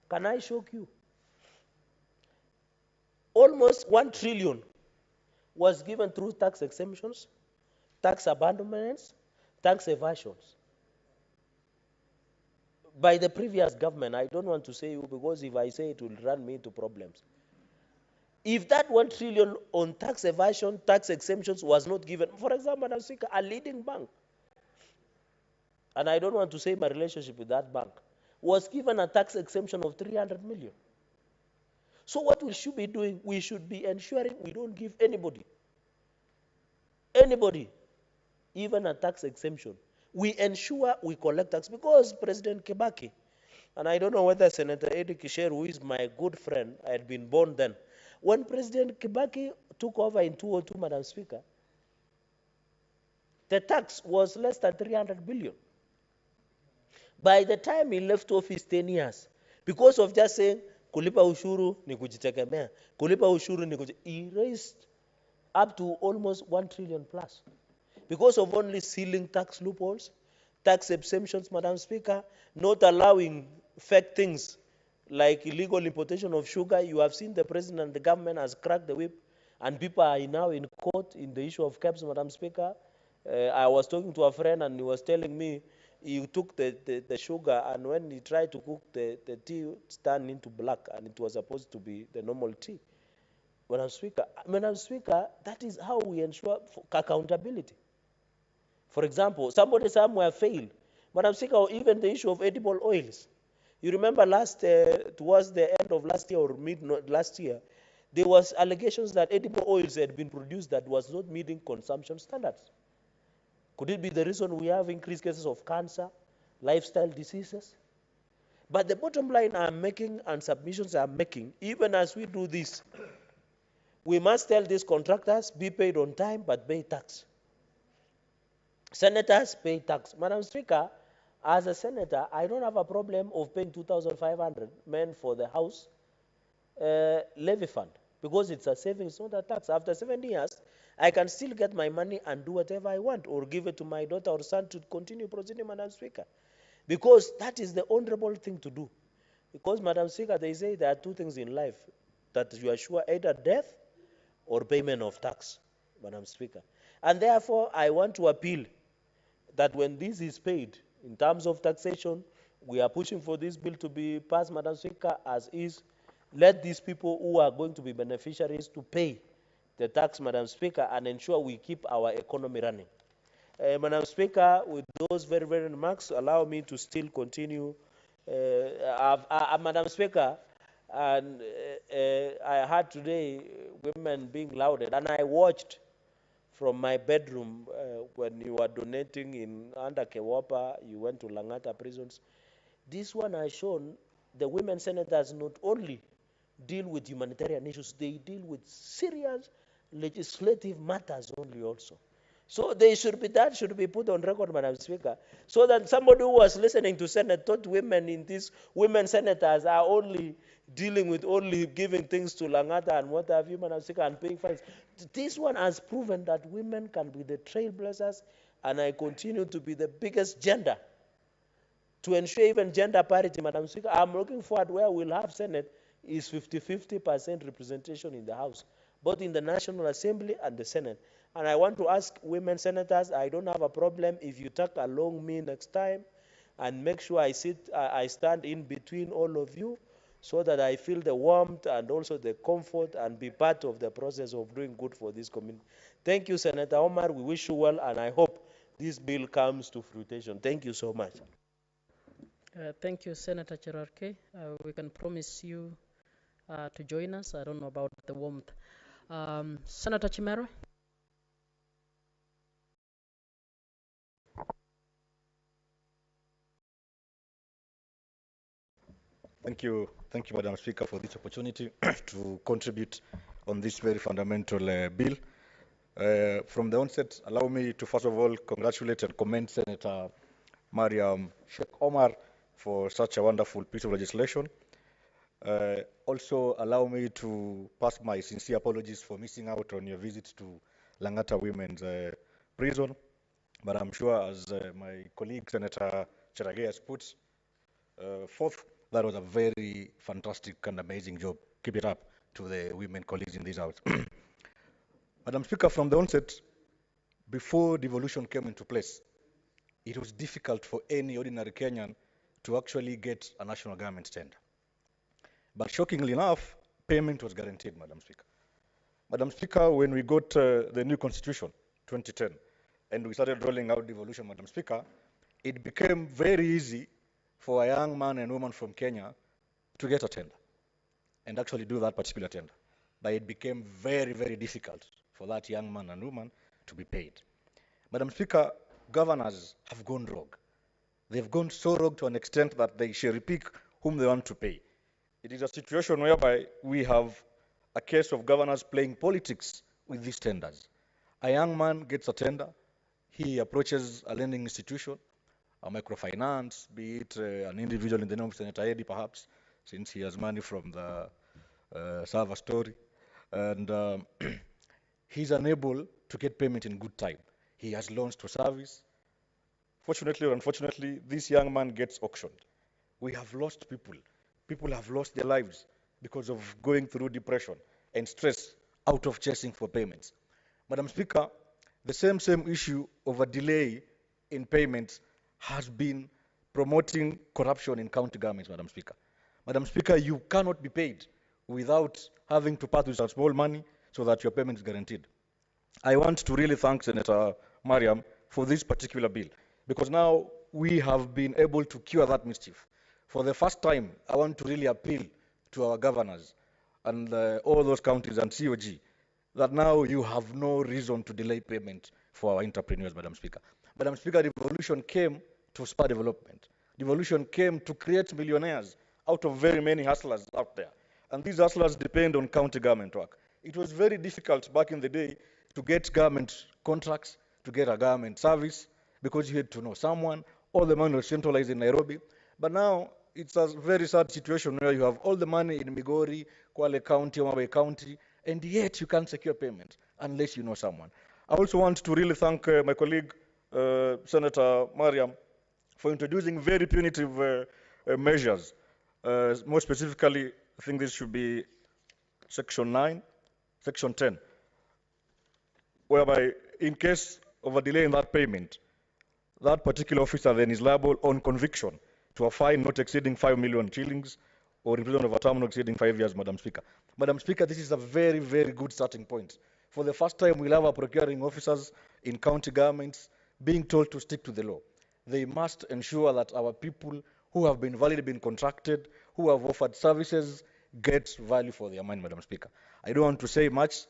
Speaker 15: can I shock you? Almost 1 trillion was given through tax exemptions, tax abandonments, tax evasions by the previous government. I don't want to say you because if I say it will run me into problems. If that 1 trillion on tax evasion, tax exemptions was not given, for example, Madam Speaker, a leading bank, and I don't want to say my relationship with that bank, was given a tax exemption of 300 million. So what we should be doing, we should be ensuring we don't give anybody, even a tax exemption. We ensure we collect tax because President Kibaki, and I don't know whether Senator Eddie Kisher, who is my good friend, I had been born then. When President Kibaki took over in 2002, Madam Speaker, the tax was less than 300 billion. By the time he left office 10 years, because of just saying, kulipa ushuru ni kujitegemea, kulipa ushuru ni he raised up to almost 1 trillion plus. Because of only sealing tax loopholes, tax exemptions, Madam Speaker, not allowing fake things like illegal importation of sugar. You have seen the president and the government has cracked the whip, and people are now in court in the issue of caps, Madam Speaker. I was talking to a friend and he was telling me he took the sugar, and when he tried to cook the tea, turned into black, and it was supposed to be the normal tea. Madam Speaker, that is how we ensure accountability. For example, somebody somewhere failed. Madam Speaker, even the issue of edible oils. You remember towards the end of last year or mid last year, there was allegations that edible oils had been produced that was not meeting consumption standards. Could it be the reason we have increased cases of cancer, lifestyle diseases? But the bottom line I'm making and submissions I'm making, even as we do this, we must tell these contractors, be paid on time, but pay tax. Senators pay tax. Madam Speaker, as a senator, I don't have a problem of paying 2,500 men for the house levy fund because it's a savings, not a tax. After 7 years, I can still get my money and do whatever I want or give it to my daughter or son to continue proceeding, Madam Speaker. Because that is the honorable thing to do. Because, Madam Speaker, they say there are two things in life that you are sure, either death or payment of tax, Madam Speaker. And therefore, I want to appeal that when this is paid, in terms of taxation, we are pushing for this bill to be passed, Madam Speaker, as is. Let these people who are going to be beneficiaries to pay the tax, Madam Speaker, and ensure we keep our economy running. Madam Speaker, with those very, very remarks, allow me to still continue. Madam Speaker, and I heard today women being lauded, and I watched from my bedroom when you were donating under Kewapa, you went to Langata prisons. This one has shown the women senators not only deal with humanitarian issues, they deal with serious legislative matters only also. So that should be put on record, Madam Speaker, so that somebody who was listening to Senate thought women in these women senators are only dealing with only giving things to Langata and what have you, Madam Speaker, and paying fines. This one has proven that women can be the trailblazers, and I continue to be the biggest gender to ensure even gender parity, Madam Speaker. I'm looking forward where we'll have Senate is 50-50% representation in the House, both in the National Assembly and the Senate. And I want to ask women senators, I don't have a problem if you tag along me next time and make sure I stand in between all of you so that I feel the warmth and also the comfort and be part of the process of doing good for this community. Thank you, Senator Omar. We wish you well, and I hope this bill comes to fruition. Thank you so much.
Speaker 4: Thank you, Senator Cherarke. We can promise you to join us. I don't know about the warmth. Senator Chimero.
Speaker 18: Thank you, Madam Speaker, for this opportunity to contribute on this very fundamental bill. From the onset, allow me to first of all congratulate and commend Senator Mariam Sheikh Omar for such a wonderful piece of legislation. Also, allow me to pass my sincere apologies for missing out on your visit to Langata Women's Prison. But I'm sure, as my colleague Senator Cherarke has put forth, that was a very fantastic and amazing job. Keep it up to the women colleagues in this house. Madam Speaker, from the onset, before devolution came into place, it was difficult for any ordinary Kenyan to actually get a national government tender. But shockingly enough, payment was guaranteed, Madam Speaker. Madam Speaker, when we got the new constitution, 2010, and we started rolling out devolution, Madam Speaker, it became very easy for a young man and woman from Kenya to get a tender and actually do that particular tender. But it became very, very difficult for that young man and woman to be paid. Madam Speaker, governors have gone rogue. They've gone so rogue to an extent that they cherry pick whom they want to pay. It is a situation whereby we have a case of governors playing politics with these tenders. A young man gets a tender, he approaches a lending institution, a microfinance, be it an individual in the name of Senator Eddy perhaps, since he has money from the server story, and he's unable to get payment in good time. He has loans to service. Fortunately or unfortunately, this young man gets auctioned. We have lost people. People have lost their lives because of going through depression and stress out of chasing for payments. Madam Speaker, the same issue of a delay in payments has been promoting corruption in county governments, Madam Speaker. Madam Speaker, you cannot be paid without having to part with some small money so that your payment is guaranteed. I want to really thank Senator Mariam for this particular bill, because now we have been able to cure that mischief. For the first time, I want to really appeal to our governors and all those counties and COG that now you have no reason to delay payment for our entrepreneurs, Madam Speaker. Madam Speaker, devolution came to spur development. Devolution came to create millionaires out of very many hustlers out there. And these hustlers depend on county government work. It was very difficult back in the day to get government contracts, to get a government service, because you had to know someone. All the money was centralized in Nairobi. But now it's a very sad situation where you have all the money in Migori, Kwale County, Omabay County, and yet you can't secure payment unless you know someone. I also want to really thank my colleague, Senator Mariam, for introducing very punitive measures. More specifically, I think this should be Section 9, Section 10, whereby in case of a delay in that payment, that particular officer then is liable on conviction to a fine not exceeding 5 million shillings or imprisonment of a term not exceeding 5 years, Madam Speaker. Madam Speaker, this is a very, very good starting point. For the first time, we'll have our procuring officers in county governments being told to stick to the law. They must ensure that our people who have been validly been contracted, who have offered services, get value for their money, Madam Speaker. I don't want to say much.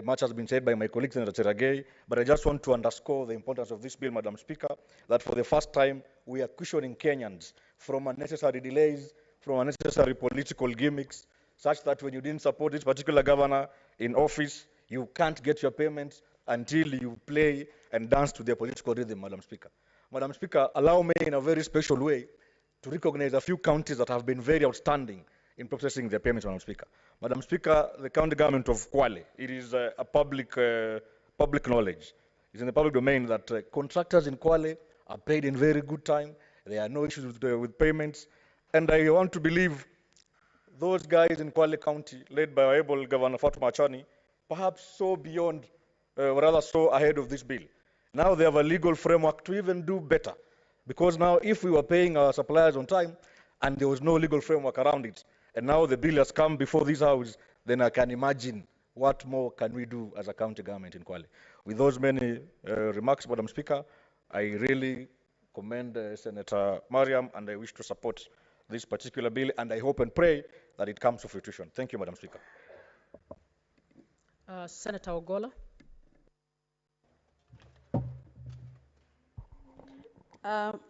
Speaker 18: Much has been said by my colleague, Senator Cheragei, but I just want to underscore the importance of this bill, Madam Speaker, that for the first time, we are cushioning Kenyans from unnecessary delays, from unnecessary political gimmicks, such that when you didn't support this particular governor in office, you can't get your payments until you play and dance to their political rhythm, Madam Speaker. Madam Speaker, allow me in a very special way to recognize a few counties that have been very outstanding in processing their payments, Madam Speaker. Madam Speaker, the county government of Kwale, it is a public knowledge. It's in the public domain that contractors in Kwale are paid in very good time. There are no issues with payments. And I want to believe those guys in Kwale County, led by our able Governor Fatuma Achani, perhaps saw beyond, or rather saw ahead of this bill. Now they have a legal framework to even do better. Because now if we were paying our suppliers on time and there was no legal framework around it, and now the bill has come before this house, then I can imagine what more can we do as a county government in Kwale. With those many remarks, Madam Speaker, I really commend Senator Mariam, and I wish to support this particular bill, and I hope and pray that it comes to fruition. Thank you, Madam Speaker.
Speaker 4: Senator Ogola.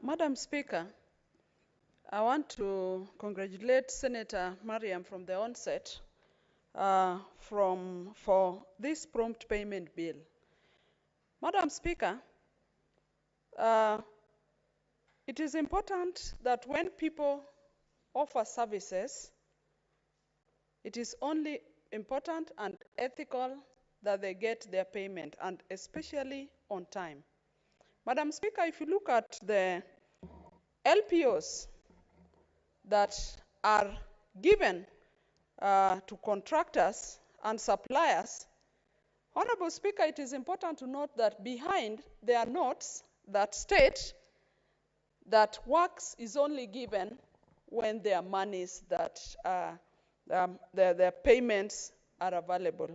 Speaker 21: Madam Speaker, I want to congratulate Senator Mariam from the onset for this prompt payment bill. Madam Speaker, it is important that when people offer services, it is only important and ethical that they get their payment, and especially on time. Madam Speaker, if you look at the LPOs that are given to contractors and suppliers, Honorable Speaker, it is important to note that behind there are notes that state that works is only given when there are monies that their payments are available,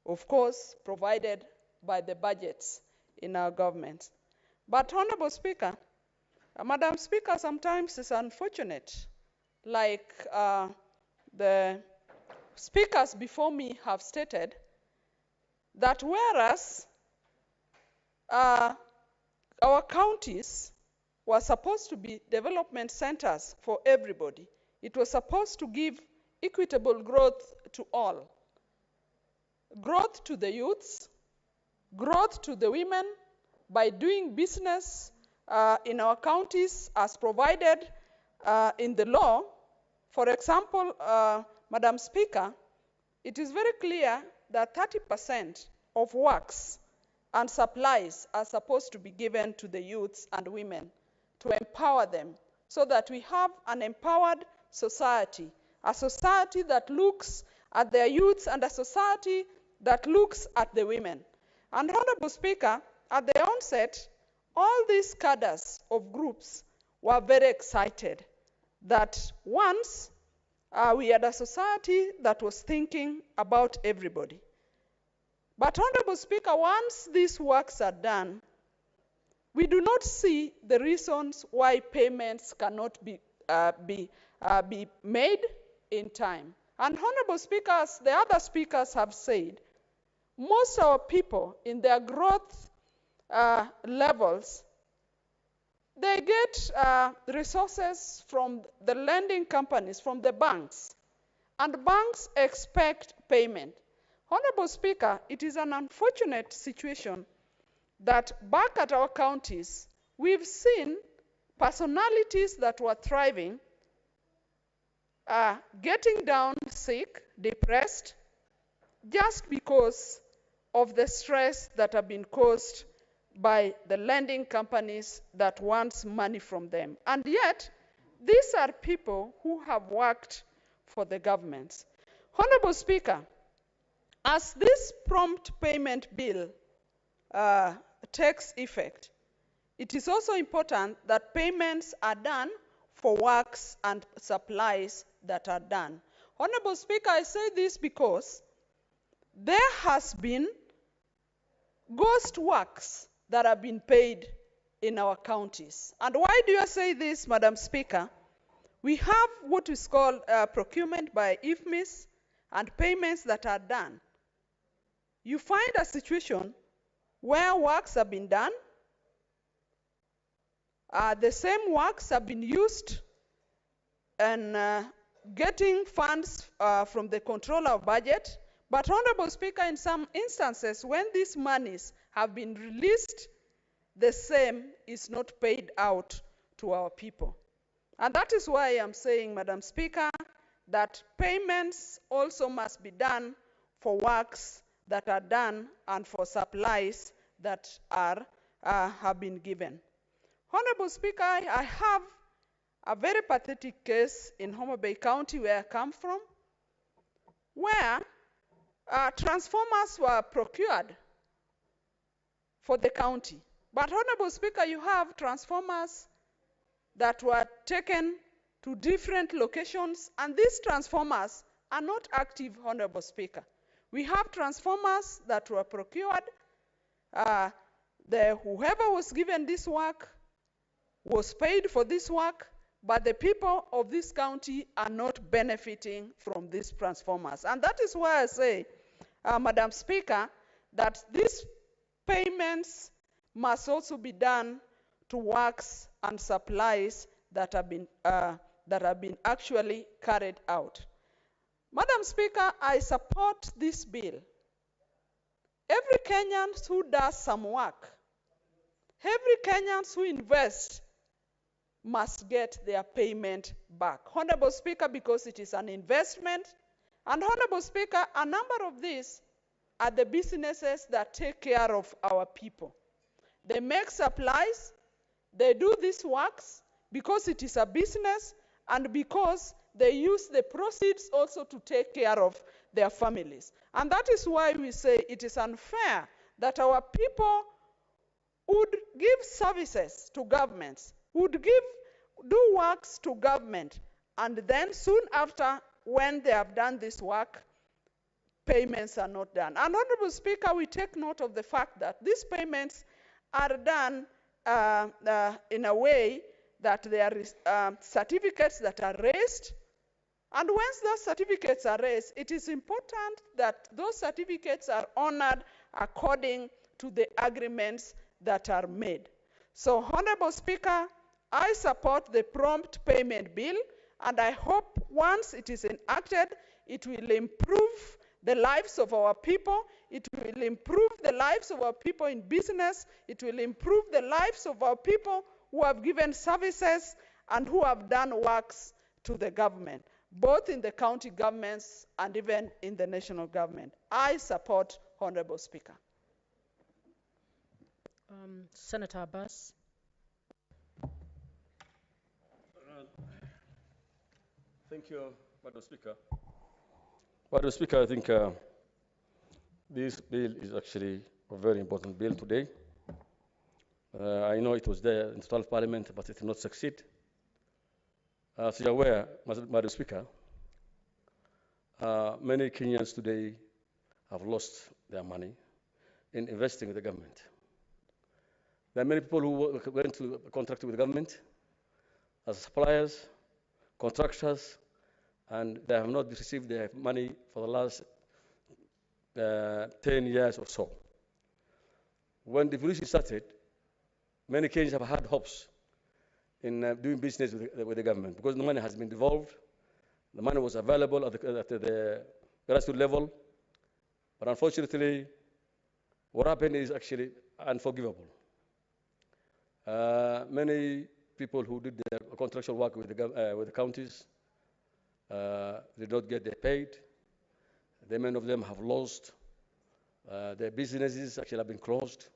Speaker 21: of course, provided by the budgets in our government. But, Honorable Speaker, Madam Speaker, sometimes it's unfortunate, like the speakers before me have stated, that whereas our counties were supposed to be development centers for everybody, it was supposed to give equitable growth to all. Growth to the youths, growth to the women by doing business in our counties as provided in the law. For example, Madam Speaker, it is very clear that 30% of works and supplies are supposed to be given to the youths and women to empower them so that we have an empowered society, a society that looks at their youths and a society that looks at the women. And Honorable Speaker, at the onset, all these cadres of groups were very excited that once we had a society that was thinking about everybody. But Honorable Speaker, once these works are done, we do not see the reasons why payments cannot be made in time. And Honorable Speaker, as the other speakers have said, most of our people in their growth levels, they get resources from the lending companies, from the banks, and banks expect payment. Honorable Speaker, it is an unfortunate situation that back at our counties, we've seen personalities that were thriving getting down sick, depressed, just because of the stress that have been caused by the lending companies that wants money from them. And yet, these are people who have worked for the governments. Honorable Speaker, as this prompt payment bill takes effect, it is also important that payments are done for works and supplies that are done. Honorable Speaker, I say this because there has been ghost works that have been paid in our counties. And why do I say this, Madam Speaker? We have what is called procurement by IFMIS and payments that are done. You find a situation where works have been done, the same works have been used and getting funds from the controller of budget. But Honorable Speaker, in some instances, when these monies have been released, the same is not paid out to our people. And that is why I am saying, Madam Speaker, that payments also must be done for works that are done and for supplies that have been given. Honorable Speaker, I have a very pathetic case in Homa Bay County where I come from, where transformers were procured for the county. But Honorable Speaker, you have transformers that were taken to different locations, and these transformers are not active, Honorable Speaker. We have transformers that were procured. Whoever was given this work was paid for this work, but the people of this county are not benefiting from these transformers. And that is why I say, Madam Speaker, that these payments must also be done to works and supplies that have been actually carried out. Madam Speaker, I support this bill. Every Kenyan who does some work, every Kenyan who invests must get their payment back. Honorable Speaker, because it is an investment. And Honorable Speaker, a number of these are the businesses that take care of our people. They make supplies, they do these works because it is a business and because they use the proceeds also to take care of their families. And that is why we say it is unfair that our people would give services to governments, would do works to government, and then soon after, when they have done this work, payments are not done. And Honorable Speaker, we take note of the fact that these payments are done in a way that there is certificates that are raised. And once those certificates are raised, it is important that those certificates are honored according to the agreements that are made. So, Honorable Speaker, I support the prompt payment bill, and I hope once it is enacted, it will improve the lives of our people, it will improve the lives of our people in business, it will improve the lives of our people who have given services and who have done works to the government, both in the county governments and even in the national government. I support, Honorable Speaker.
Speaker 4: Senator Abbas.
Speaker 11: Thank you, Madam Speaker. Madam Speaker, I think this bill is actually a very important bill today. I know it was there in the Parliament, but it did not succeed. As you're aware, Madam Speaker, many Kenyans today have lost their money in investing with the government. There are many people who went to contract with the government as suppliers, contractors, and they have not received their money for the last 10 years or so. When devolution started, many Kenyans have had hopes in doing business with the government because the money has been devolved, the money was available at the grassroots level, but unfortunately, what happened is actually unforgivable. Many people who did their contractual work with the counties, they don't get their paid. Many of them have lost. Their businesses actually have been closed.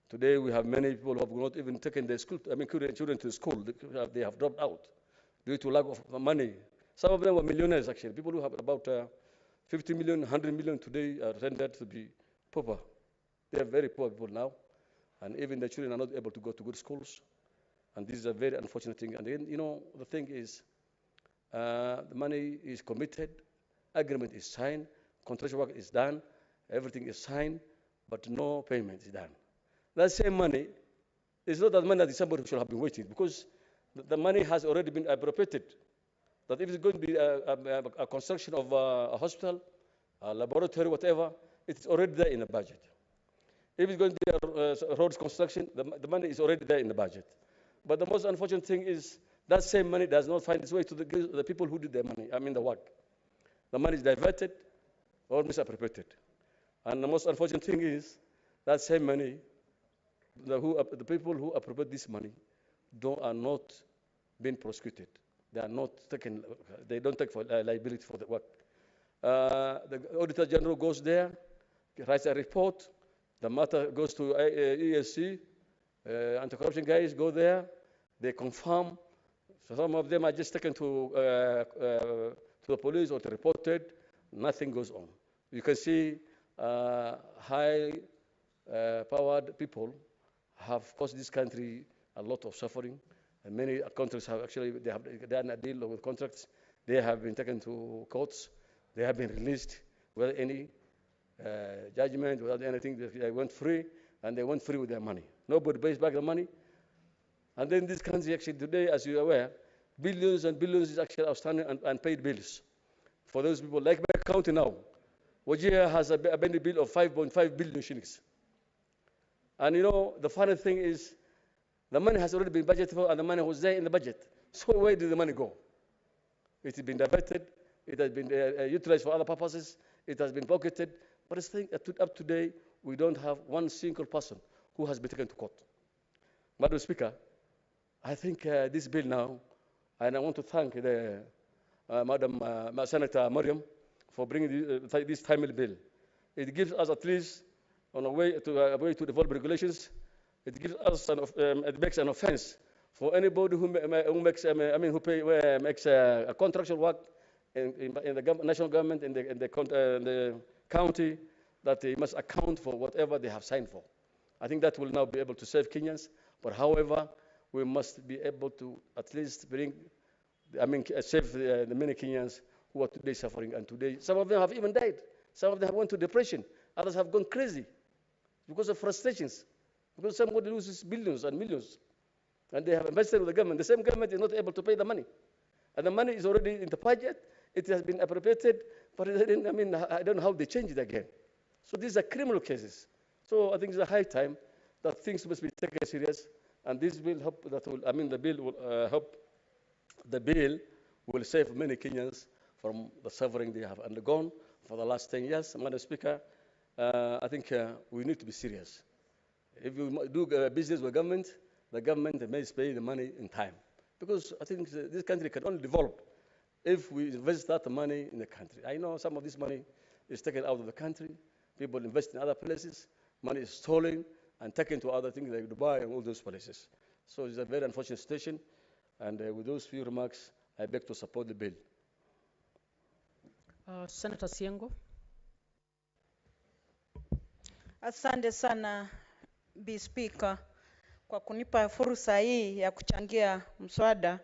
Speaker 11: Today we have many people who have not even taken their school, children to school. They have dropped out due to lack of money. Some of them were millionaires actually. People who have about 50 million, 100 million today are rendered to be pauper. They are very poor people now. And even the children are not able to go to good schools. And this is a very unfortunate thing. And then, the thing is, the money is committed, agreement is signed, contractual work is done, everything is signed, but no payment is done. That same money is not that money that somebody should have been waiting, because the money has already been appropriated. That if it's going to be a construction of a hospital, a laboratory, whatever, it's already there in the budget. If it's going to be a roads construction, the money is already there in the budget. But the most unfortunate thing is that same money does not find its way to the people who did the work. The money is diverted or misappropriated. And the most unfortunate thing is that same money, the people who appropriate this money are not being prosecuted. They are not taken, they don't take liability for the work. The Auditor General goes there, writes a report, the matter goes to ESC, anti-corruption guys go there, they confirm. So some of them are just taken to the police or reported, nothing goes on. You can see high-powered people have caused this country a lot of suffering. And many countries have actually, they have done a deal with contracts. They have been taken to courts. They have been released without any judgment, without anything. They went free, and they went free with their money. Nobody pays back the money. And then this country actually today, as you're aware, billions and billions is actually outstanding and unpaid bills for those people. Like my county now, Wajir has a pending bill of 5.5 billion shillings. And the funny thing is, the money has already been budgeted for, and the money was there in the budget. So where did the money go? It has been diverted. It has been utilized for other purposes. It has been pocketed. But I think up to today, we don't have one single person who has been taken to court. Madam Speaker, I think this bill now, and I want to thank Madam Senator Mariam for bringing this timely bill. It gives us at least on a way to develop regulations. It gives us it makes an offense for anybody who makes a contractual work in the national government, in the county, that they must account for whatever they have signed for. I think that will now be able to save Kenyans. But however, we must be able to at least save the many Kenyans who are today suffering. And today, some of them have even died. Some of them have gone to depression. Others have gone crazy because of frustrations. Because somebody loses billions and millions. And they have invested with the government. The same government is not able to pay the money. And the money is already in the budget. It has been appropriated. But I don't know how they change it again. So these are criminal cases. So I think it's a high time that things must be taken serious. And this will help, the bill will help. The bill will save many Kenyans from the suffering they have undergone for the last 10 years. Madam Speaker, I think we need to be serious. If you do business with government, the government must pay the money in time. Because I think this country can only develop if we invest that money in the country. I know some of this money is taken out of the country. People invest in other places. Money is stolen and taken to other things like Dubai and all those places. So it's a very unfortunate situation. And with those few remarks, I beg to support the bill.
Speaker 4: Senator Siengo.
Speaker 8: Asante sana, Bi Speaker, kwa kunipa fursa hii ya kuchangia mswada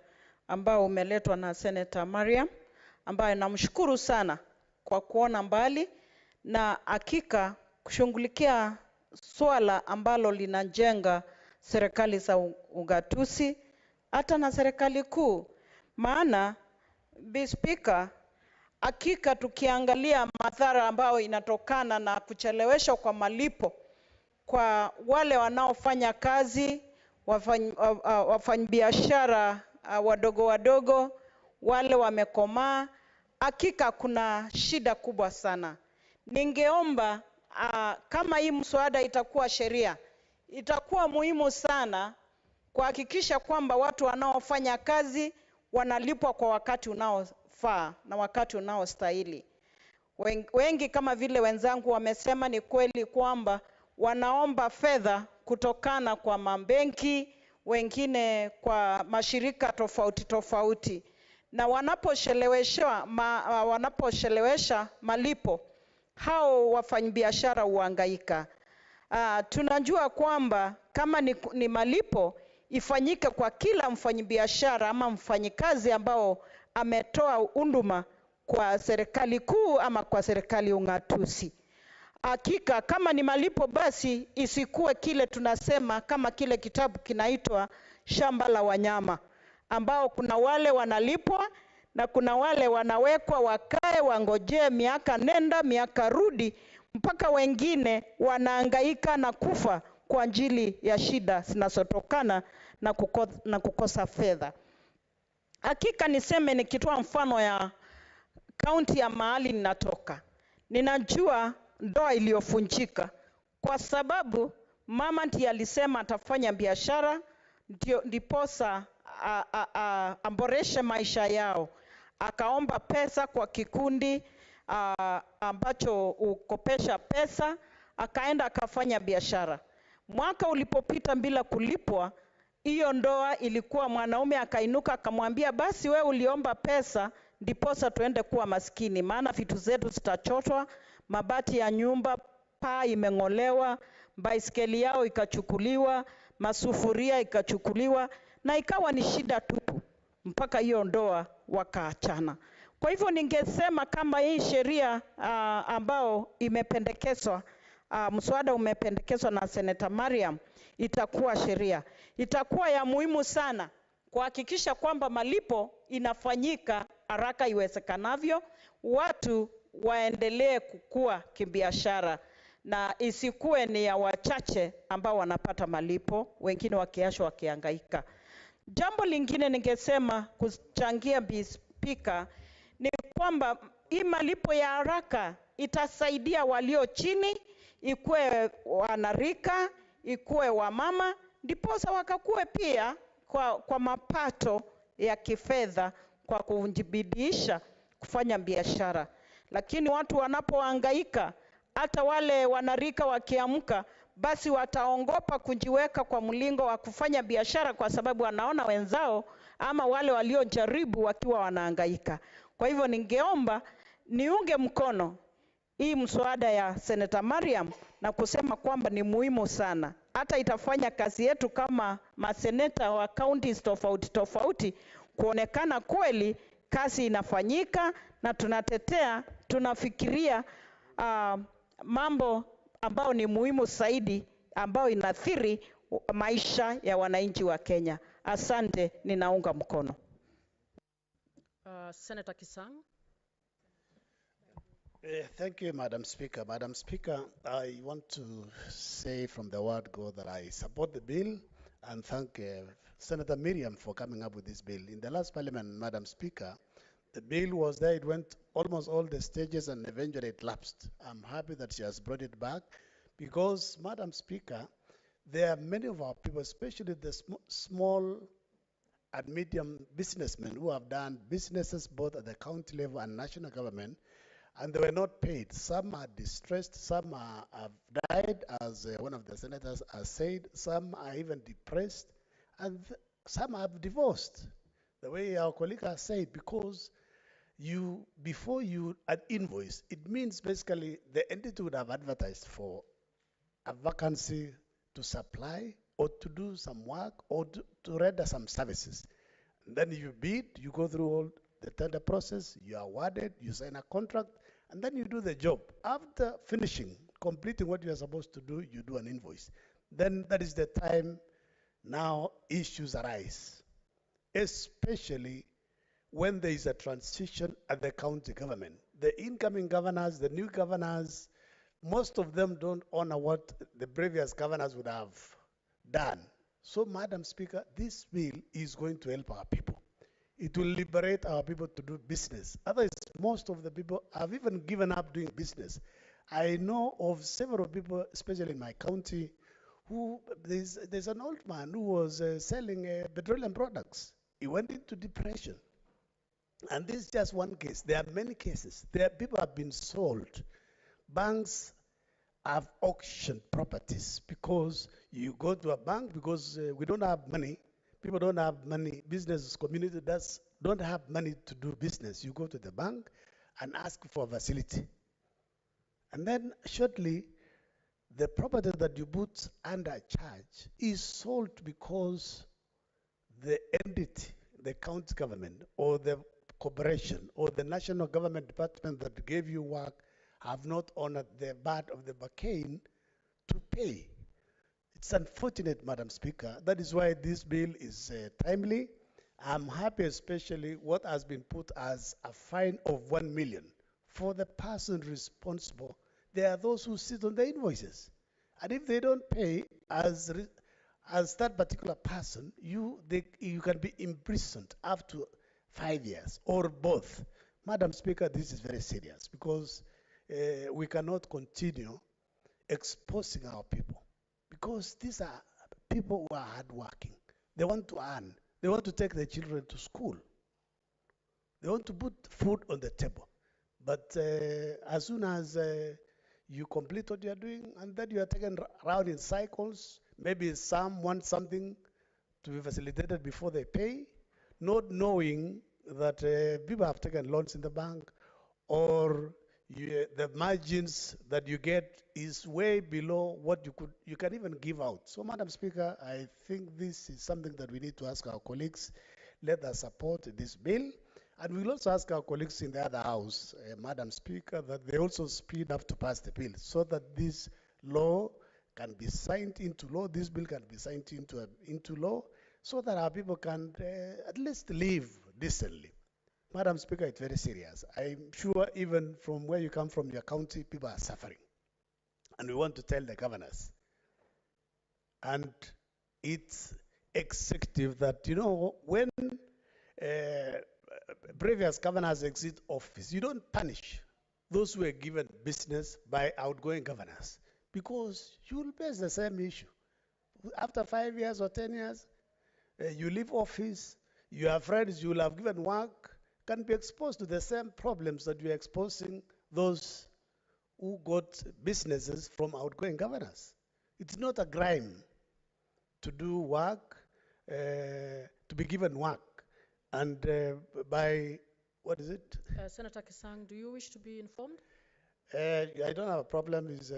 Speaker 8: ambao umeletwa na Senator Mariam, ambaye namshukuru sana kwa kuona mbali na hakika kushughulikia swala ambalo linajenga serikali za ugatuzi hata na serikali kuu. Maana, Bi Speaker, hakika tukiangalia madhara ambayo inatokana na kucheleweshwa kwa malipo kwa wale wanaofanya kazi, wafanyabiashara wadogo wadogo, wale wamekomaa, hakika kuna shida kubwa sana. Ningeomba kama hii mswada itakuwa sheria, itakuwa muhimu sana kuhakikisha kwamba watu wanaofanya kazi wanalipwa kwa wakati unaofaa na wakati unaostahili. Wengi kama vile wenzangu wamesema, ni kweli kwamba wanaomba fedha kutokana kwa mabenki, wengine kwa mashirika tofauti tofauti, na wanaposhelewesha malipo, hao wafanyabiashara huhangaika. Tunajua kwamba kama ni malipo ifanyike kwa kila mfanyabiashara ama mfanyikazi ambao ametoa huduma kwa serikali kuu ama kwa serikali ungatuzi. Hakika kama ni malipo, basi isikuwe kile tunasema kama kile kitabu kinaitwa shamba la wanyama, ambao kuna wale wanalipwa na kuna wale wanawekwa wakae wangojee miaka nenda miaka rudi, mpaka wengine wanahangaika na kufa kwa ajili ya shida zinazotokana na kukosa fedha. Hakika niseme, nikitoa mfano ya kaunti ya mahali ninatoka, ninajua ndoa iliyofunjika kwa sababu mama ndiye alisema atafanya biashara ndiposa amboreshe maisha yao. Akaomba pesa kwa kikundi ambacho ukopesha pesa, akaenda akafanya biashara. Mwaka ulipopita bila kulipwa, hiyo ndoa ilikuwa, mwanaume akainuka akamwambia, basi we uliomba pesa ndiposa tuende kuwa maskini, maana vitu zetu zitachotwa, mabati ya nyumba, paa imeng'olewa, baiskeli yao ikachukuliwa, masufuria ikachukuliwa, na ikawa ni shida tupu mpaka hiyo ndoa wakaachana. Kwa hivyo ningesema kama hii sheria ambao imependekezwa, mswada umependekezwa na Senator Mariam, itakuwa sheria, itakuwa ya muhimu sana kuhakikisha kwamba malipo inafanyika haraka iwezekanavyo, watu waendelee kukua kibiashara na isikuwe ni ya wachache ambao wanapata malipo, wengine wakiachwa wakihangaika. Jambo lingine ningesema kuchangia Bi Speaker ni kwamba hii malipo ya haraka itasaidia walio chini, ikuwe wanarika, ikuwe wamama, ndiposa wakakue pia kwa mapato ya kifedha kwa kujibidisha kufanya biashara. Lakini watu wanapohangaika, hata wale wanarika wakiamka, basi wataongopa kujiweka kwa mlingo wa kufanya biashara kwa sababu wanaona wenzao ama wale waliojaribu wakiwa wanahangaika. Kwa hivyo ningeomba niunge mkono hii mswada ya Senator Mariam na kusema kwamba ni muhimu sana. Hata itafanya kazi yetu kama maseneta wa counties tofauti tofauti kuonekana kweli kazi inafanyika na tunatetea, tunafikiria mambo ambayo ni muhimu zaidi ambayo inaathiri maisha ya wananchi wa Kenya. Asante, ninaunga mkono.
Speaker 4: Senator Kisang.
Speaker 9: Thank you, Madam Speaker. Madam Speaker, I want to say from the word go that I support the bill and thank Senator Miriam for coming up with this bill. In the last parliament, Madam Speaker, the bill was there, it went almost all the stages and eventually it lapsed. I'm happy that she has brought it back because, Madam Speaker, there are many of our people, especially the small and medium businessmen who have done businesses both at the county level and national government, and they were not paid. Some are distressed, some have died, as one of the senators has said, some are even depressed, and some have divorced, the way our colleague has said, because before you invoice, it means basically the entity would have advertised for a vacancy to supply or to do some work or to render some services. And then you bid, you go through all the tender process, you are awarded, you sign a contract, and then you do the job. After finishing, completing what you are supposed to do, you do an invoice. Then that is the time now issues arise, especially when there is a transition at the county government. The incoming governors, the new governors, most of them don't honor what the previous governors would have done. So, Madam Speaker, this bill is going to help our people. It will liberate our people to do business. Otherwise, most of the people have even given up doing business. I know of several people, especially in my county, who there's an old man who was selling petroleum products. He went into depression. And this is just one case. There are many cases. People have been sold. Banks have auctioned properties because you go to a bank because we don't have money. People don't have money. Business community don't have money to do business. You go to the bank and ask for a facility. And then shortly, the property that you put under charge is sold because the entity, the county government or the corporation or the national government department that gave you work have not honored the part of the bargain to pay. It's unfortunate, Madam Speaker. That is why this bill is timely. I'm happy especially what has been put as a fine of 1 million for the person responsible. There are those who sit on the invoices. And if they don't pay as that particular person, you can be imprisoned up to 5 years or both. Madam Speaker, this is very serious because we cannot continue exposing our people because these are people who are hardworking. They want to earn. They want to take their children to school. They want to put food on the table. But as soon as you complete what you are doing and then you are taken around in cycles, maybe some want something to be facilitated before they pay, not knowing that people have taken loans in the bank or the margins that you get is way below what you can even give out. So, Madam Speaker, I think this is something that we need to ask our colleagues. Let us support this bill. And we'll also ask our colleagues in the other house, Madam Speaker, that they also speed up to pass the bill so that this law can be signed into law, this bill can be signed into law, so that our people can at least live decently. Madam Speaker, it's very serious. I'm sure even from where you come from, your county, people are suffering. And we want to tell the governors and its executive that, when previous governors exit office, you don't punish those who were given business by outgoing governors because you will face the same issue. After 5 years or 10 years, you leave office, your friends you will have given work can be exposed to the same problems that you're exposing those who got businesses from outgoing governors. It's not a crime to do work, to be given work, and by What is it?
Speaker 4: Senator Kisang, do you wish to be informed?
Speaker 9: I don't have a problem. This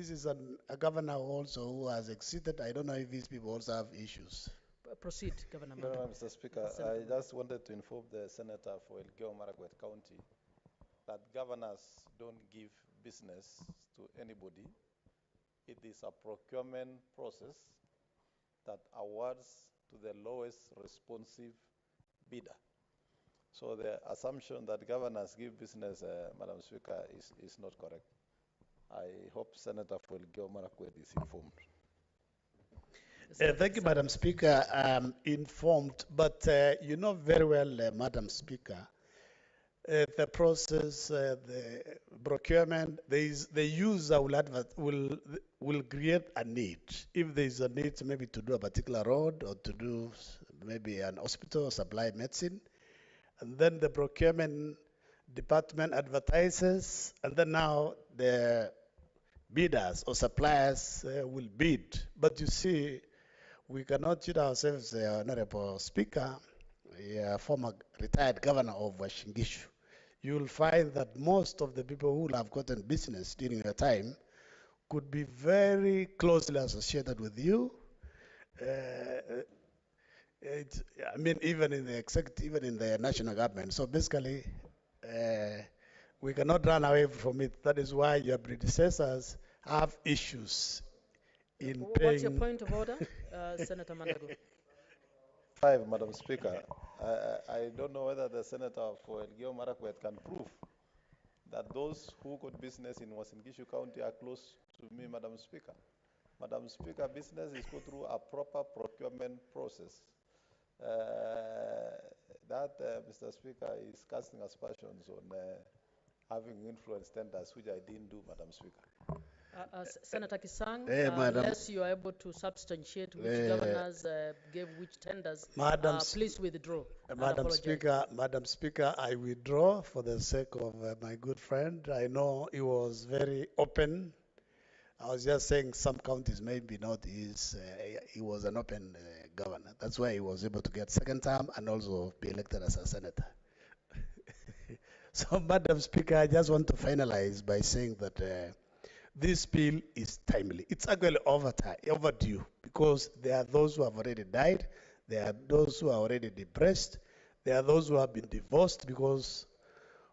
Speaker 9: is a governor also who has exited. I don't know if these people also have issues.
Speaker 4: Proceed, Governor
Speaker 10: No,
Speaker 4: Mandela.
Speaker 10: Mr. Speaker, I just wanted to inform the Senator for Elgeyo Marakwet County that governors don't give business to anybody. It is a procurement process that awards to the lowest responsive bidder. So the assumption that governors give business, Madam Speaker, is not correct. I hope Senator for Elgeyo Marakwet is informed.
Speaker 9: Thank you, Madam Speaker. I'm informed, but you know very well, Madam Speaker, the process, the procurement, the user will create a need. If there is a need maybe to do a particular road or to do maybe an hospital or supply medicine, and then the procurement department advertises, and then now the bidders or suppliers will bid. But you see, we cannot cheat ourselves, Honorable Speaker, a former retired governor of Washingishu. You will find that most of the people who will have gotten business during your time could be very closely associated with you. I mean, even in the executive, even in the national government. So basically, we cannot run away from it. That is why your predecessors have issues in paying.
Speaker 4: What's your point of order, Senator Mandago?
Speaker 10: 5, Madam Speaker. I don't know whether the Senator for Elgeyo Marakwet can prove that those who got business in Wasingishu County are close to me, Madam Speaker. Madam Speaker, business is go through a proper procurement process. Mr. Speaker, is casting aspersions on having influence tenders, which I didn't do, Madam Speaker.
Speaker 4: Senator Kisang,
Speaker 9: Madam,
Speaker 4: unless you are able to substantiate which governors gave which tenders, please withdraw.
Speaker 9: Madam Speaker, I withdraw for the sake of my good friend. I know he was very open. I was just saying some counties maybe not his. He was an open governor. That's why he was able to get second term and also be elected as a senator. So, Madam Speaker, I just want to finalize by saying that this bill is timely. It's actually overdue because there are those who have already died, there are those who are already depressed, there are those who have been divorced because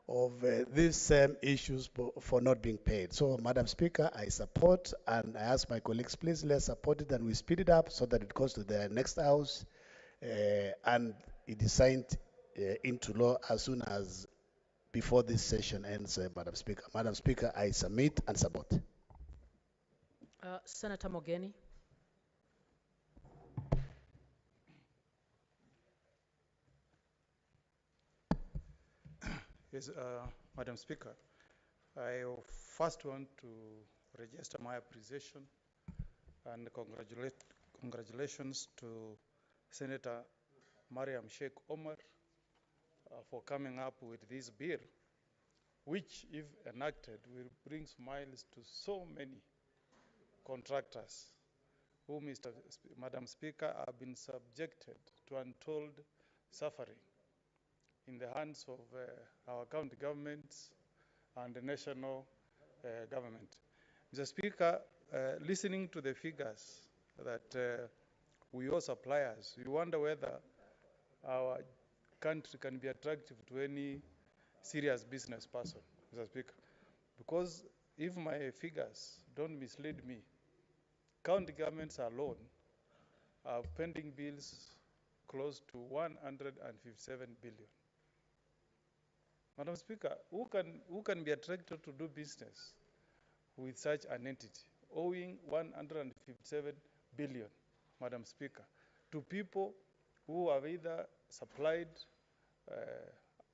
Speaker 9: of these same issues for not being paid. So, Madam Speaker, I support and I ask my colleagues, please let's support it and we speed it up so that it goes to the next house and it is signed into law as soon as before this session ends, Madam Speaker. Madam Speaker, I submit and support.
Speaker 4: Senator Mogeni.
Speaker 1: Yes, Madam Speaker, I first want to register my appreciation and congratulations to Senator Mariam Sheikh Omar for coming up with this bill, which, if enacted, will bring smiles to so many contractors who, Madam Speaker, have been subjected to untold suffering in the hands of our county governments and the national government. Mr. Speaker, listening to the figures that we owe suppliers, we wonder whether our country can be attractive to any serious business person, Mr. Speaker. Because if my figures don't mislead me, county governments alone are pending bills close to 157 billion. Madam Speaker, who can be attracted to do business with such an entity, owing 157 billion, Madam Speaker, to people who have either supplied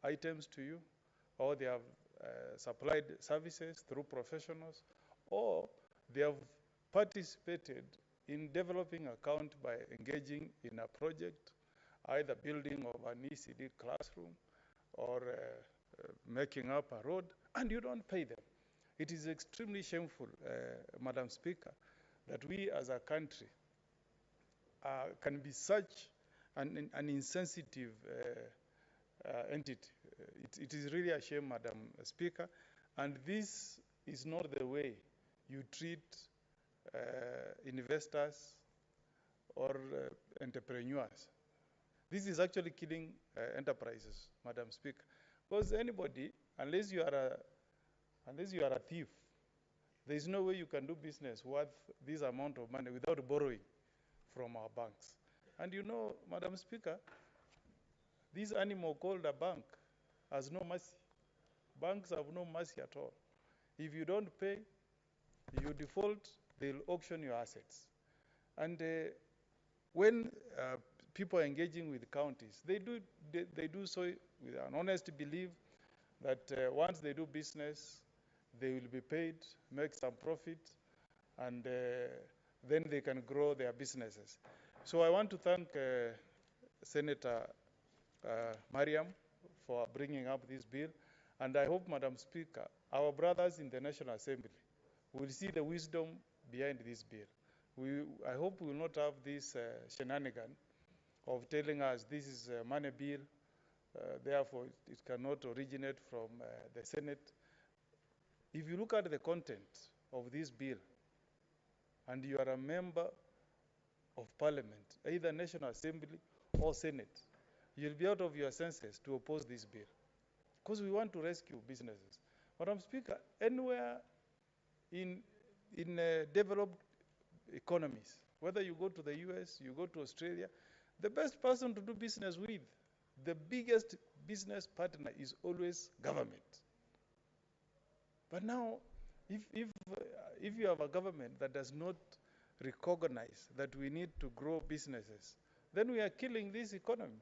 Speaker 1: items to you, or they have supplied services through professionals, or they have participated in developing account by engaging in a project, either building of an ECD classroom or making up a road, and you don't pay them. It is extremely shameful, Madam Speaker, that we as a country can be such an insensitive entity. It is really a shame, Madam Speaker, and this is not the way you treat investors or entrepreneurs. This is actually killing enterprises, Madam Speaker, because anybody, unless you are a thief, there is no way you can do business worth this amount of money without borrowing from our banks. And you know, Madam Speaker, this animal called a bank has no mercy. Banks have no mercy at all. If you don't pay, you default, they'll auction your assets. And when people are engaging with counties, they do so with an honest belief that once they do business, they will be paid, make some profit, and then they can grow their businesses. So I want to thank Senator Mariam for bringing up this bill, and I hope, Madam Speaker, our brothers in the National Assembly will see the wisdom behind this bill. I hope we will not have this shenanigan of telling us this is a money bill, therefore it cannot originate from the Senate. If you look at the content of this bill, and you are a member of Parliament, either National Assembly or Senate, you'll be out of your senses to oppose this bill, because we want to rescue businesses. Madam Speaker, anywhere in developed economies, whether you go to the US, you go to Australia, the best person to do business with, the biggest business partner is always government. But now, if you have a government that does not recognize that we need to grow businesses, then we are killing this economy,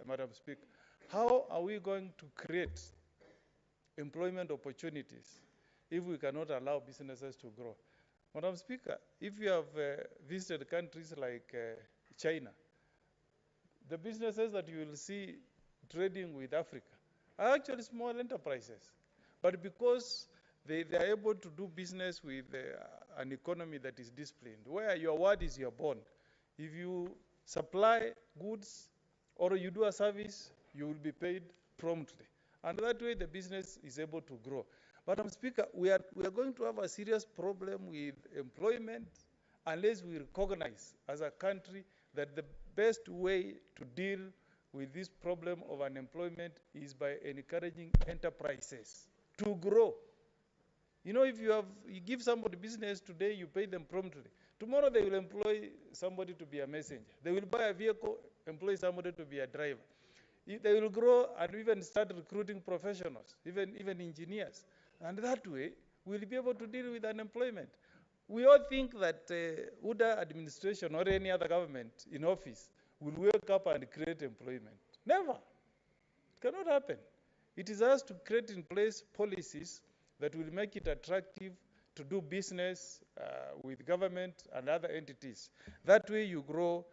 Speaker 1: Madam Speaker. How are we going to create employment opportunities if we cannot allow businesses to grow? Madam Speaker, if you have visited countries like China, the businesses that you will see trading with Africa are actually small enterprises. But because they are able to do business with an economy that is disciplined, where your word is your bond. If you supply goods or you do a service, you will be paid promptly. And that way the business is able to grow. Madam Speaker, we are going to have a serious problem with employment unless we recognize as a country that the best way to deal with this problem of unemployment is by encouraging enterprises to grow. You know, if you give somebody business today, you pay them promptly. Tomorrow they will employ somebody to be a messenger. They will buy a vehicle, employ somebody to be a driver. They will grow and even start recruiting professionals, even engineers. And that way, we'll be able to deal with unemployment. We all think that UDA administration or any other government in office will wake up and create employment. Never. It cannot happen. It is us to create in place policies that will make it attractive to do business with government and other entities. That way you grow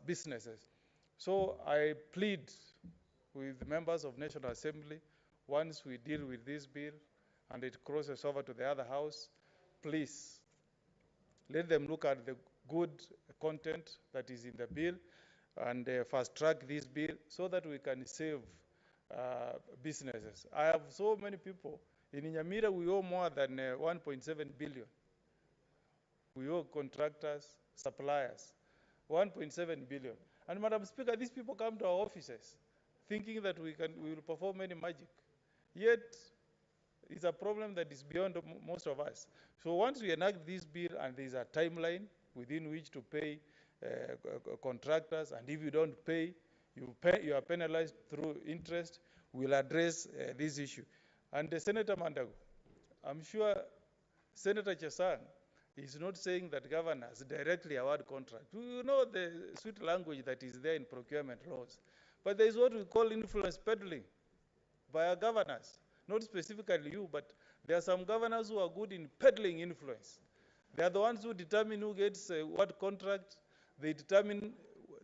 Speaker 1: businesses. So I plead with members of National Assembly, once we deal with this bill and it crosses over to the other house, please let them look at the good content that is in the bill and fast track this bill so that we can save businesses. I have so many people. In Nyamira, we owe more than 1.7 billion. We owe contractors, suppliers, 1.7 billion. And Madam Speaker, these people come to our offices thinking that we will perform any magic. Yet, it's a problem that is beyond most of us. So once we enact this bill and there's a timeline within which to pay contractors, and if you don't pay, you are penalized through interest, we'll address this issue. And Senator Mandago, I'm sure Senator Chesang is not saying that governors directly award contract. You know the sweet language that is there in procurement laws. But there is what we call influence peddling by our governors. Not specifically you, but there are some governors who are good in peddling influence. They are the ones who determine who gets what contract. They determine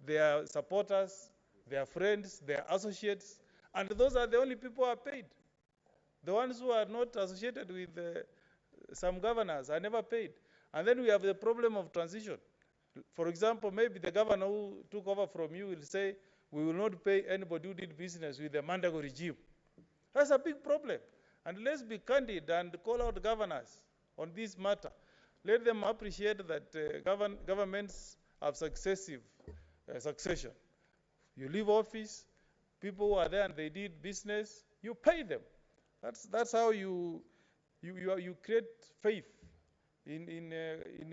Speaker 1: their supporters, their friends, their associates, and those are the only people who are paid. The ones who are not associated with some governors are never paid. And then we have the problem of transition. For example, maybe the governor who took over from you will say, we will not pay anybody who did business with the Mandago regime. That's a big problem. And let's be candid and call out governors on this matter. Let them appreciate that governments have succession. You leave office, people who are there and they did business, you pay them. That's how you create faith in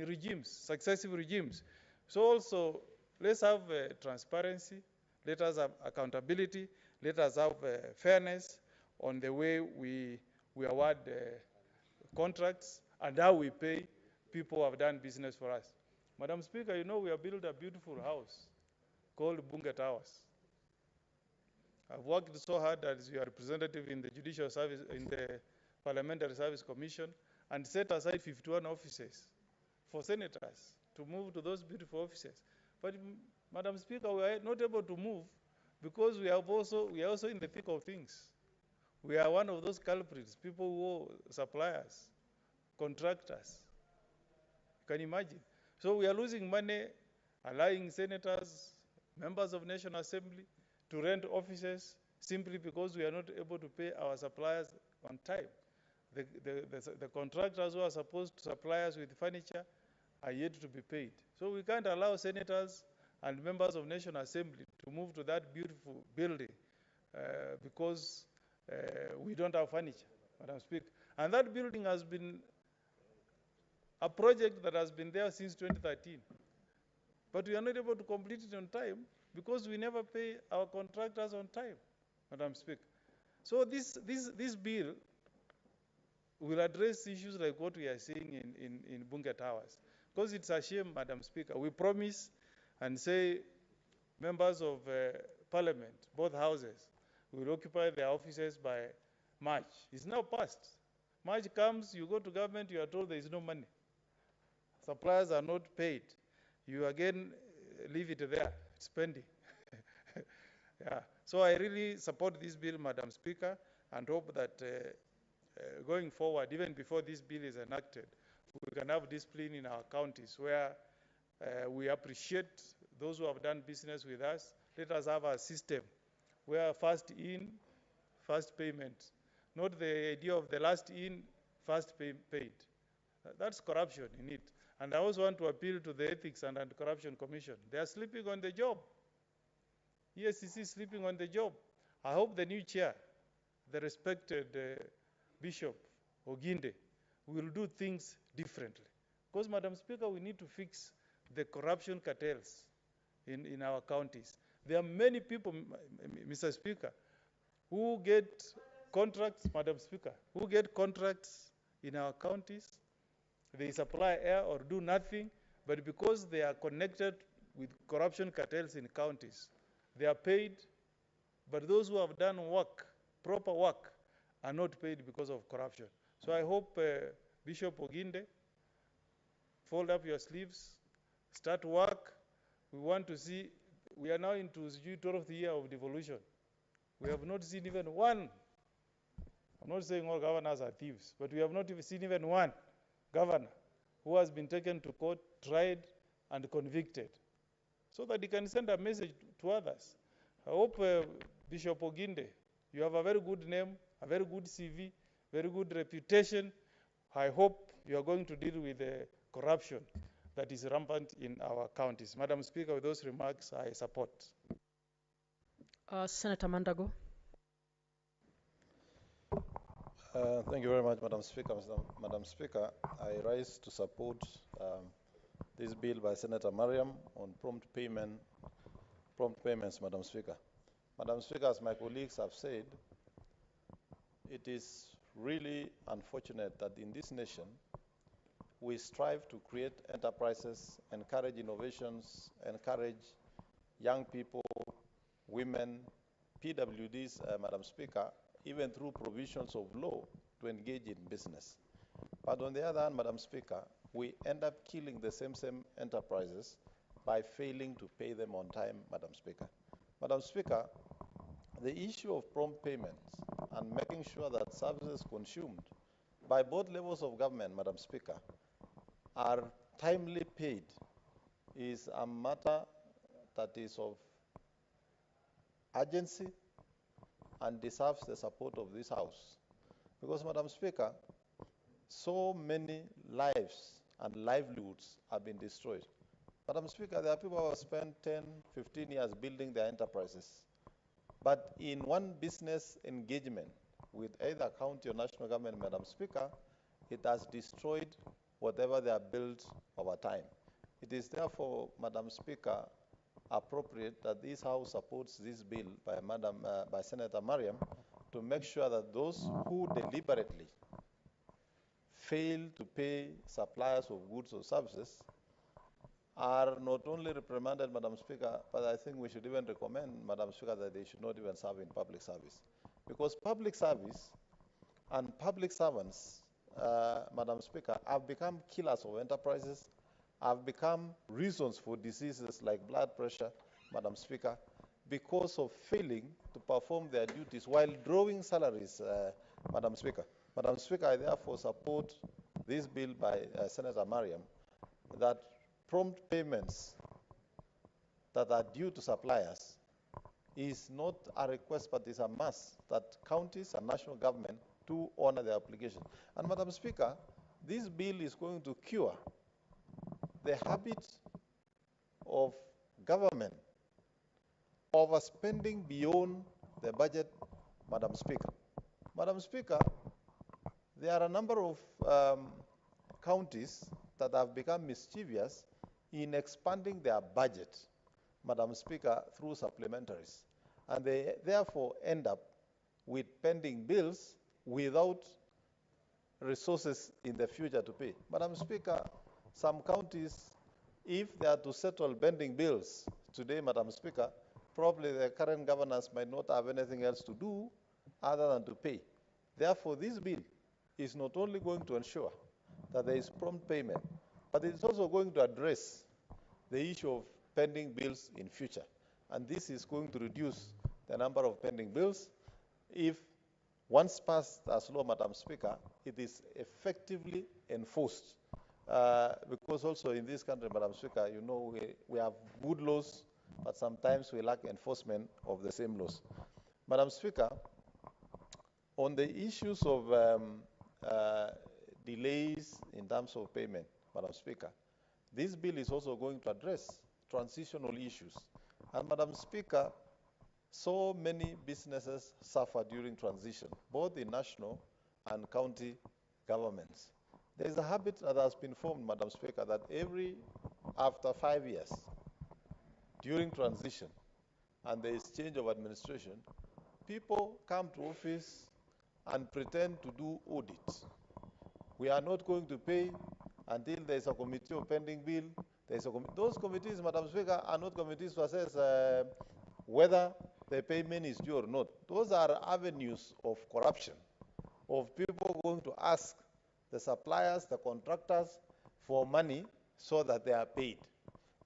Speaker 1: regimes, successive regimes. So also, let's have transparency, let us have accountability, let us have fairness on the way we award contracts and how we pay people who have done business for us. Madam Speaker, you know we have built a beautiful house called Bunge Towers. I've worked so hard as your representative in the Judicial Service, in the Parliamentary Service Commission, and set aside 51 offices for senators to move to those beautiful offices. But, Madam Speaker, we are not able to move because we are also in the thick of things. We are one of those culprits, people who suppliers, contractors. Can you imagine? So we are losing money, allowing senators, members of National Assembly to rent offices simply because we are not able to pay our suppliers on time. The contractors who are supposed to supply us with furniture are yet to be paid. So we can't allow senators and members of National Assembly to move to that beautiful building because we don't have furniture, Madam Speaker. And that building has been a project that has been there since 2013. But we are not able to complete it on time because we never pay our contractors on time, Madam Speaker. So this bill will address issues like what we are seeing in Bunge Towers. Because it's a shame, Madam Speaker. We promise and say members of Parliament, both houses, will occupy their offices by March. It's now past. March comes, you go to government, you are told there is no money. Suppliers are not paid. You again leave it there, it's pending. Yeah. So I really support this bill, Madam Speaker, and hope that going forward, even before this bill is enacted, we can have discipline in our counties where we appreciate those who have done business with us. Let us have a system where first in, first payment, not the idea of the last in, first paid. That's corruption in it. And I also want to appeal to the Ethics and Anti-Corruption Commission. They are sleeping on the job. ESCC is sleeping on the job. I hope the new chair, the respected Bishop Oginde, will do things differently. Because, Madam Speaker, we need to fix the corruption cartels in our counties. There are many people, Mr. Speaker, who get contracts, Madam Speaker, who get contracts in our counties. They supply air or do nothing, but because they are connected with corruption cartels in counties, they are paid, but those who have done work, proper work, are not paid because of corruption. So I hope Bishop Oginde, fold up your sleeves, start work. We want to see, we are now into the 12th year of devolution. We have not seen even one, I'm not saying all governors are thieves, but we have not even seen even one governor who has been taken to court, tried, and convicted, so that he can send a message to others. I hope Bishop Oginde, you have a very good name, a very good CV, very good reputation. I hope you are going to deal with the corruption that is rampant in our counties. Madam Speaker, with those remarks, I support.
Speaker 4: Senator Mandago.
Speaker 10: Thank you very much, Madam Speaker. Madam Speaker, I rise to support this bill by Senator Mariam on prompt payments, Madam Speaker. Madam Speaker, as my colleagues have said, it is really unfortunate that in this nation, we strive to create enterprises, encourage innovations, encourage young people, women, PWDs, Madam Speaker, even through provisions of law to engage in business. But on the other hand, Madam Speaker, we end up killing the same enterprises by failing to pay them on time, Madam Speaker. Madam Speaker, the issue of prompt payments and making sure that services consumed by both levels of government, Madam Speaker, are timely paid is a matter that is of urgency and deserves the support of this House. Because, Madam Speaker, so many lives and livelihoods have been destroyed. Madam Speaker, there are people who have spent 10, 15 years building their enterprises. But in one business engagement with either county or national government, Madam Speaker, it has destroyed whatever they have built over time. It is therefore, Madam Speaker, appropriate that this House supports this bill by Senator Mariam to make sure that those who deliberately fail to pay suppliers of goods or services are not only reprimanded, Madam Speaker, but I think we should even recommend, Madam Speaker, that they should not even serve in public service. Because public service and public servants, Madam Speaker, have become killers of enterprises, have become reasons for diseases like blood pressure, Madam Speaker, because of failing to perform their duties while drawing salaries, Madam Speaker. Madam Speaker, I therefore support this bill by Senator Mariam that prompt payments that are due to suppliers is not a request, but is a must that counties and national government to honor their obligation. And Madam Speaker, this bill is going to cure the habit of government overspending beyond the budget, Madam Speaker. Madam Speaker, there are a number of counties that have become mischievous in expanding their budget, Madam Speaker, through supplementaries. And they therefore end up with pending bills without resources in the future to pay. Madam Speaker, some counties, if they are to settle pending bills today, Madam Speaker, probably the current governors might not have anything else to do other than to pay. Therefore, this bill is not only going to ensure that there is prompt payment, but it is also going to address the issue of pending bills in future. And this is going to reduce the number of pending bills. If once passed as law, Madam Speaker, it is effectively enforced. Because also in this country, Madam Speaker, you know, we have good laws, but sometimes we lack enforcement of the same laws. Madam Speaker, on the issues of delays in terms of payment, Madam Speaker, this bill is also going to address transitional issues. And Madam Speaker, so many businesses suffer during transition, both in national and county governments. There is a habit that has been formed, Madam Speaker, that after 5 years, during transition, and there is change of administration, people come to office and pretend to do audits. We are not going to pay until there is a committee of pending bill. Those committees, Madam Speaker, are not committees to assess whether the payment is due or not. Those are avenues of corruption, of people going to ask the suppliers, the contractors for money so that they are paid.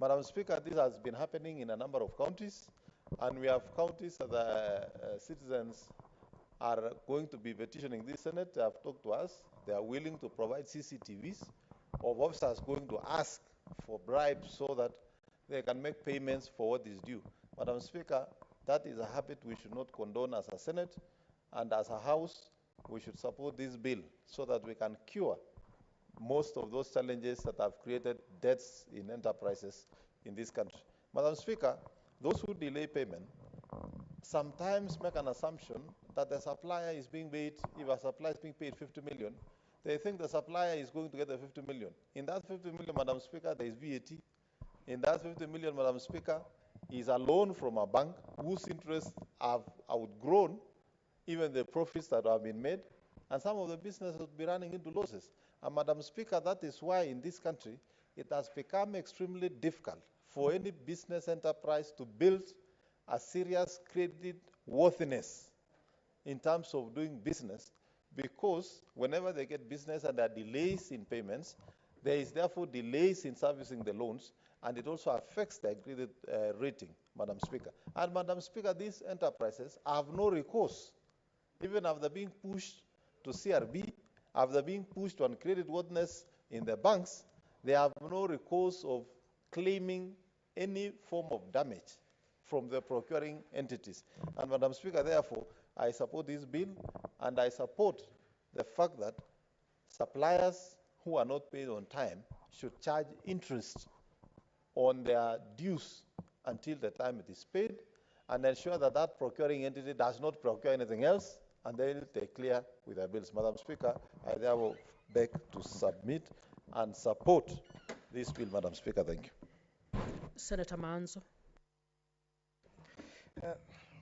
Speaker 10: Madam Speaker, this has been happening in a number of counties, and we have counties that the citizens are going to be petitioning this Senate. They have talked to us. They are willing to provide CCTVs of officers going to ask for bribes so that they can make payments for what is due. Madam Speaker, that is a habit we should not condone as a Senate, and as a House, we should support this bill so that we can cure most of those challenges that have created debts in enterprises in this country. Madam Speaker, those who delay payment sometimes make an assumption that the supplier is being paid, if a supplier is being paid 50 million, they think the supplier is going to get the 50 million. In that 50 million, Madam Speaker, there is VAT. In that 50 million, Madam Speaker, is a loan from a bank whose interests have outgrown even the profits that have been made, and some of the businesses will be running into losses. And Madam Speaker, that is why in this country, it has become extremely difficult for any business enterprise to build a serious credit worthiness in terms of doing business, because whenever they get business and there are delays in payments, there is therefore delays in servicing the loans, and it also affects their credit rating, Madam Speaker. And Madam Speaker, these enterprises have no recourse, even after being pushed to CRB, after being pushed on credit worthiness in the banks, they have no recourse of claiming any form of damage from the procuring entities. And Madam Speaker, therefore, I support this bill, and I support the fact that suppliers who are not paid on time should charge interest on their dues until the time it is paid, and ensure that that procuring entity does not procure anything else, and then they clear with their bills. Madam Speaker, I therefore beg to submit and support this bill, Madam Speaker. Thank you.
Speaker 4: Senator Manzo.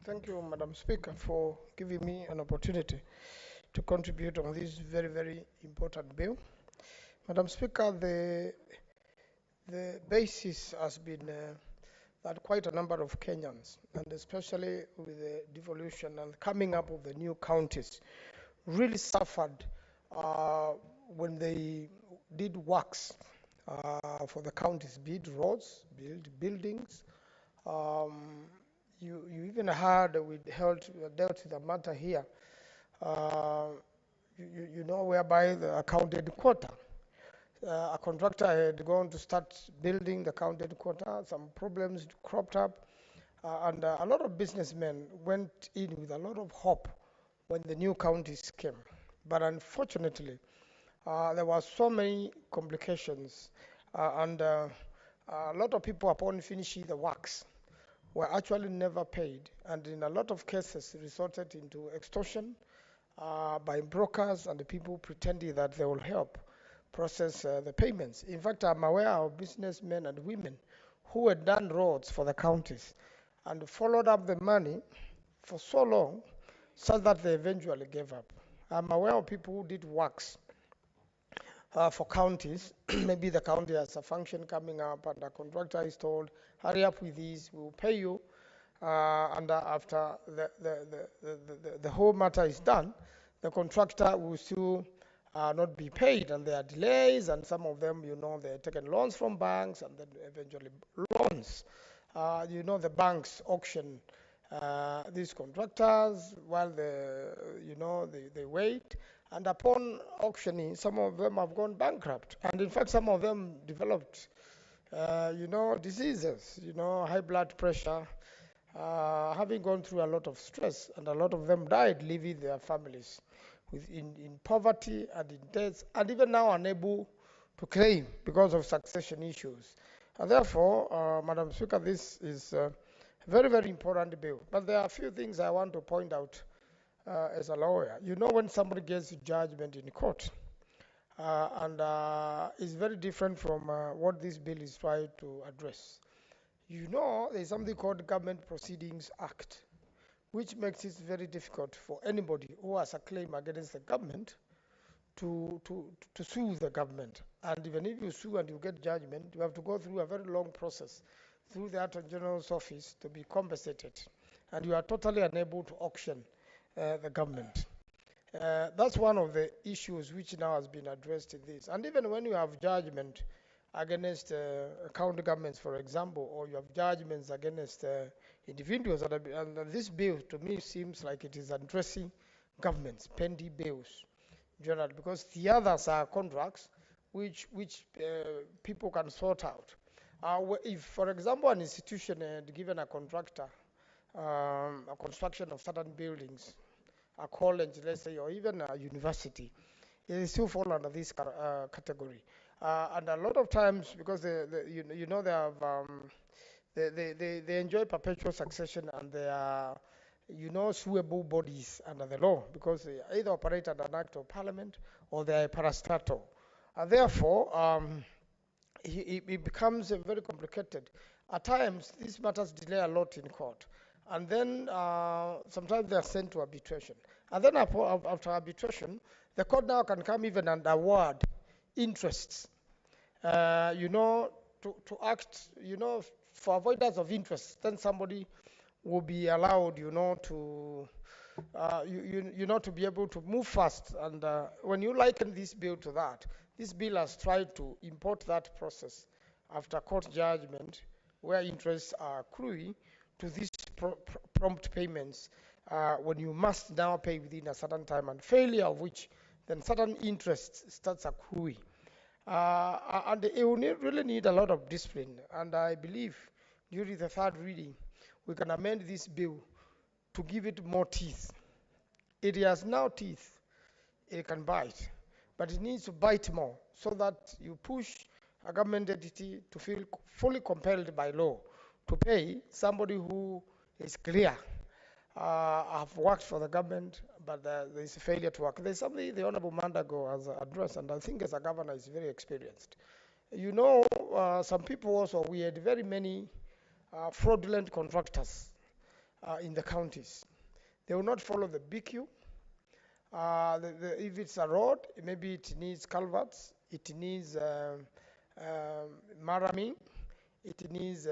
Speaker 12: Thank you, Madam Speaker, for giving me an opportunity to contribute on this very, very important bill. Madam Speaker, the basis has been that quite a number of Kenyans, and especially with the devolution and coming up of the new counties, really suffered when they did works for the counties, build roads, build buildings. You even heard we dealt with a matter here, you know, whereby the county quarter. A contractor had gone to start building the county quarter, some problems cropped up, and a lot of businessmen went in with a lot of hope when the new counties came. But unfortunately, there were so many complications, and a lot of people, upon finishing the works, were actually never paid, and in a lot of cases resorted into extortion by brokers and the people pretending that they will help process the payments. In fact, I'm aware of businessmen and women who had done roads for the counties and followed up the money for so long so that they eventually gave up. I'm aware of people who did works for counties. Maybe the county has a function coming up and the contractor is told, hurry up with these, we will pay you. And after the whole matter is done, the contractor will still not be paid, and there are delays, and some of them, you know, they're taken loans from banks, and then eventually loans. You know, the banks auction these contractors while they wait, and upon auctioning, some of them have gone bankrupt, and in fact, some of them developed, diseases, high blood pressure, having gone through a lot of stress, and a lot of them died, leaving their families in poverty and in debt, and even now unable to claim because of succession issues. And therefore, Madam Speaker, this is a very, very important bill. But there are a few things I want to point out as a lawyer. You know, when somebody gets a judgment in court, and it's very different from what this bill is trying to address. You know, there's something called Government Proceedings Act, which makes it very difficult for anybody who has a claim against the government to sue the government. And even if you sue and you get judgment, you have to go through a very long process through the Attorney General's office to be compensated. And you are totally unable to auction the government. That's one of the issues which now has been addressed in this. And even when you have judgment against county governments, for example, or you have judgments against individuals, and this bill to me seems like it is addressing governments, pending bills, generally, because the others are contracts which people can sort out. If, for example, an institution had given a contractor a construction of certain buildings, a college, let's say, or even a university, it still fall under this category. And a lot of times, because they have they enjoy perpetual succession, and they are suable bodies under the law, because they either operate under an act of parliament or they are parastatal. And therefore, it becomes very complicated. At times, these matters delay a lot in court. And then sometimes they are sent to arbitration. And then after arbitration, the court now can come even and award interests, to act, for avoidance of interest. Then somebody will be allowed, to be able to move fast. And when you liken this bill to that, this bill has tried to import that process after court judgment, where interests are accruing, to these prompt payments when you must now pay within a certain time, and failure of which then certain interest starts accruing. And it will really need a lot of discipline. And I believe during the third reading, we can amend this bill to give it more teeth. It has now teeth. It can bite, but it needs to bite more so that you push a government entity to feel fully compelled by law to pay somebody who is clear. I've worked for the government, but there is a failure to work. There's something the Honorable Mandago has addressed, and I think as a governor is very experienced. You know, some people also, we had very many fraudulent contractors in the counties. They will not follow the BQ. If it's a road, maybe it needs culverts, it needs maraming, it needs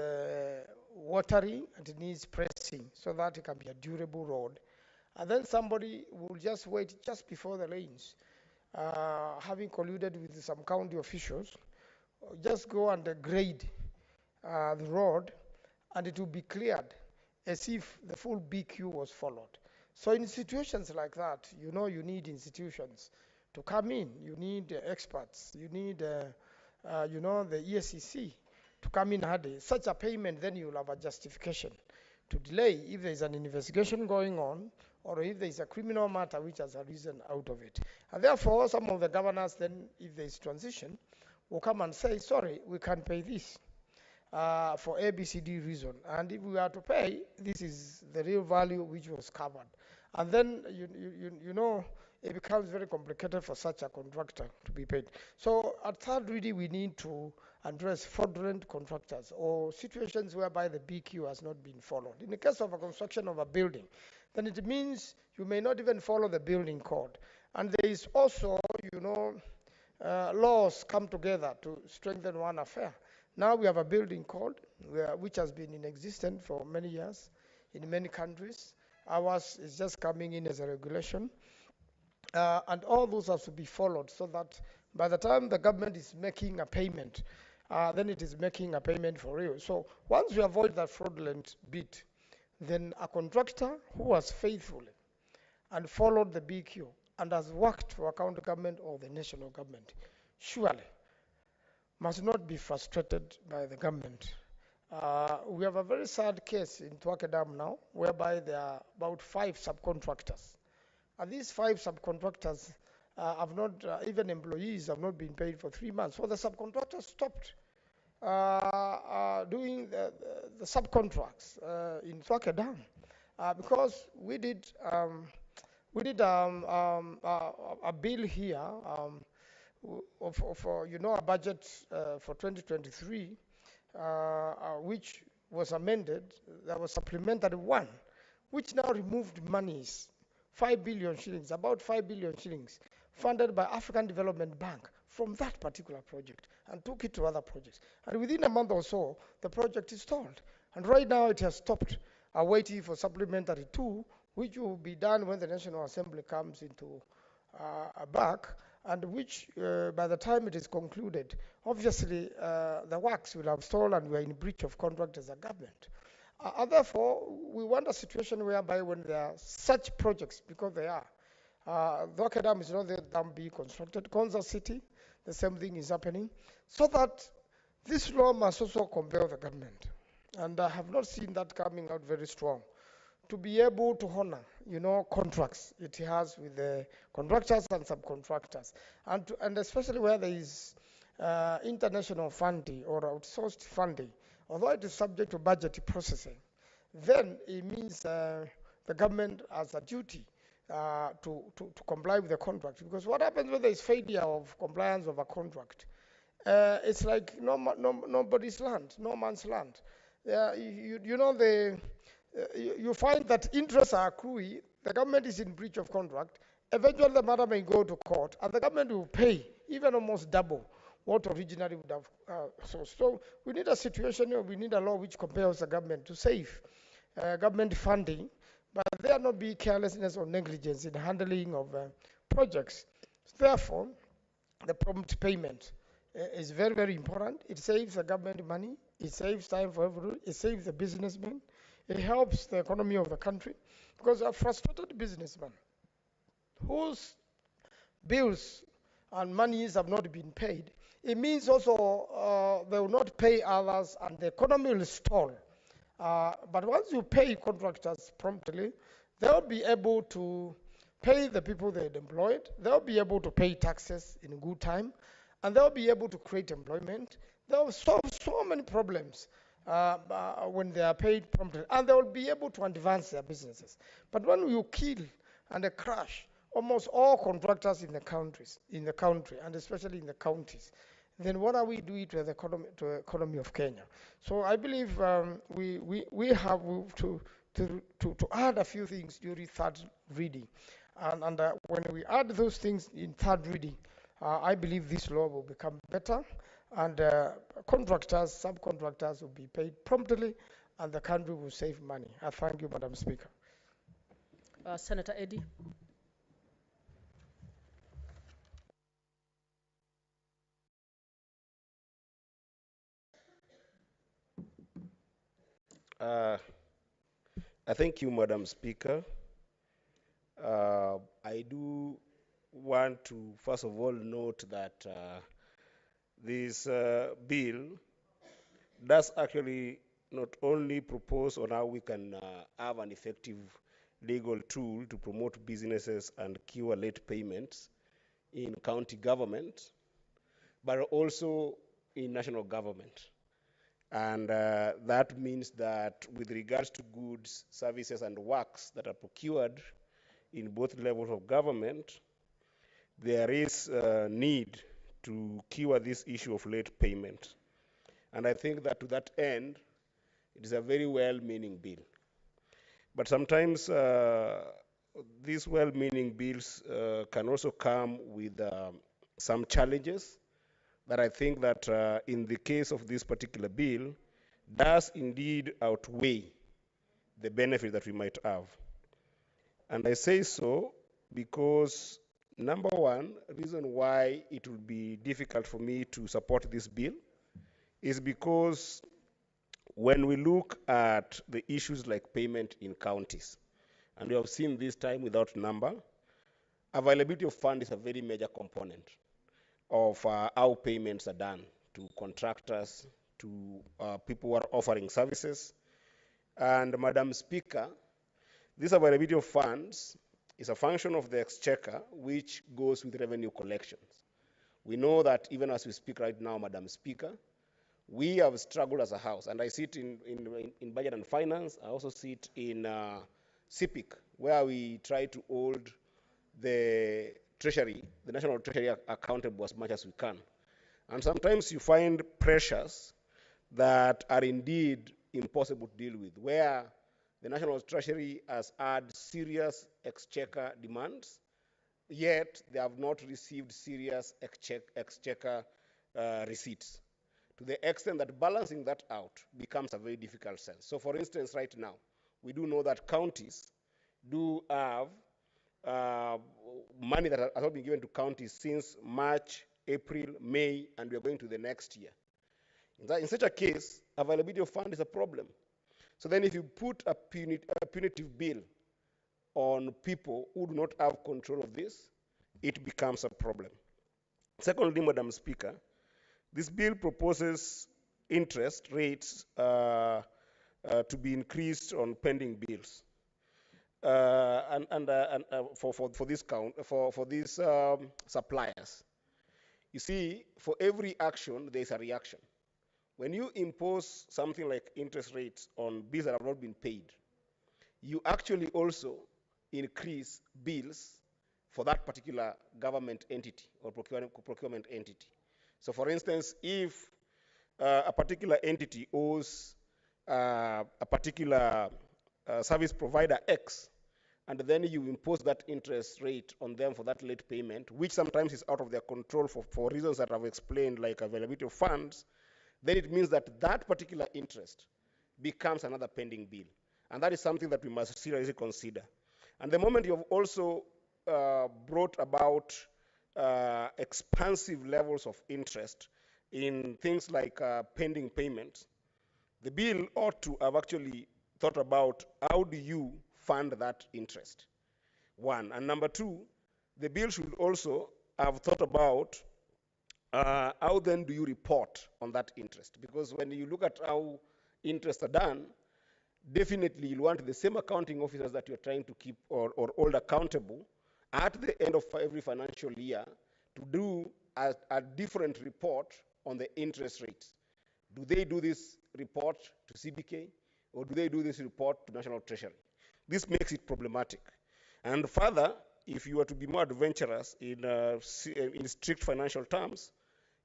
Speaker 12: watering, and it needs pressing so that it can be a durable road. And then somebody will just wait just before the lanes, having colluded with some county officials, just go and grade the road, and it will be cleared as if the full BQ was followed. So in situations like that, you know, you need institutions to come in. You need experts. You need, you know, the ESCC to come in handy. Such a payment, then you'll have a justification to delay if there's an investigation going on or if there's a criminal matter which has arisen out of it. And therefore, some of the governors then, if there's transition, will come and say, sorry, we can't pay this for ABCD reason. And if we are to pay, this is the real value which was covered. And then, you know, it becomes very complicated for such a contractor to be paid. So at third reading, we need to address fraudulent contractors or situations whereby the BQ has not been followed. In the case of a construction of a building, then it means you may not even follow the building code. And there is also, you know, laws come together to strengthen one affair. Now we have a building code which has been in existence for many years in many countries. Ours is just coming in as a regulation. And all those have to be followed so that by the time the government is making a payment, then it is making a payment for real. So once we avoid that fraudulent bit, then a contractor who has faithfully and followed the BQ and has worked for a county government or the national government surely must not be frustrated by the government. We have a very sad case in Tuake Dam now, whereby there are about 5 subcontractors. And these 5 subcontractors have not, even employees have not been paid for 3 months. So the subcontractors stopped doing the subcontracts in Tuake Dam because we did a bill here for you know, a budget for 2023, which was amended. There was supplementary one, which now removed monies, 5 billion shillings, about 5 billion shillings, funded by African Development Bank from that particular project and took it to other projects. And within a month or so, the project is stalled. And right now it has stopped, waiting for supplementary 2, which will be done when the National Assembly comes into back, and which, by the time it is concluded, obviously the works will have stalled and we are in breach of contract as a government. Therefore, we want a situation whereby when there are such projects, because they are, Tuake Dam is not the dam being constructed, Konza City, the same thing is happening, so that this law must also compel the government. And I have not seen that coming out very strong, to be able to honor, you know, contracts it has with the contractors and subcontractors, and especially where there is international funding or outsourced funding, although it is subject to budget processing, then it means the government has a duty to comply with the contract. Because what happens when there is failure of compliance of a contract? It's like nobody's land, no man's land. You know, you find that interests are accruing, the government is in breach of contract, eventually the matter may go to court, and the government will pay even almost double what originally would have so we need a situation where we need a law which compels the government to save government funding, but there not be carelessness or negligence in handling of projects. Therefore, the prompt payment is very, very important. It saves the government money, it saves time for everyone, it saves the businessmen, it helps the economy of the country, because a frustrated businessman whose bills and monies have not been paid, it means also they will not pay others and the economy will stall. But once you pay contractors promptly, they'll be able to pay the people they had employed. They'll be able to pay taxes in good time, and they'll be able to create employment. They'll solve so many problems when they are paid promptly, and they'll be able to advance their businesses. But when you kill and crush almost all contractors in the country, and especially in the counties, then what are we doing to the economy of Kenya? So I believe we have to add a few things during third reading. And when we add those things in third reading, I believe this law will become better, and contractors, subcontractors will be paid promptly, and the country will save money. I thank you, Madam Speaker.
Speaker 4: Senator Eddy.
Speaker 5: I thank you, Madam Speaker. I do want to, first of all, note that this bill does actually not only propose on how we can have an effective legal tool to promote businesses and cure late payments in county government, but also in national government. And that means that with regards to goods, services, and works that are procured in both levels of government, there is a need to cure this issue of late payment. And I think that to that end, it is a very well-meaning bill. But sometimes these well-meaning bills can also come with some challenges that I think that in the case of this particular bill does indeed outweigh the benefit that we might have. And I say so because, number one, reason why it will be difficult for me to support this bill is because when we look at the issues like payment in counties, and we have seen this time without number, availability of funds is a very major component of how payments are done to contractors, to people who are offering services. And Madam Speaker, this availability of funds is a function of the exchequer, which goes with revenue collections. We know that even as we speak right now, Madam Speaker, we have struggled as a house, and I sit in Budget and Finance. I also sit in CPIC, where we try to hold the Treasury, the National Treasury, accountable as much as we can. And sometimes you find pressures that are indeed impossible to deal with, where the National Treasury has had serious exchequer demands, yet they have not received serious exchequer receipts, to the extent that balancing that out becomes a very difficult sense. So for instance, right now, we do know that counties do have money that has not been given to counties since March, April, May, and we are going to the next year. In such a case, availability of funds is a problem. So then if you put a punitive bill on people who do not have control of this, it becomes a problem. Secondly, Madam Speaker, this bill proposes interest rates to be increased on pending bills. For these suppliers. You see, for every action, there is a reaction. When you impose something like interest rates on bills that have not been paid, you actually also increase bills for that particular government entity or procurement entity. So for instance, if a particular entity owes a particular service provider X, and then you impose that interest rate on them for that late payment, which sometimes is out of their control for reasons that I've explained, like availability of funds, then it means that that particular interest becomes another pending bill. And that is something that we must seriously consider. And the moment you've also brought about expansive levels of interest in things like pending payments, the bill ought to have actually thought about how do you fund that interest, one. And number two, the bill should also have thought about how then do you report on that interest? Because when you look at how interests are done, definitely you'll want the same accounting officers that you're trying to keep or hold accountable at the end of every financial year to do a different report on the interest rates. Do they do this report to CBK or do they do this report to National Treasury? This makes it problematic. And further, if you are to be more adventurous in strict financial terms,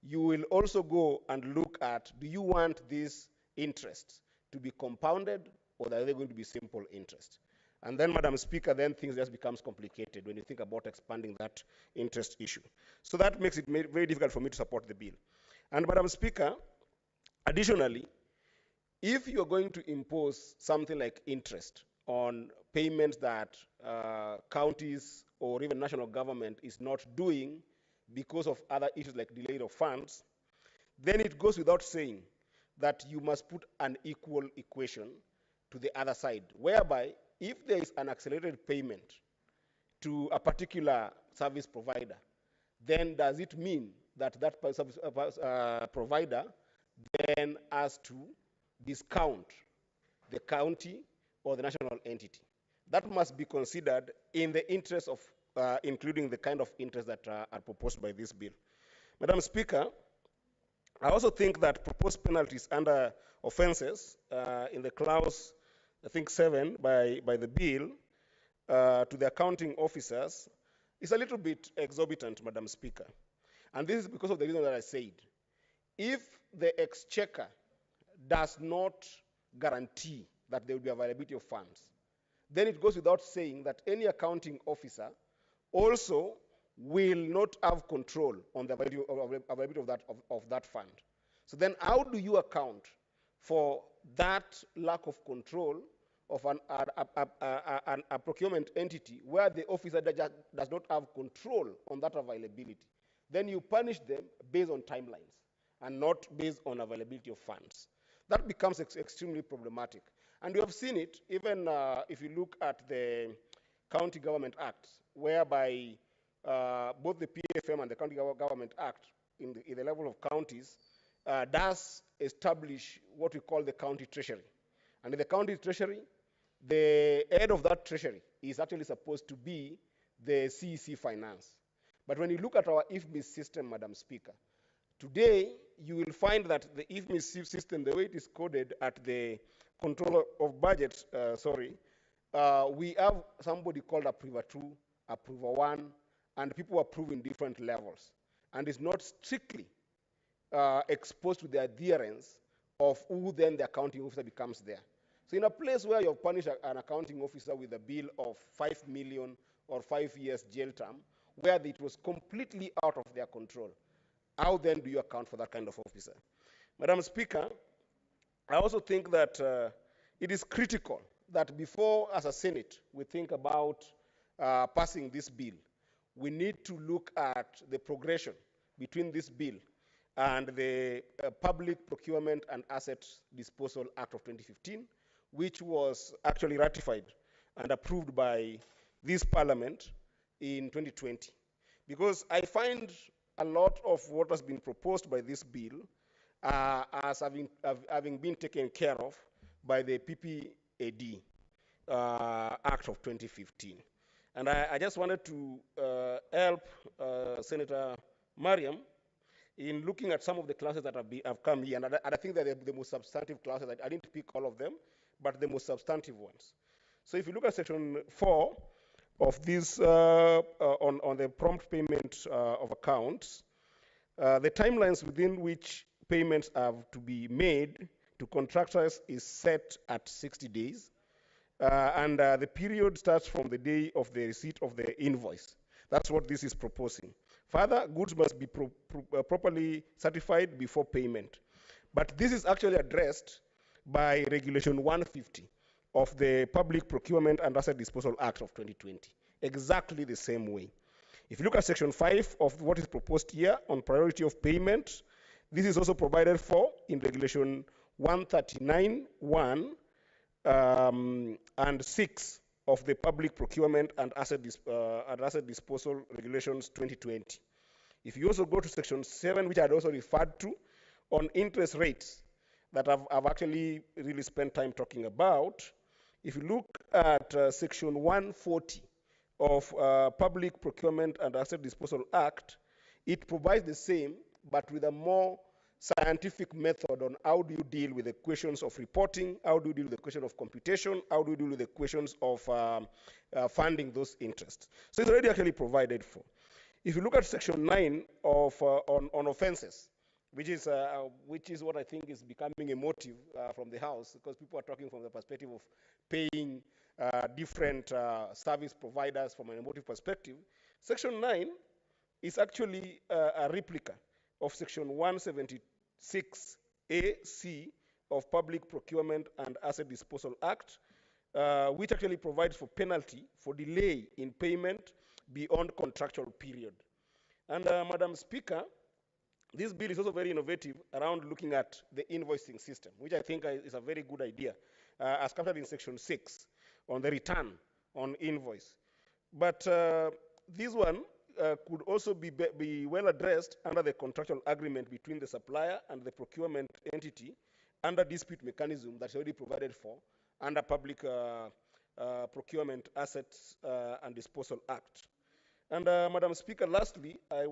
Speaker 5: you will also go and look at, do you want these interests to be compounded or are they going to be simple interest? And then, Madam Speaker, then things just becomes complicated when you think about expanding that interest issue. So that makes it very difficult for me to support the bill. And Madam Speaker, additionally, if you're going to impose something like interest on payments that counties or even national government is not doing because of other issues like delay of funds, then it goes without saying that you must put an equal equation to the other side, whereby if there is an accelerated payment to a particular service provider, then does it mean that that service provider then has to discount the county or the national entity? That must be considered in the interest of including the kind of interest that are proposed by this bill. Madam Speaker, I also think that proposed penalties under offenses in the clause, I think 7 by the bill to the accounting officers is a little bit exorbitant, Madam Speaker. And this is because of the reason that I said. If the exchequer does not guarantee that there will be availability of funds, then it goes without saying that any accounting officer also will not have control on the availability of that fund. So then how do you account for that lack of control of a procurement entity where the officer does not have control on that availability? Then you punish them based on timelines and not based on availability of funds. That becomes extremely problematic. And we have seen it even if you look at the County Government Act, whereby both the PFM and the County Government Act in the level of counties does establish what we call the county treasury. And in the county treasury, the head of that treasury is actually supposed to be the CEC finance. But when you look at our IFMIS system, Madam Speaker, today you will find that the IFMIS system, the way it is coded at the controller of budget, we have somebody called approver 2, approver 1, and people approve in different levels. And it's not strictly exposed to the adherence of who then the accounting officer becomes there. So in a place where you've punished an accounting officer with a bill of 5 million or 5 years jail term, where it was completely out of their control, how then do you account for that kind of officer? Madam Speaker, I also think that it is critical that before, as a Senate, we think about passing this bill, we need to look at the progression between this bill and the Public Procurement and Asset Disposal Act of 2015, which was actually ratified and approved by this Parliament in 2020. Because I find a lot of what has been proposed by this bill as having been taken care of by the PPAD Act of 2015. And I just wanted to help Senator Mariam in looking at some of the classes that have come here. And I think that they're the most substantive classes. I didn't pick all of them, but the most substantive ones. So if you look at section 4 of this on the prompt payment of accounts, the timelines within which payments have to be made to contractors is set at 60 days. And the period starts from the day of the receipt of the invoice. That's what this is proposing. Further, goods must be properly certified before payment. But this is actually addressed by Regulation 150 of the Public Procurement and Asset Disposal Act of 2020, exactly the same way. If you look at Section 5 of what is proposed here on priority of payment, this is also provided for in Regulation 139(1) and 6 of the Public Procurement and Asset Disposal Regulations 2020. If you also go to Section 7, which I had also referred to, on interest rates, that I've actually really spent time talking about. If you look at Section 140 of Public Procurement and Asset Disposal Act, it provides the same, but with a more scientific method on how do you deal with the questions of reporting, how do you deal with the question of computation, how do you deal with the questions of funding those interests. So it's already actually provided for. If you look at Section 9 of on offenses, which is what I think is becoming a motive from the House, because people are talking from the perspective of paying different service providers from an emotive perspective. Section 9 is actually a replica of Section 176A(c) of Public Procurement and Asset Disposal Act, which actually provides for penalty for delay in payment beyond contractual period. And Madam Speaker, this bill is also very innovative around looking at the invoicing system, which I think is a very good idea, as captured in Section 6 on the return on invoice. But this one could also be well addressed under the contractual agreement between the supplier and the procurement entity under dispute mechanism that's already provided for under Public Procurement Assets and Disposal Act. And Madam Speaker, lastly, my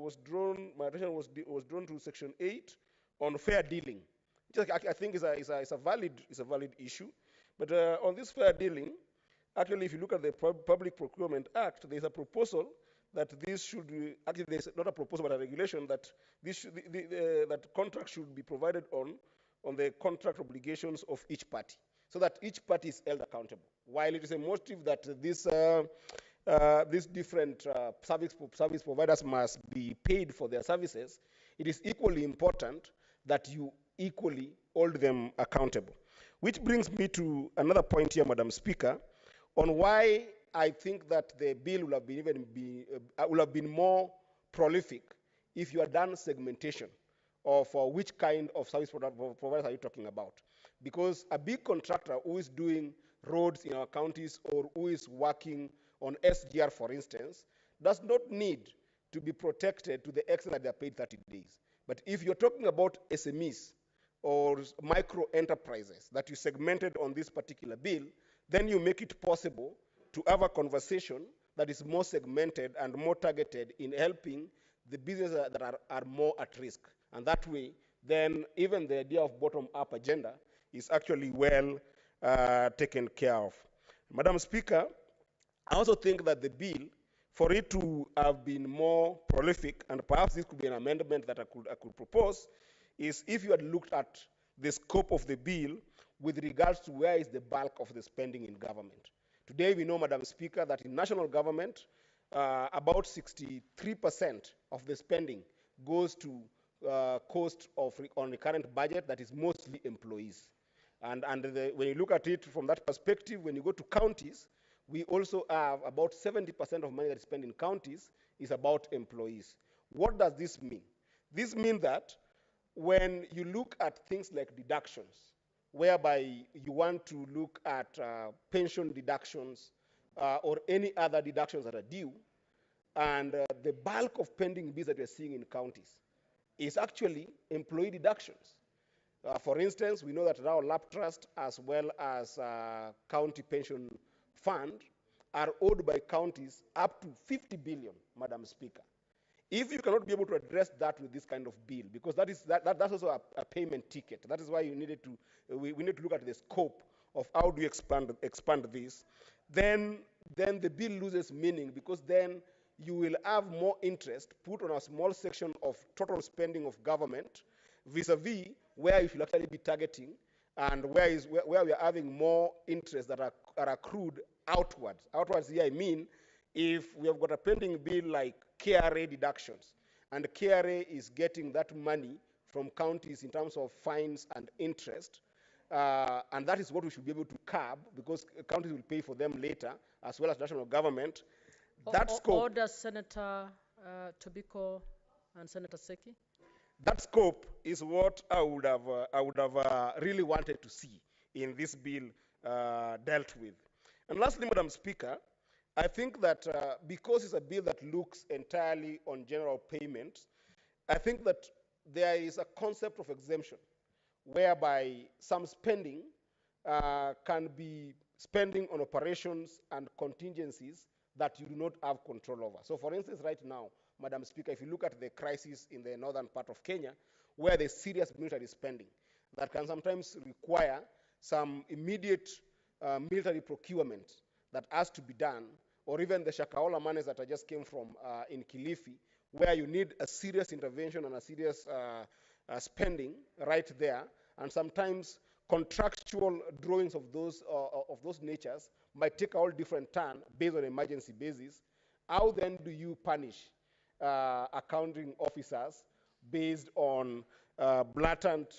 Speaker 5: attention was drawn to Section 8 on fair dealing, which I think is a valid issue. But on this fair dealing, actually, if you look at the Public Procurement Act, there's a proposal that this should be, actually there's not a proposal but a regulation that that contract should be provided on the contract obligations of each party, so that each party is held accountable. While it is a motive that these different service providers must be paid for their services, it is equally important that you equally hold them accountable. Which brings me to another point here, Madam Speaker, on why I think that the bill would have been more prolific if you had done segmentation of which kind of service providers are you talking about. Because a big contractor who is doing roads in our counties or who is working on SGR, for instance, does not need to be protected to the extent that they are paid 30 days. But if you're talking about SMEs or micro enterprises that you segmented on this particular bill, then you make it possible to have a conversation that is more segmented and more targeted in helping the businesses that are more at risk. And that way, then even the idea of bottom-up agenda is actually well taken care of. Madam Speaker, I also think that the bill, for it to have been more prolific, and perhaps this could be an amendment that I could propose, is if you had looked at the scope of the bill with regards to where is the bulk of the spending in government. Today we know, Madam Speaker, that in national government, about 63% of the spending goes to cost on the current budget that is mostly employees. And when you look at it from that perspective, when you go to counties, we also have about 70% of money that is spent in counties is about employees. What does this mean? This means that when you look at things like deductions, whereby you want to look at pension deductions or any other deductions that are due, and the bulk of pending bills that we're seeing in counties is actually employee deductions. For instance, we know that our lap trust as well as county pension fund are owed by counties up to 50 billion, Madam Speaker. If you cannot be able to address that with this kind of bill, because that's also a payment ticket. That is why you needed to, we need to look at the scope of how do you expand this. Then the bill loses meaning, because then you will have more interest put on a small section of total spending of government vis-a-vis where you should actually be targeting, and where we are having more interest that are accrued outwards. Outwards here I mean, if we have got a pending bill like KRA deductions, and KRA is getting that money from counties in terms of fines and interest, and that is what we should be able to curb, because counties will pay for them later, as well as national government. That scope.
Speaker 4: Order, Senator Tobiko and Senator Seki.
Speaker 5: That scope is what I would have really wanted to see in this bill dealt with. And lastly, Madam Speaker, I think that because it's a bill that looks entirely on general payments, I think that there is a concept of exemption whereby some spending can be spending on operations and contingencies that you do not have control over. So for instance, right now, Madam Speaker, if you look at the crisis in the northern part of Kenya, where there's serious military spending that can sometimes require some immediate military procurement that has to be done, or even the Shakahola monies that I just came from in Kilifi, where you need a serious intervention and a serious spending right there, and sometimes contractual drawings of those natures might take a whole different turn based on emergency basis. How then do you punish accounting officers based on blatant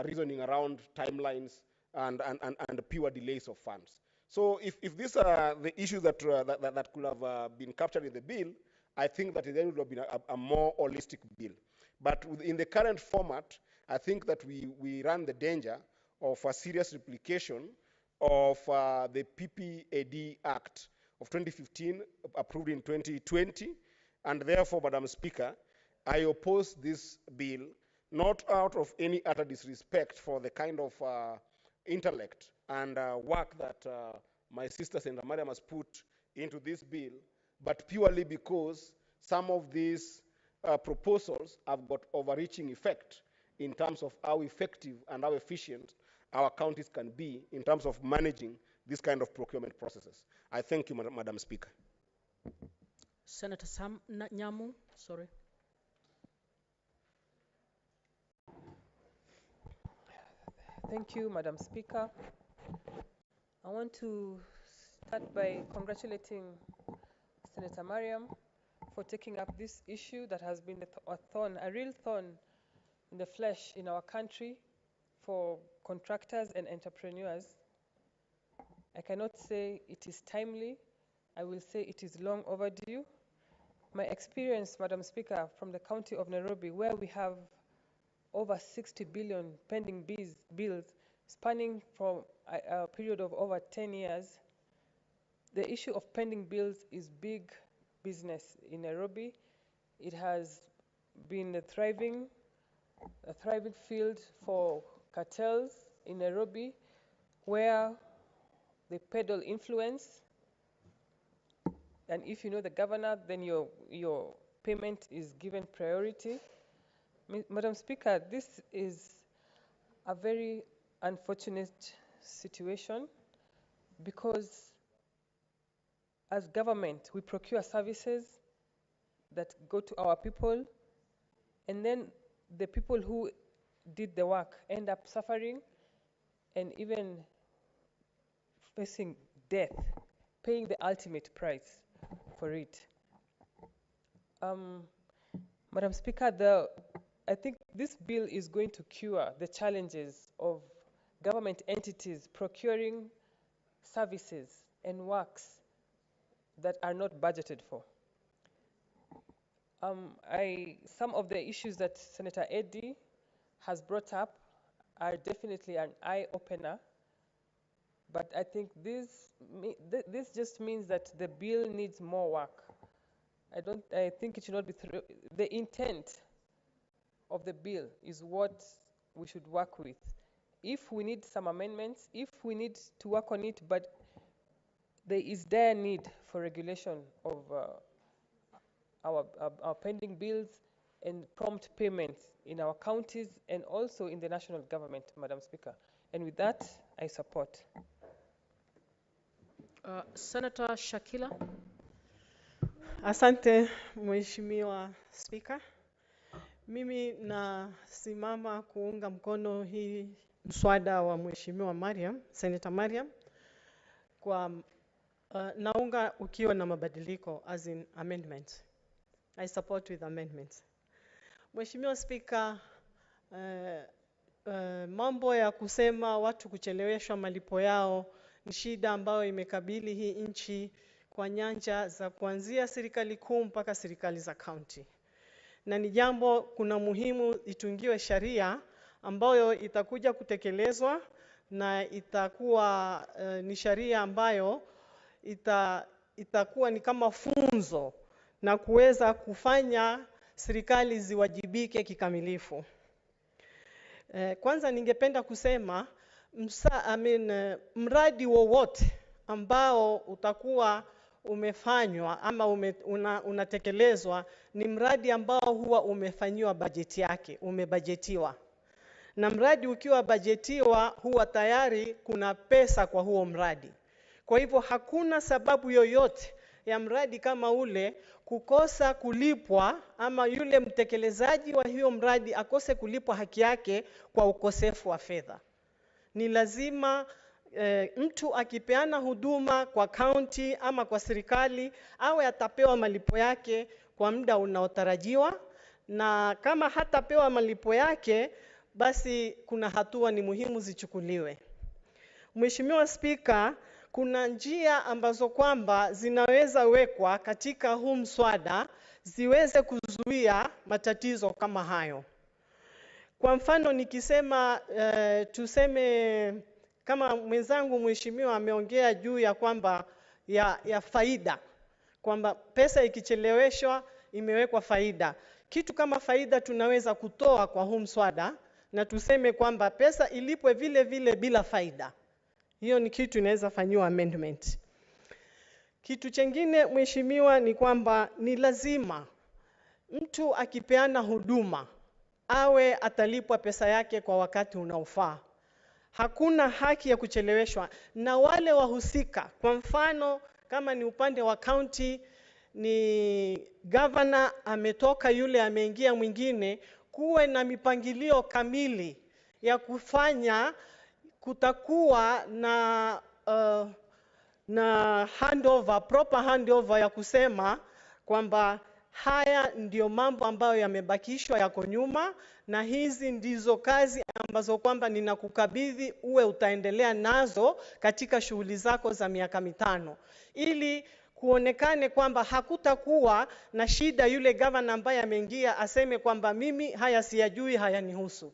Speaker 5: reasoning around timelines and pure delays of funds? So if these are the issues that could have been captured in the bill, I think that then would have been a more holistic bill. But in the current format, I think that we run the danger of a serious replication of the PPAD Act of 2015, approved in 2020, and therefore, Madam Speaker, I oppose this bill, not out of any utter disrespect for the kind of intellect and work that my sister Senator Mariam has put into this bill, but purely because some of these proposals have got overreaching effect in terms of how effective and how efficient our counties can be in terms of managing this kind of procurement processes. I thank you, Madam Speaker.
Speaker 4: Senator Sam Nyamu, sorry.
Speaker 13: Thank you, Madam Speaker. I want to start by congratulating Senator Mariam for taking up this issue that has been a real thorn in the flesh in our country for contractors and entrepreneurs. I cannot say it is timely. I will say it is long overdue. My experience, Madam Speaker, from the county of Nairobi, where we have over 60 billion pending bills spanning from a period of over 10 years, the issue of pending bills is big business in Nairobi. It has been a thriving field for cartels in Nairobi, where they peddle influence. And if you know the governor, then your payment is given priority. Madam Speaker, this is a very unfortunate situation because as government, we procure services that go to our people, and then the people who did the work end up suffering and even facing death, paying the ultimate price for it. Madam Speaker, I think this bill is going to cure the challenges of government entities procuring services and works that are not budgeted for. Some of the issues that Senator Eddy has brought up are definitely an eye-opener, but I think this just means that the bill needs more work. I think it should not be the intent of the bill is what we should work with. If we need some amendments, if we need to work on it, but there is dire need for regulation of our pending bills and prompt payments in our counties and also in the national government, Madam Speaker. And with that, I support.
Speaker 4: Senator Shakila.
Speaker 16: Asante, Mheshimiwa Spika. Mimi nasimama kuunga mkono hii mswada wa Mheshimiwa Mariam, Senator Mariam, kwa naunga ukiwa na mabadiliko as in amendment. I support with amendments. Mheshimiwa Spika, mambo ya kusema watu kucheleweshwa malipo yao ni shida ambayo imekabili hii nchi kwa nyanja za kuanzia serikali kuu mpaka serikali za county. Na ni jambo kuna muhimu itungiwe sheria ambayo itakuja kutekelezwa na itakuwa ni sheria ambayo itakuwa ni kama funzo na kuweza kufanya serikali ziwajibike kikamilifu. Kwanza ningependa kusema mradi wowote ambao utakuwa umefanywa ama unatekelezwa ni mradi ambao huwa umefanyiwa bajeti yake, umebajetiwa. Na mradi ukiwa bajetiwa huwa tayari kuna pesa kwa huo mradi. Kwa hivyo hakuna sababu yoyote ya mradi kama ule kukosa kulipwa ama yule mtekelezaji wa hiyo mradi akose kulipwa haki yake kwa ukosefu wa fedha. Ni lazima mtu akipeana huduma kwa county ama kwa serikali awe atapewa malipo yake kwa muda unaotarajiwa, na kama hatapewa malipo yake basi kuna hatua ni muhimu zichukuliwe. Mheshimiwa Spika, kuna njia ambazo kwamba zinaweza wekwa katika huu mswada ziweze kuzuia matatizo kama hayo. Kwa mfano nikisema tuseme kama mwenzangu mheshimiwa ameongea juu ya kwamba ya faida, kwamba pesa ikicheleweshwa imewekwa faida. Kitu kama faida tunaweza kutoa kwa huu mswada na tuseme kwamba pesa ilipwe vile vile bila faida. Hiyo ni kitu inaweza fanyiwa amendment. Kitu chengine mheshimiwa ni kwamba ni lazima mtu akipeana huduma awe atalipwa pesa yake kwa wakati unaofaa. Hakuna haki ya kucheleweshwa, na wale wahusika, kwa mfano kama ni upande wa county, ni governor ametoka yule ameingia mwingine, kuwe na mipangilio kamili ya kufanya. Kutakuwa na handover, proper handover ya kusema kwamba haya ndio mambo ambayo yamebakishwa yako nyuma, na hizi ndizo kazi ambazo kwamba ninakukabidhi uwe utaendelea nazo katika shughuli zako za miaka 5, ili kuonekane kwamba hakutakuwa na shida yule governor ambaye ameingia aseme kwamba mimi haya siyajui, haya nihusu.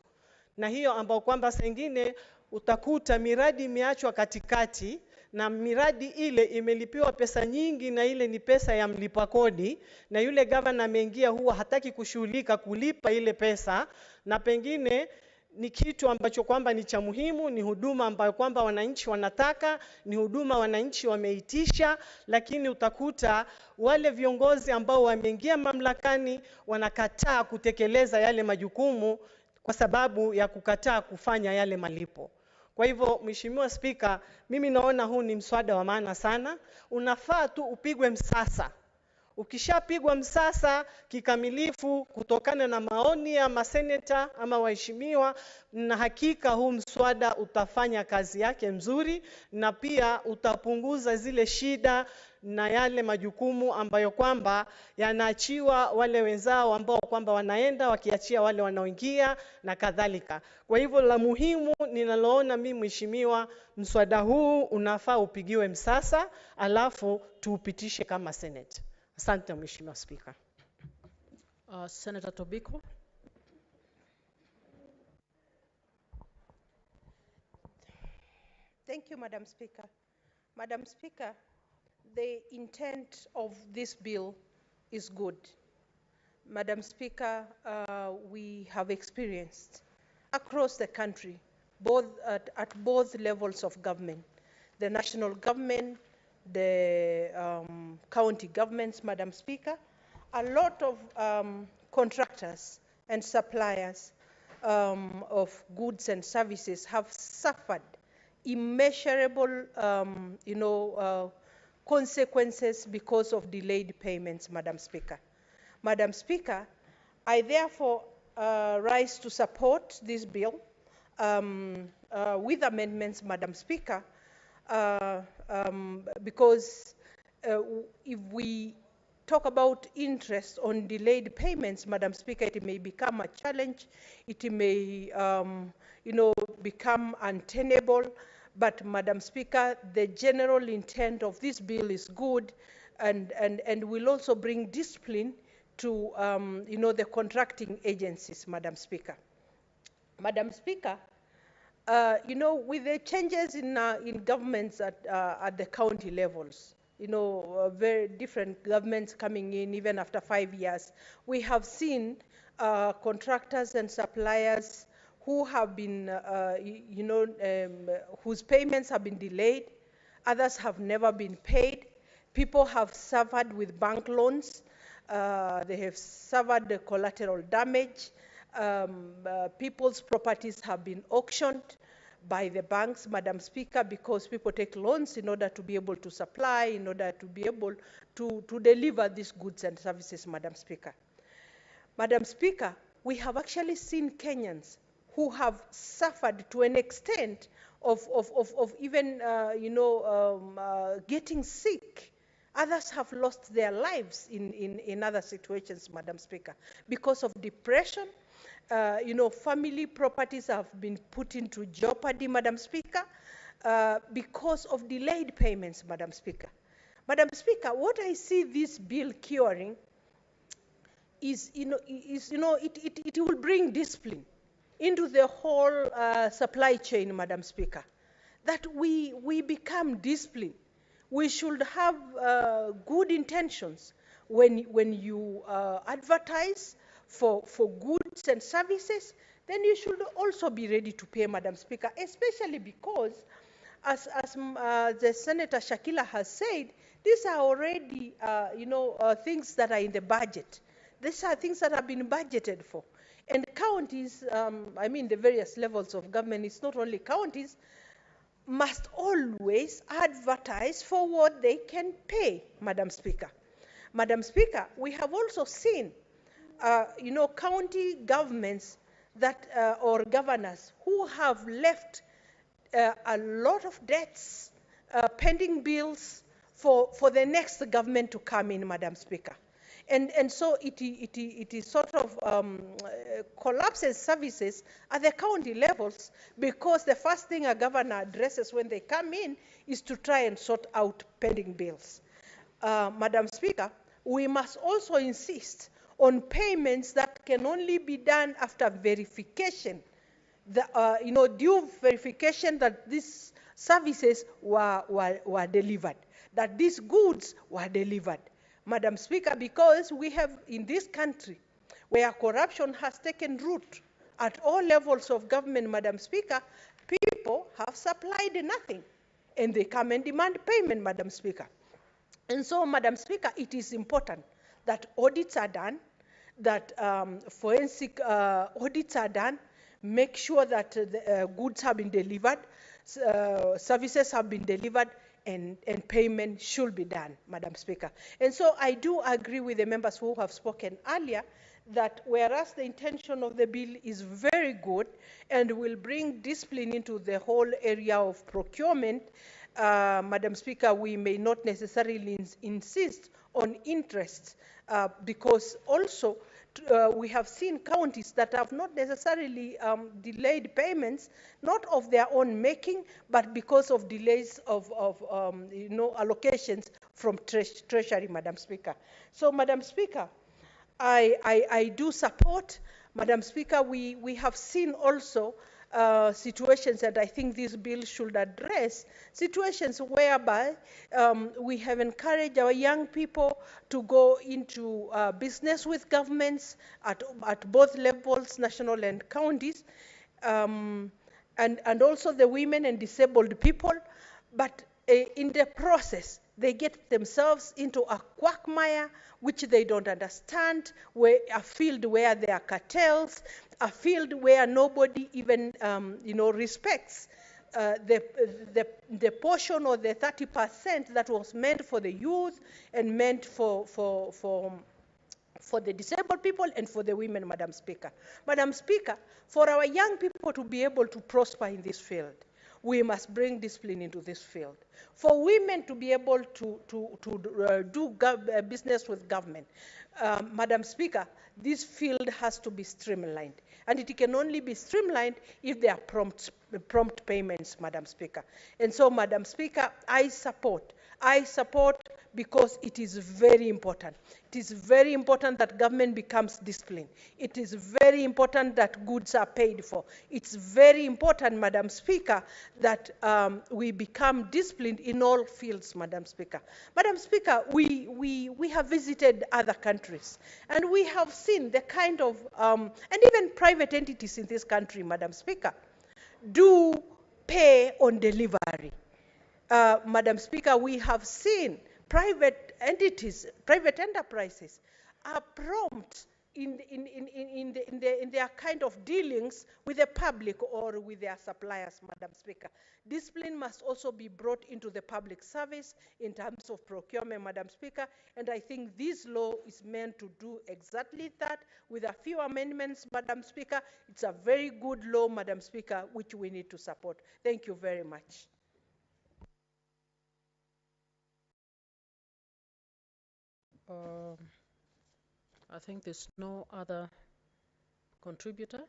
Speaker 16: Na hiyo ambao kwamba sengine utakuta miradi imeachwa katikati, na miradi ile imelipiwa pesa nyingi na ile ni pesa ya mlipa kodi, na yule governor ameingia huwa hataki kushughulika kulipa ile pesa, na pengine ni kitu ambacho kwamba ni cha muhimu, ni huduma ambayo kwamba wananchi wanataka, ni huduma wananchi wameitisha, lakini utakuta wale viongozi ambao wameingia mamlakani wanakataa kutekeleza yale majukumu kwa sababu ya kukataa kufanya yale malipo. Kwa hivyo Mheshimiwa Spika, mimi naona huu ni mswada wa maana sana. Unafaa tu upigwe msasa. Ukishapigwa msasa kikamilifu kutokana na maoni ya maseneta ama waheshimiwa, na hakika huu mswada utafanya kazi yake mzuri, na pia utapunguza zile shida na yale majukumu ambayo kwamba yanaachiwa wale wenzao ambao kwamba wanaenda wakiachia wale wanaoingia na kadhalika. Kwa hivyo la muhimu ninaloona mimi mheshimiwa, mswada huu unafaa upigiwe msasa alafu tuupitishe kama Senate. Asante Mheshimiwa Speaker.
Speaker 4: Senator Tobiko.
Speaker 2: Thank you, Madam Speaker. Madam Speaker, the intent of this bill is good. Madam Speaker, we have experienced across the country, at both levels of government, the national government, the county governments, Madam Speaker, a lot of contractors and suppliers of goods and services have suffered immeasurable, consequences because of delayed payments, Madam Speaker. Madam Speaker, I therefore rise to support this bill with amendments, Madam Speaker, because if we talk about interest on delayed payments, Madam Speaker, it may become a challenge. It may, become untenable. But, Madam Speaker, the general intent of this bill is good, and will also bring discipline to, the contracting agencies, Madam Speaker. Madam Speaker, with the changes in governments at the county levels, very different governments coming in even after 5 years, we have seen contractors and suppliers who have been, whose payments have been delayed. Others have never been paid. People have suffered with bank loans. They have suffered the collateral damage. People's properties have been auctioned by the banks, Madam Speaker, because people take loans in order to be able to supply, in order to be able to deliver these goods and services, Madam Speaker. Madam Speaker, we have actually seen Kenyans who have suffered to an extent of even, getting sick. Others have lost their lives in other situations, Madam Speaker, because of depression. Family properties have been put into jeopardy, Madam Speaker, because of delayed payments, Madam Speaker. Madam Speaker, what I see this bill curing is, it will bring discipline into the whole supply chain, Madam Speaker, that we become disciplined. We should have good intentions when you advertise for goods and services. Then you should also be ready to pay, Madam Speaker, especially because, as the Senator Shakila has said, these are already things that are in the budget. These are things that have been budgeted for. And counties, the various levels of government, it's not only counties, must always advertise for what they can pay, Madam Speaker. Madam Speaker, we have also seen, county governments that, or governors who have left a lot of debts, pending bills for the next government to come in, Madam Speaker. And so it is sort of collapses services at the county levels, because the first thing a governor addresses when they come in is to try and sort out pending bills. Madam Speaker, we must also insist on payments that can only be done after verification, due verification that these services were delivered, that these goods were delivered. Madam Speaker, because we have in this country where corruption has taken root at all levels of government, Madam Speaker, people have supplied nothing and they come and demand payment, Madam Speaker. And so, Madam Speaker, it is important that audits are done, that forensic audits are done, make sure that the goods have been delivered, services have been delivered, and payment should be done, Madam Speaker. And so I do agree with the members who have spoken earlier that whereas the intention of the bill is very good and will bring discipline into the whole area of procurement, Madam Speaker, we may not necessarily insist on interest, because also we have seen counties that have not necessarily delayed payments, not of their own making, but because of delays of allocations from Treasury, Madam Speaker. So, Madam Speaker, I do support. Madam Speaker, we have seen also situations that I think this bill should address, situations whereby we have encouraged our young people to go into business with governments at both levels, national and counties, and also the women and disabled people, but in the process, they get themselves into a quagmire which they don't understand, where a field where there are cartels, a field where nobody even respects the portion or the 30% that was meant for the youth and meant for the disabled people and for the women, Madam Speaker. Madam Speaker, for our young people to be able to prosper in this field, we must bring discipline into this field. For women to be able to do business with government, Madam Speaker, this field has to be streamlined. And it can only be streamlined if there are prompt payments, Madam Speaker. And so, Madam Speaker, I support because it is very important. It is very important that government becomes disciplined. It is very important that goods are paid for. It's very important, Madam Speaker, that we become disciplined in all fields, Madam Speaker. Madam Speaker, we have visited other countries, and we have seen the kind of, and even private entities in this country, Madam Speaker, do pay on delivery. Madam Speaker, we have seen private entities, private enterprises are prompt in their kind of dealings with the public or with their suppliers, Madam Speaker. Discipline must also be brought into the public service in terms of procurement, Madam Speaker, and I think this law is meant to do exactly that with a few amendments, Madam Speaker. It's a very good law, Madam Speaker, which we need to support. Thank you very much.
Speaker 4: I think there's no other contributor.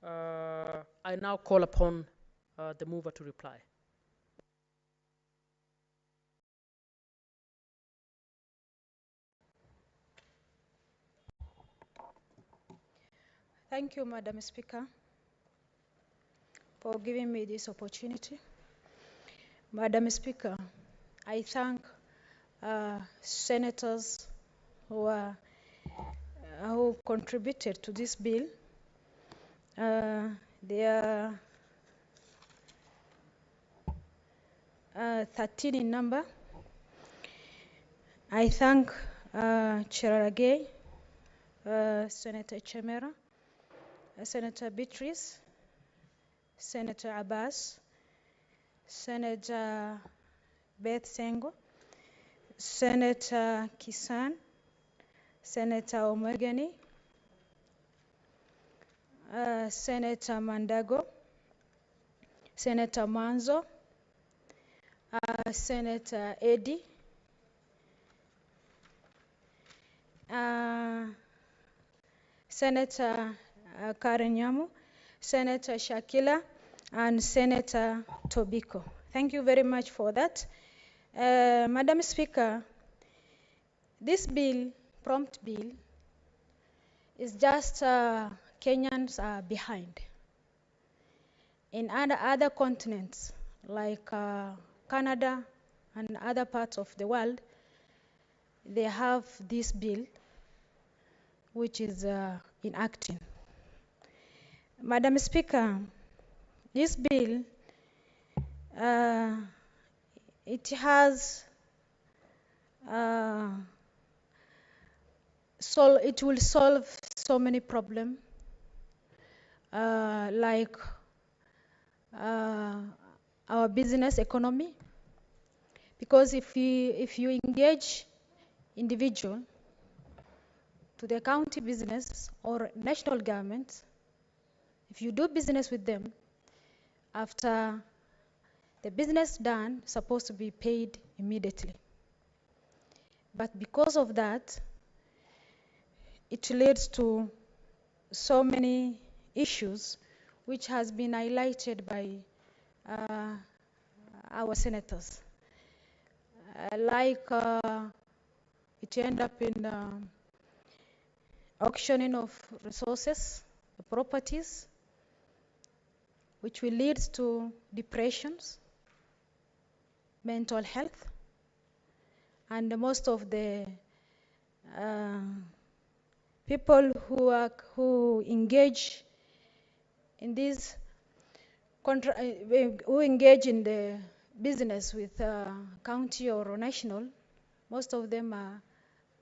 Speaker 4: I now call upon the mover to reply.
Speaker 6: Thank you, Madam Speaker, for giving me this opportunity. Madam Speaker, I thank senators who contributed to this bill. They are 13 in number. I thank Cherargei, Senator Chemera, Senator Beatrice, Senator Abbas, Senator Beth Sengo, Senator Kisan, Senator Omegeni, Senator Mandago, Senator Manzo, Senator Eddy, Senator Karen Nyamu, Senator Shakila, and Senator Tobiko. Thank you very much for that. Madam Speaker, this bill, prompt bill, is just Kenyans are behind. In other continents, like Canada and other parts of the world, they have this bill which is enacting. Madam Speaker, this bill, it has it will solve so many problems, like our business economy, because if you engage individual to the county business or national government, if you do business with them, after the business done, supposed to be paid immediately. But because of that, it leads to so many issues which has been highlighted by our senators. It end up in auctioning of resources, properties, which will lead to depressions, mental health, and most of the people who engage in this who engage in the business with county or national, most of them are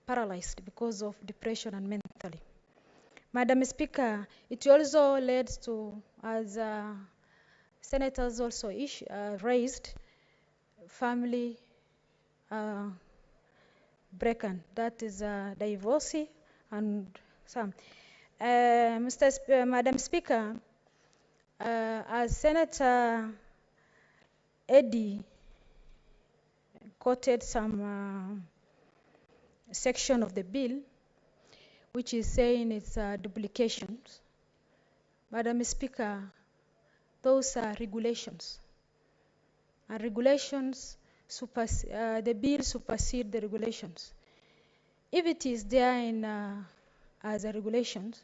Speaker 6: paralyzed because of depression and mentally. Madam Speaker, it also led to, as senators also raised, family break-in, that is divorce and some. Madam Speaker, as Senator Eddy quoted some section of the bill, which is saying it's duplications. Madam Speaker, those are regulations. And regulations the bill supersede the regulations. If it is there in as a regulations,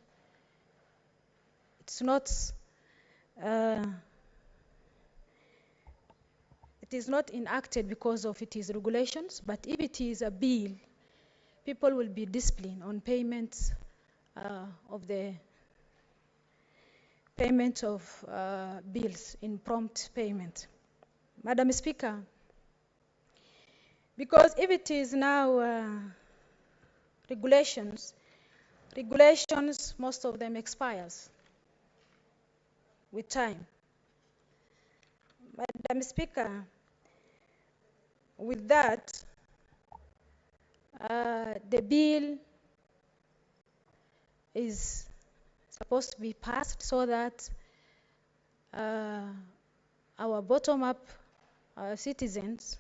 Speaker 6: it's not. It is not enacted because of it is regulations, but if it is a bill, people will be disciplined on payments of the payment of bills in prompt payment. Madam Speaker, because if it is now regulations, most of them expires with time. Madam Speaker, with that, the bill is supposed to be passed so that our bottom-up citizens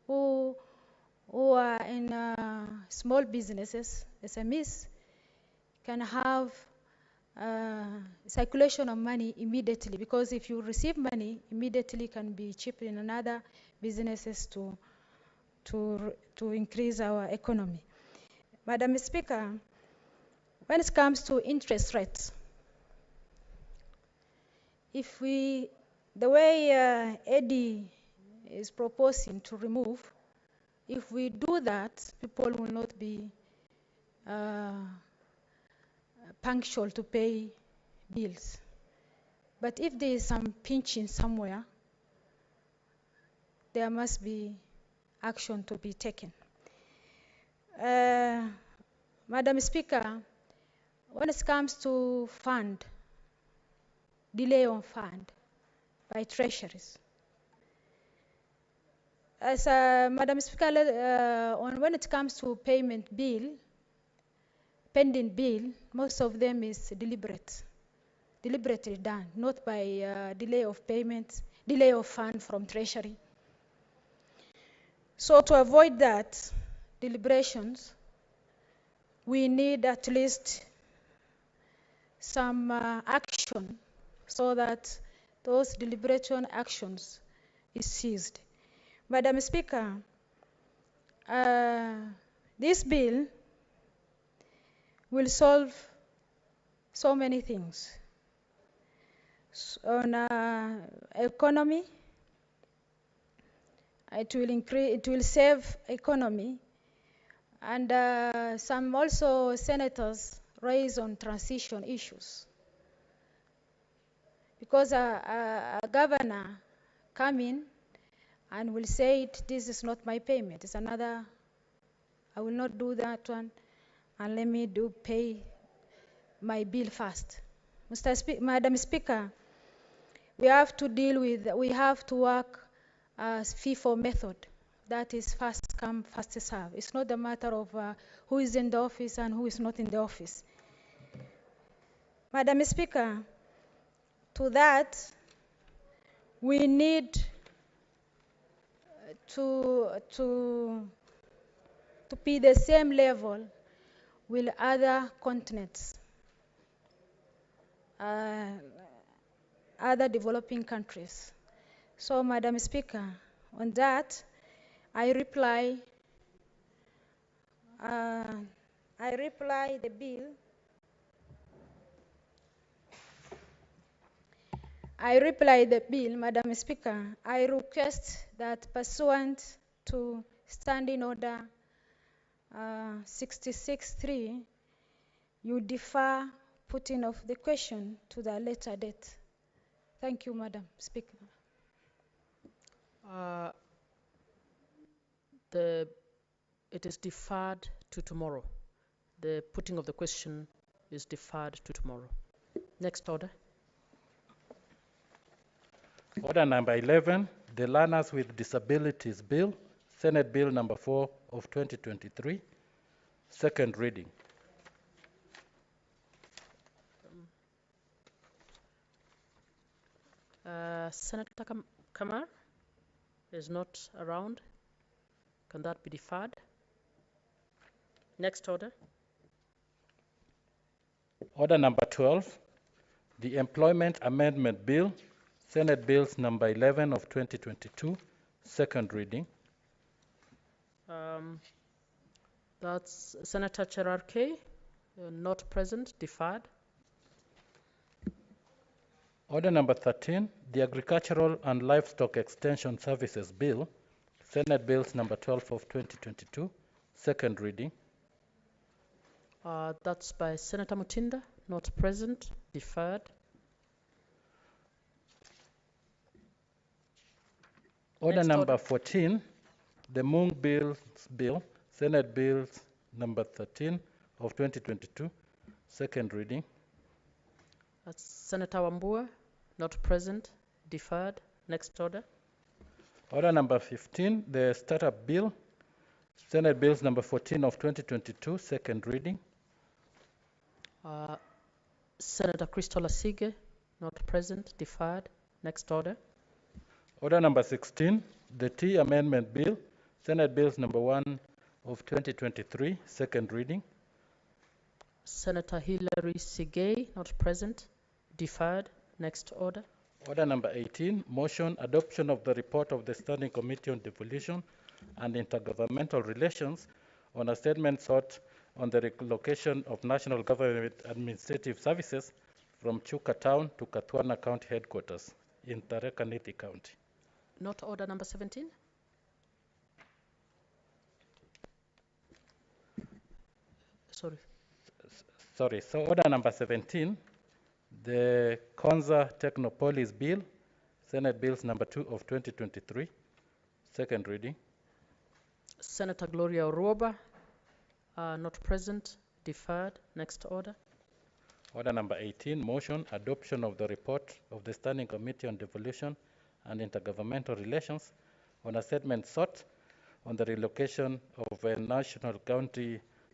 Speaker 6: who are in small businesses, SMEs, can have circulation of money immediately, because if you receive money immediately, can be cheap in another businesses to increase our economy. Madam Speaker, when it comes to interest rates, the way Eddie is proposing to remove, if we do that, people will not be punctual to pay bills. But if there is some pinching somewhere, there must be action to be taken. Madam Speaker, when it comes to delay on fund by treasuries, as Madam Speaker, when it comes to payment bill, pending bill, most of them is deliberately done, not by delay of payment, delay of fund from treasury. So to avoid that deliberations, we need at least some action so that those deliberation actions is seized. Madam Speaker, this bill will solve so many things on economy. It will save economy, and some also senators raise on transition issues, because a governor come in and will say this is not my payment, it's another, I will not do that one, and let me pay my bill first. Madam Speaker, we have to work as FIFO method. That is first come, first serve. It's not a matter of who is in the office and who is not in the office. Madam Speaker, to that, we need to be the same level with other continents, other developing countries. So, Madam Speaker, on that, I reply the bill. Madam Speaker. I request that pursuant to Standing Order 66.3, you defer putting of the question to the later date. Thank you, Madam Speaker.
Speaker 4: It is deferred to tomorrow. The putting of the question is deferred to tomorrow. Next order.
Speaker 7: Order number 11, the Learners with Disabilities Bill, Senate Bill number 4 of 2023, second reading.
Speaker 4: Senator Kamar is not around. Can that be deferred? Next order.
Speaker 7: Order number 12, the Employment Amendment Bill, Senate Bills number 11 of 2022, second reading.
Speaker 4: That's Senator Cherarke, not present, deferred.
Speaker 7: Order number 13, the Agricultural and Livestock Extension Services Bill, Senate Bills number 12 of 2022, second reading.
Speaker 4: That's by Senator Mutinda, not present, deferred.
Speaker 7: Order
Speaker 4: Next
Speaker 7: number
Speaker 4: order.
Speaker 7: 14, the Mung Bills Bill, Senate Bills number 13 of 2022, second reading.
Speaker 4: That's Senator Wambua, not present, deferred. Next order.
Speaker 7: Order number 15, the Startup Bill, Senate Bills number 14 of 2022, second reading.
Speaker 4: Senator Crystal Asige, not present, deferred. Next order.
Speaker 7: Order number 16, the Tea Amendment Bill, Senate Bills number 1 of 2023, second reading.
Speaker 4: Senator Hilary Sigay, not present, deferred. Next order.
Speaker 7: Order number 18, motion adoption of the report of the Standing Committee on Devolution and Intergovernmental Relations on a statement sought on the relocation of National Government Administrative Services from Chuka Town to Katwana County Headquarters in Tharaka Nithi County.
Speaker 4: Not order number 17.
Speaker 7: Sorry, so order number 17, the Konza Technopolis Bill, Senate Bills number 2 of 2023, second reading.
Speaker 4: Senator Gloria Oroba, not present, deferred. Next order.
Speaker 7: Order number 18, motion adoption of the report of the Standing Committee on Devolution and Intergovernmental Relations on a statement sought on the relocation of a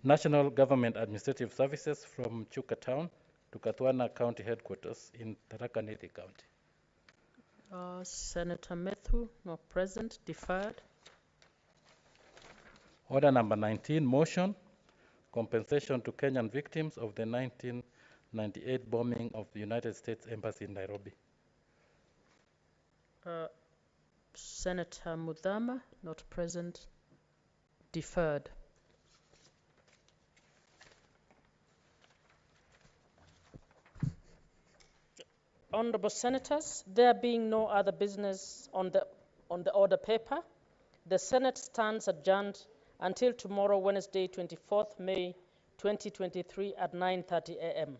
Speaker 7: National Government Administrative Services from Chuka Town to Katwana County Headquarters in Tharaka Nithi County.
Speaker 4: Senator Methu, not present, deferred.
Speaker 7: Order number 19, motion compensation to Kenyan victims of the 1998 bombing of the United States Embassy in Nairobi.
Speaker 4: Senator Mudhama, not present, deferred. Honorable Senators, there being no other business on the order paper, the Senate stands adjourned until tomorrow, Wednesday, 24th May 2023 at 9:30 a.m.